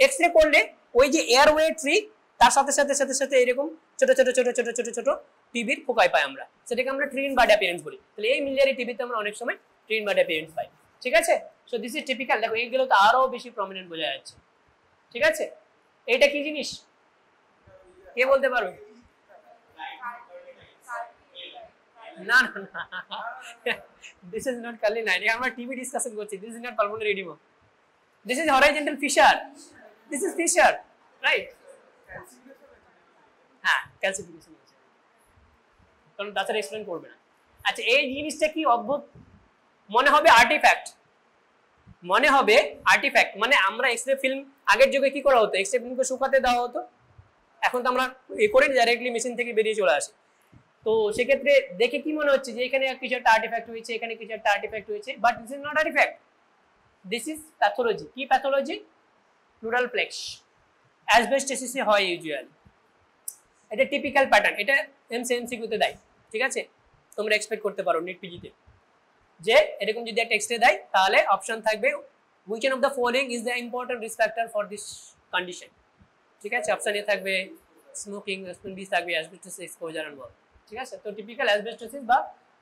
এক্সরে করলে ওই যে এয়ারওয়ে ট্রি, তার সাথে সাথে সাথে সাথে এরকম ছোট ছোট ছোট ছোট ছোট ছোট টিবির ফোকাই পাই আমরা, সেটাকে আমরা ট্রি ইন বাড অ্যাপিয়ারেন্স বলি। তাহলে এই মিলিয়ারি টিবিতে আমরা অনেক সময় ট্রি ইন বাড অ্যাপিয়ারেন্স পাই, ঠিক আছে? So this is typical. দেখো এইগুলো তো আরো বেশি প্রমিনেন্ট বোঝা যাচ্ছে, ঠিক আছে? এইটা কি জিনিস কে বলতে পারবে? না না না, this is not Kerley line, আমরা টিবি ডিসকাশন করছি। This is not pulmonary oedema, this is horizontal fissure, this is fissure, right? হ্যাঁ, ক্যালসিফিকেশন আছে, কারণ তাছাড়া এক্সপ্লেন করবে না। আচ্ছা, এই জিনিসটা কি অদ্ভুত মনে হবে? আর্টিফ্যাক্ট মনে হবে, আর্টিফ্যাক্ট মানে আমরা এক্সরে ফিল্ম আগের যুগে কি করা হতো? এক্সরে ফিল্মকে শুকাতে দেওয়া হতো, এখন তো আমরা এ করে ডাইরেক্টলি মেশিন থেকে বেরিয়ে চলে আসি। তো সেক্ষেত্রে দেখে কি মনে হচ্ছে যে এখানে কিছু একটা আর্টিফ্যাক্ট হয়েছে, এখানে কিছু একটা আর্টিফ্যাক্ট হয়েছে, but this is not artefact, this is pathology. কি প্যাথোলজি? প্লুরাল প্লেক্স, অ্যাসবেস্টোসিসে হয় ইউজুয়ালি। এটা টিপিক্যাল প্যাটার্ন, এটা এমসিকিউতে দেয়, ঠিক আছে? তোমরা এক্সপেক্ট করতে পারো নিট পিজিতে যে এরকম যদি একটা এক্সরে দেয় তাহলে অপশন থাকবে which one of the following is the important risk factor for this condition, ঠিক আছে? অপশন এ থাকবে স্মোকিং, অপশন বি থাকবে অ্যাসবেস্টোসিস এক্সপোজার এন্ড অল, ঠিক আছে? তো টিপিক্যাল অ্যাসবেস্টোসিস বা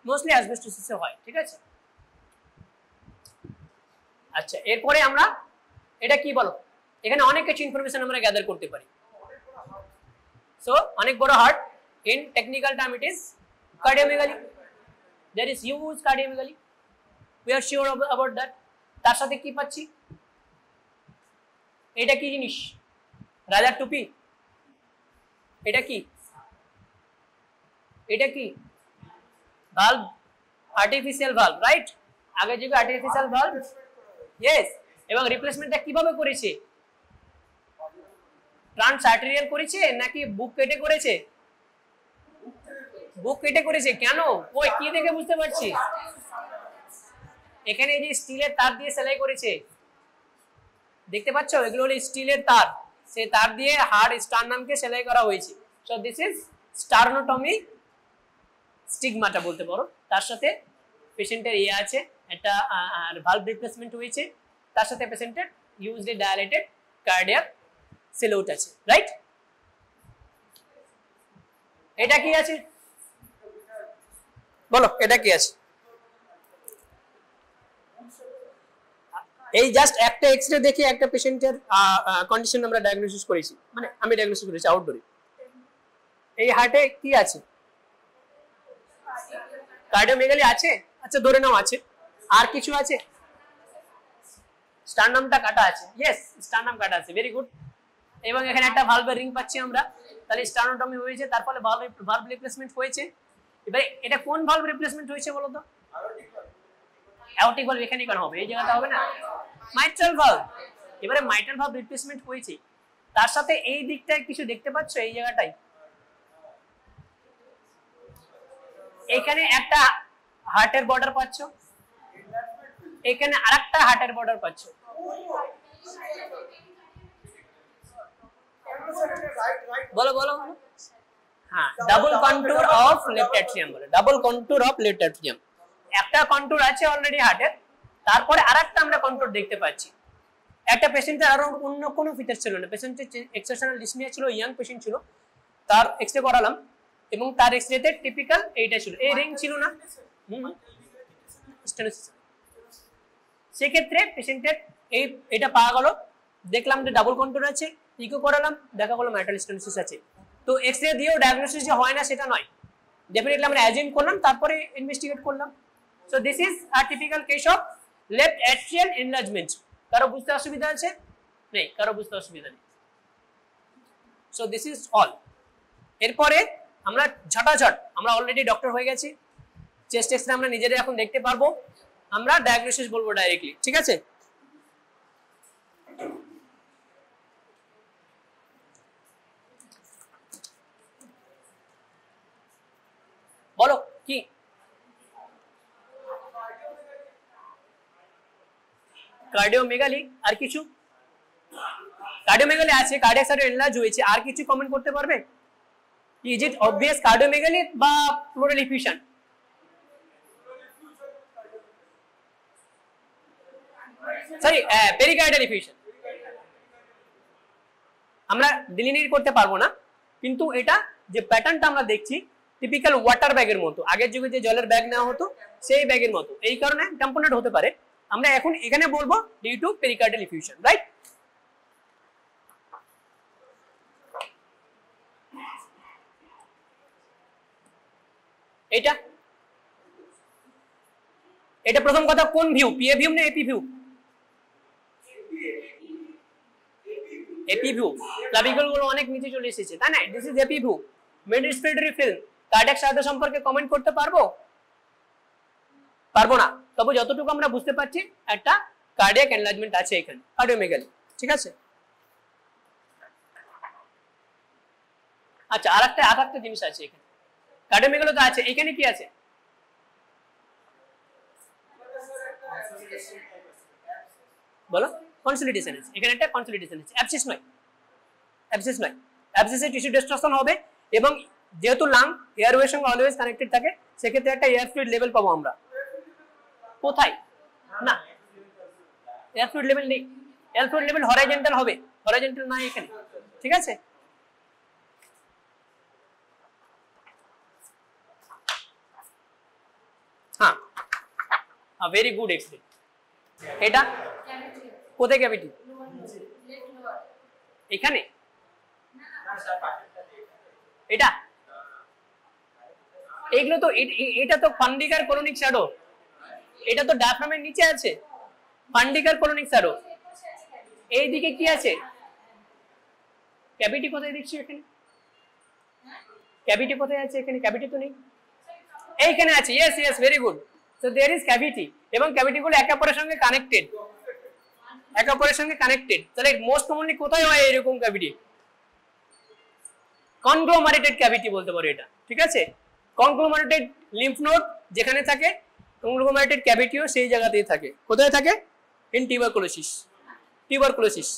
মোস্টলি অ্যাসবেস্টোসিসে হয়, ঠিক আছে? আচ্ছা, এরপরে আমরা এটা কি বলো, এখানে অনেক কিছু ইনফরমেশন আমরা গ্যাদার করতে পারি। সো অনেক বড় heart, in technical term it is cardiomegaly, there is huge cardiomegaly, we are sure about that. তার সাথে কি পাচ্ছি, এটা কি জিনিস, রাজার টুপি, এটা কি, এটা কি ভালভ, আর্টিফিশিয়াল ভালভ, রাইট? আগে যুগে আর্টিফিশিয়াল ভালভ, ইয়েস। এবং রিপ্লেসমেন্টটা কিভাবে করেছে, ট্রান্স আর্টেরিয়াল করেছে নাকি বুক কেটে করেছে? বুক কেটে করেছে। কেন? ওই কি দেখে বুঝতে পারছি, এখানে এই যে স্টিলের তার দিয়ে সেলাই করেছে, দেখতে পাচ্ছ, এগুলো হলো স্টিলের তার, সেই তার দিয়ে হাড় স্টারনামকে সেলাই করা হয়েছে। সো দিস ইজ স্টার্নোটমি স্টিগমাটা বলতে পারো। তার সাথে পেশেন্টের ইয়ে আছে, একটা ভালভ রিপ্লেসমেন্ট হয়েছে, তার সাথে পেশেন্টের ইউজড এ ডায়ালেটেড কার্ডিয়াক সিলুট আছে, রাইট? এটা কি আছে বলো, এটা কি আছে? এই জাস্ট একটা এক্সরে দেখে একটা পেশেন্টের কন্ডিশন আমরা ডায়াগনোসিস করেছি, মানে আমি ডায়াগনোসিস করেছি আউটডোরে। এই হার্টে কি আছে, কার্ডিওমেগালি আছে, আচ্ছা ধরে নাও আছে, আর কিছু আছে? স্টারনামটা কাটা আছে, ইয়েস স্টারনাম কাটা আছে, ভেরি গুড। এবং এখানে একটা ভালভের রিং পাচ্ছি আমরা, তাহলে স্টার্নোটমি হয়েছে, তার ফলে ভালভ রিপ্লেসমেন্ট হয়েছে। এবারে এটা কোন ভালভ রিপ্লেসমেন্ট হয়েছে বলো তো? অ্যাওর্টিক ভালভ এখানে কেন হবে, এই জায়গাটা হবে না? Mitral valve. এবারে মাইট্রাল ভালভ রিপ্লেসমেন্ট হয়েছে, তার সাথে এই দিকটায় কিছু দেখতে পাচ্ছ, এই জায়গাটায় এখানে একটা হার্টের বর্ডার পাচ্ছ, এখানে আরেকটা হার্টের বর্ডার পাচ্ছ। বলো বলো, হ্যাঁ, double contour of left atrium বলে, double contour of left atrium. একটা কন্টুর আছে অলরেডি হার্টের, তারপরে আরেকটা আমরা কন্টুর দেখতে পাচ্ছি। একটা পেশেন্টের আরো অন্য কোনো ফিচার ছিল না, পেশেন্টের এক্সেপশনাল ডিসনিয়া ছিল, ইয়াং পেশেন্ট ছিল, তার এক্সরে করালাম এবং তার এক্সরেতে টিপিক্যাল এইটা ছিল, এই রিং ছিল না। সেক্ষেত্রে পেশেন্টের এটা পাওয়া গেল, দেখলাম যে ডাবল কন্টুর আছে, ইকো করালাম, দেখা গেলো মাইট্রাল স্টেনোসিস আছে। তো এক্সরে দিয়েও ডায়াগনোসিস যে হয় না সেটা নয়, ডেফিনেটলি আমরা অ্যাজিউম করলাম, তারপরে ইনভেস্টিগেট করলাম। So this is a typical case of left atrial enlargement. কারো বুঝতে অসুবিধা আছে? নেই, কারো বুঝতে অসুবিধা নেই। So this is all. এরপরে আমরা ঝটাঝট, আমরা অলরেডি ডক্টর হয়ে গেছি, চেস্ট এক্সরে আমরা নিজেরা এখন দেখতে পারবো, আমরা ডায়াগনোসিস বলবো ডাইরেক্টলি, ঠিক আছে? বলো কি কার্ডিওমেগালি, আর কিছু? কার্ডিওমেগালি আছে, কার্ডিয়াক সাইড এনলার্জ হয়েছে, আর কিছু কমেন্ট করতে পারবে? ইজ ইট অবভিয়াস কার্ডিওমেগালি বা pleural effusion? Sorry, pericardial effusion. আমরা ডিলিনেট করতে পারবো না, কিন্তু এটা যে প্যাটার্নটা আমরা দেখছি টিপিক্যাল ওয়াটার ব্যাগের মতো, আগের যুগে যে জলের ব্যাগ নেওয়া হতো সেই ব্যাগের মতো, এই কারণে কম্পোনেন্ট হতে পারে। আমরা এখন এখানে বলবো due to pericardial effusion, right? এটা এটা প্রথম কথা কোন ভিউ, পিএ ভিউ না AP view? AP view. Clavicle গুলো অনেক নিচে চলে এসেছে, তাই না? This is AP view. Mid respiratory film, cardiac সাহায্য সম্পর্কে কমেন্ট করতে পারবো? পারবো না, তবে যতটুকু আমরা বুঝতে পারছি একটা কার্ডিয়াক এনলার্জমেন্ট আছে এখানে, কার্ডিওমেগালি, ঠিক আছে? আচ্ছা, আরেকটা জিনিস আছে এখানে, কার্ডিওমেগালি তো আছে, এখানে কি আছে? বলো, কনসলিডেশন আছে, এখানে একটা কনসলিডেশন আছে, অ্যাবসিস নয়, অ্যাবসিস নয়। অ্যাবসিসে টিস্যু ডিস্ট্রাকশন হবে, এবং যেহেতু লাং এয়ারওয়ের সঙ্গে অলওয়েজ কানেক্টেড থাকে, সেক্ষেত্রে একটা এয়ার ফ্লুইড লেভেল পাবো আমরা। কোথায়? না, এয়ার ফ্লুইড লেভেল নেই, এয়ার ফ্লুইড লেভেল হরাইজন্টাল হবে, হরাইজন্টাল নাই এখানে, ঠিক আছে? হ্যাঁ, ভেরি গুড এক্সরে। এটা কোথায় ক্যাভিটি? এখানে? এটা এইগুলো তো এটা তো ফান্ডিকার কোলনিক শ্যাডো, এটা তো ডায়াফ্রামের নিচে আছে ফান্ডিকার কোলনিক শ্যাডো। এইদিকে কি আছে? ক্যাভিটি কোথায় দেখছি এখানে? ক্যাভিটি কোথায় আছে এখানে? ক্যাভিটি তো নেই, এইখানে আছে। Yes yes, very good. So there is cavity, এবং ক্যাভিটিগুলো একে অপরের সঙ্গে কানেক্টেড, একে অপরের সঙ্গে কানেক্টেড। তাহলে মোস্ট কমনলি কোথায় হয় এরকম ক্যাভিটি? কনগ্লোমারেটেড ক্যাভিটি বলতে পারো এটা, ঠিক আছে? কনগ্লোমারেটেড লিম্ফ নোড যেখানে থাকে, কনগ্লোমারেটেড ক্যাভিটিও সেই জায়গাতেই থাকে। কোথায় থাকে? In tuberculosis. টিউবারকুলোসিস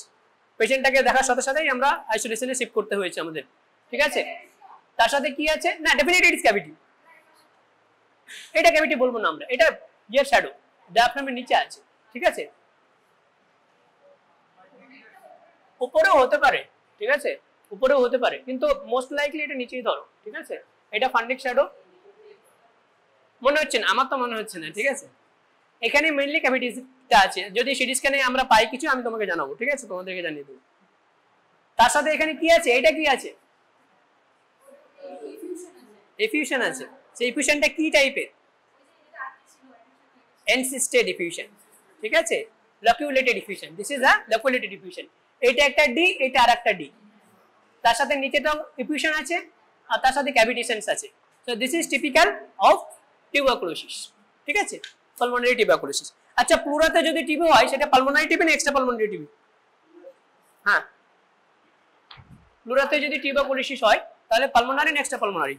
পেশেন্টটাকে দেখার সাথে সাথেই আমরা আইসোলেশনে শিফট করতে হয়েছে আমাদের, ঠিক আছে? তার সাথে কি আছে? না, ডেফিনেটলি ইটস ক্যাভিটি। এটা ক্যাভিটি বলবো না আমরা, এটা ইয়ার শ্যাডো, ডায়াফ্রামের নিচে আছে, ঠিক আছে? উপরেও হতে পারে, ঠিক আছে? উপরেও হতে পারে, কিন্তু মোস্ট লাইকলি এটা নিচেই ধরো, ঠিক আছে? এটা ফান্ডিক শ্যাডো মনে হচ্ছে না, আমার তো মনে হচ্ছে না, ঠিক আছে? এখানে মেইনলি ক্যাভিটিটা আছে। যদি সিটি স্ক্যানে আমরা পাই কিছু, আমি তোমাকে জানাবো, ঠিক আছে? তোমাদেরকে জানিয়ে দেবো। তার সাথে এখানে কি আছে? এটা কি আছে? এফিউশন আছে। সেই এফিউশনটা কি টাইপের? এনসিস্টেড এফিউশন, ঠিক আছে? লকিউলেটেড এফিউশন, দিস ইজ আ লকিউলেটেড এফিউশন। এটা একটা ডি, এটা আর একটা ডি, তার সাথে নিচেটাও এফিউশন আছে আর তার সাথে ক্যাভিটেশনস আছে। So this is typical of tuberculosis, ঠিক আছে? Pulmonary tuberculosis. আচ্ছা, প্লুরাতে যদি টিবি হয় সেটা পালমোনারি টিবি না এক্সট্রা পালমোনারি টিবি? হ্যাঁ, প্লুরাতে যদি টিউবারকুলোসিস হয় তাহলে পালমোনারি না extra pulmonary?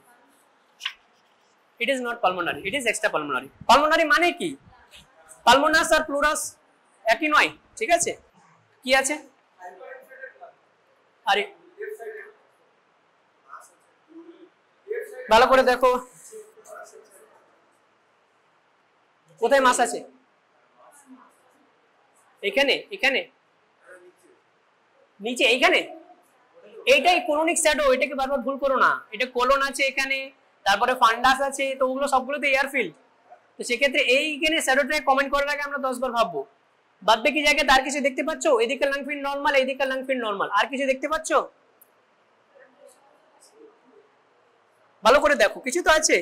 It is not pulmonary, it is extra pulmonary. Pulmonary মানে কি? পালমোনাস আর প্লুরাস একই নয়, ঠিক আছে? কি আছে? আরে ভালো করে দেখো, কোথায় মাস আছে? এখানে, এখানে নিচে, এইখানে। এইটাই কোলনিক শ্যাডো, এটাকে বারবার ভুল করো না। এটা কোলন আছে এখানে, তারপরে ফান্ডাস আছে, তো ওগুলো সবগুলোতে এয়ারফিল্ড। তো সেক্ষেত্রে এইখানে শ্যাডোটাকে কমেন্ট করার আগে আমরা 10 বার ভাববো। বাদ বাকি জায়গায় তার কিছু দেখতে পাচ্ছ? এদিকে লাং ফিল্ড নরমাল, এদিকে লাং ফিল্ড নরমাল, আর কিছু দেখতে পাচ্ছ? ভালো করে দেখো, কিছু তো আছে।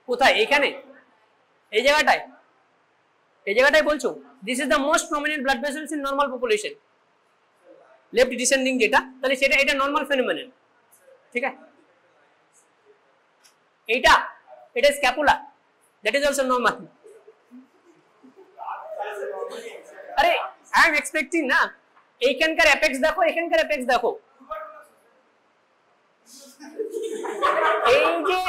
কোথায়? এখানে, এই জায়গাটায়, এই জায়গাটায় বলছো? This is the most prominent blood vessels in normal population, left descending যেটা, তাহলে সেটা এটা নরমাল ফেনোমেনন, ঠিক আছে? এইটা, এটা scapula, that is also normal. আরে আই এম এক্সপেক্টিং না, এইখানকার অ্যাপেক্স দেখো, এখানকার অ্যাপেক্স দেখো। এই যে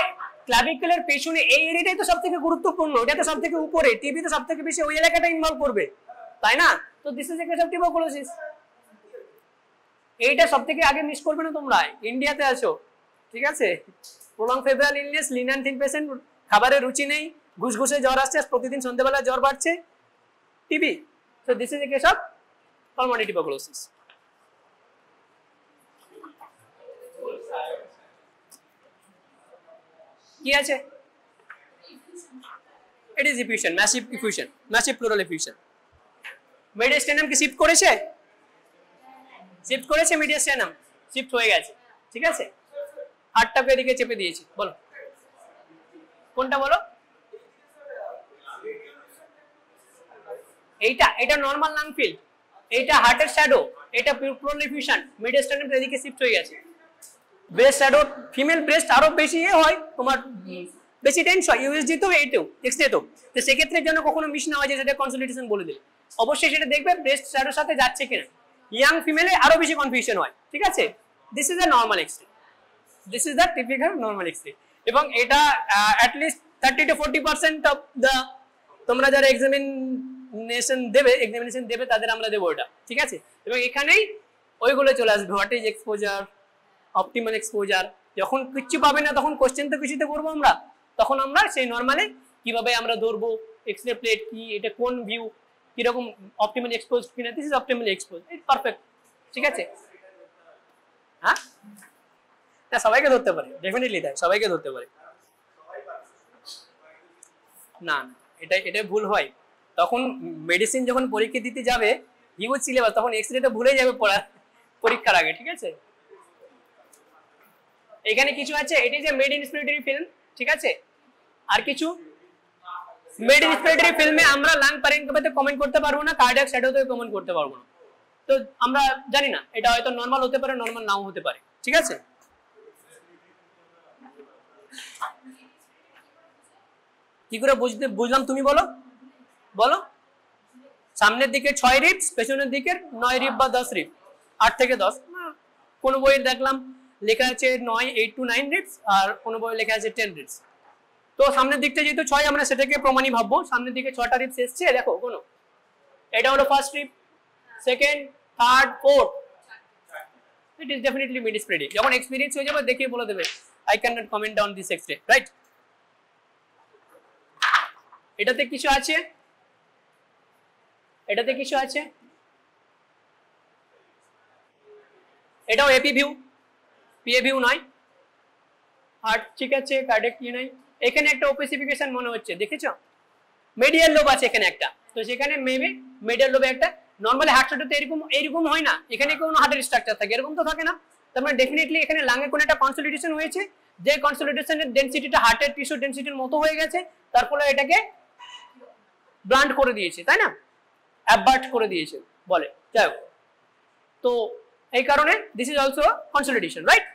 ক্লাভিকুলার পেছনে এই এরিয়াটাই তো সবথেকে গুরুত্বপূর্ণ, এটা তো সবথেকে উপরে, টিবি তো সবথেকে বেশি ওই এলাকাটা ইনভলভ করবে, তাই না? তো this is a case of tuberculosis. এইটা সবথেকে আগে মিস করবে না তোমরা, ইন্ডিয়াতে আছো, ঠিক আছে? Prolong febrile illness, lean and thin patient, খাবারের রুচি নেই, ঘুষঘুষে জ্বর আসছে, প্রতিদিন সন্ধ্যাবেলা জ্বর বাড়ছে, TB. So this is a case of pulmonary tuberculosis. কি আছে? It is effusion, massive effusion, massive pleural effusion. Mediastinum কি শিফট করেছে? শিফট করেছে মিডিয়াস্টেনাম, শিফট হয়ে গেছে, ঠিক আছে? হার্টটাকে এদিকে চেপে দিয়েছি, বলো কোনটা বলো? এইটা, এটা নরমাল লাং ফিল্ড, এইটা হার্টের শ্যাডো, এটা প্লুরাল এফিউশন, মিডিয়াস্টেনাম এদিকে শিফট হয়ে গেছে। ব্রেস্ট শ্যাডো, ফিমেল ব্রেস্ট আরো বেশি হয় তোমার, বেশি টেন্স হয়, ইউএসজি তো এইটাও এক্সরে তো। তো সেক্ষেত্রে যেন কখনো মিস না হয় যে সেটা কনসালটেশন বলে দিলে, অবশ্যই সেটা দেখবে ব্রেস্ট শ্যাডোর সাথে যাচ্ছে কিনা। ইয়াং ফিমেলে আরো বেশি কনফিউশন হয়, ঠিক আছে? This is a normal x-ray, this is the typical normal x-ray. এবং এটা at least 30 to 40% of the, তোমরা যারা এক্সামিনেশন দেবে তাদের আমরা দেবো এটা, ঠিক আছে? এবং এখানেই ওইগুলো চলে আসবে, what is exposure, optimal exposure. যখন কিচ্ছু পাবে না তখন কোশ্চেন তো কিছুতে করবো আমরা, তখন আমরা সেই নরমালে কিভাবে আমরা ধরবো, এক্সরে প্লেট কি, এটা কোন ভিউ, কিরকম অপটিমালি এক্সপোজ কিনা, this is optimally expose, it perfect, ঠিক আছে? হ্যাঁ, না সবাইকে ধরতে পারে, ডেফিনেটলি তাই, সবাইকে ধরতে পারে। না, এটা ভুল হয়। তখন মেডিসিন যখন পরীক্ষা দিতে যাবে হিউজ সিলেবাস, তখন এক্সরেটা ভুলে যাবে পড়া পরীক্ষার আগে, ঠিক আছে? এখানে কিছু আছে, এটি যে মেড ইন্সপিরেটরি ফিল্ম, ঠিক আছে। আর কিছু মেড ইন্সপিরেটরি ফিল্মে আমরা লাং প্যারেনকাইমাতে কমেন্ট করতে পারবো না, কার্ডিয়াক শ্যাডোতে কমেন্ট করতে পারবো না। তো আমরা জানি না, এটা হয়তো নরমাল হতে পারে, নরমাল নাও হতে পারে, ঠিক আছে। কি করে বুঝলাম তুমি বলো বলো। সামনের দিকে 6 রিপস, পেছনের দিকে 9 রিপ বা 10 রিপ, 8 থেকে 10। কোন বইয়ে দেখলাম লেখা আছে 9, 8 to 9 রিপস, আর কোন বইয়ে লেখা আছে 10 রিপস। তো সামনের দিকটা যেহেতু 6, আমরা সেটাকে প্রমাণই ভাববো। সামনের দিকে 6টা রিপস এসছে, দেখো কোন, এটা হলো first rib, second, third, fourth, it is definitely mid স্প্রেডি। যখন এক্সপেরিয়েন্স হয়ে যাবে দেখিয়ে বলে দেবে I can not comment on this x-ray, right. এটাতে কিছু আছে, এটাতে কিছু আছে, এটাও এপি ভিউ, পিএ ভিউ নয়। আর ঠিক আছে, কার্ডিয়াক কি নাই, এখানে একটা ওপেসিফিকেশন মনে হচ্ছে, দেখেছো, মিডিয়াল লোব আছে এখানে একটা, তো সেখানে মেবি মিডিয়াল লোবে একটা। নরমালি হার্ট স্ট্রোকতে এরকম হয় না, এখানে কোনো হার্টের স্ট্রাকচার থাকে, এরকম তো থাকে না। তার মানে ডেফিনেটলি এখানে লাঙে কোনো একটা কনসলিডেশন হয়েছে, যে কনসলিডেশনের ডেনসিটিটা হার্টের টিস্যু ডেনসিটির মতো হয়ে গেছে, তার ফলে এটাকে ব্লান্ট করে দিয়েছে, তাই না, অ্যাবার্ট করে দিয়েছে বলে, যাই হোক। তো এই কারণে this is also consolidation, right.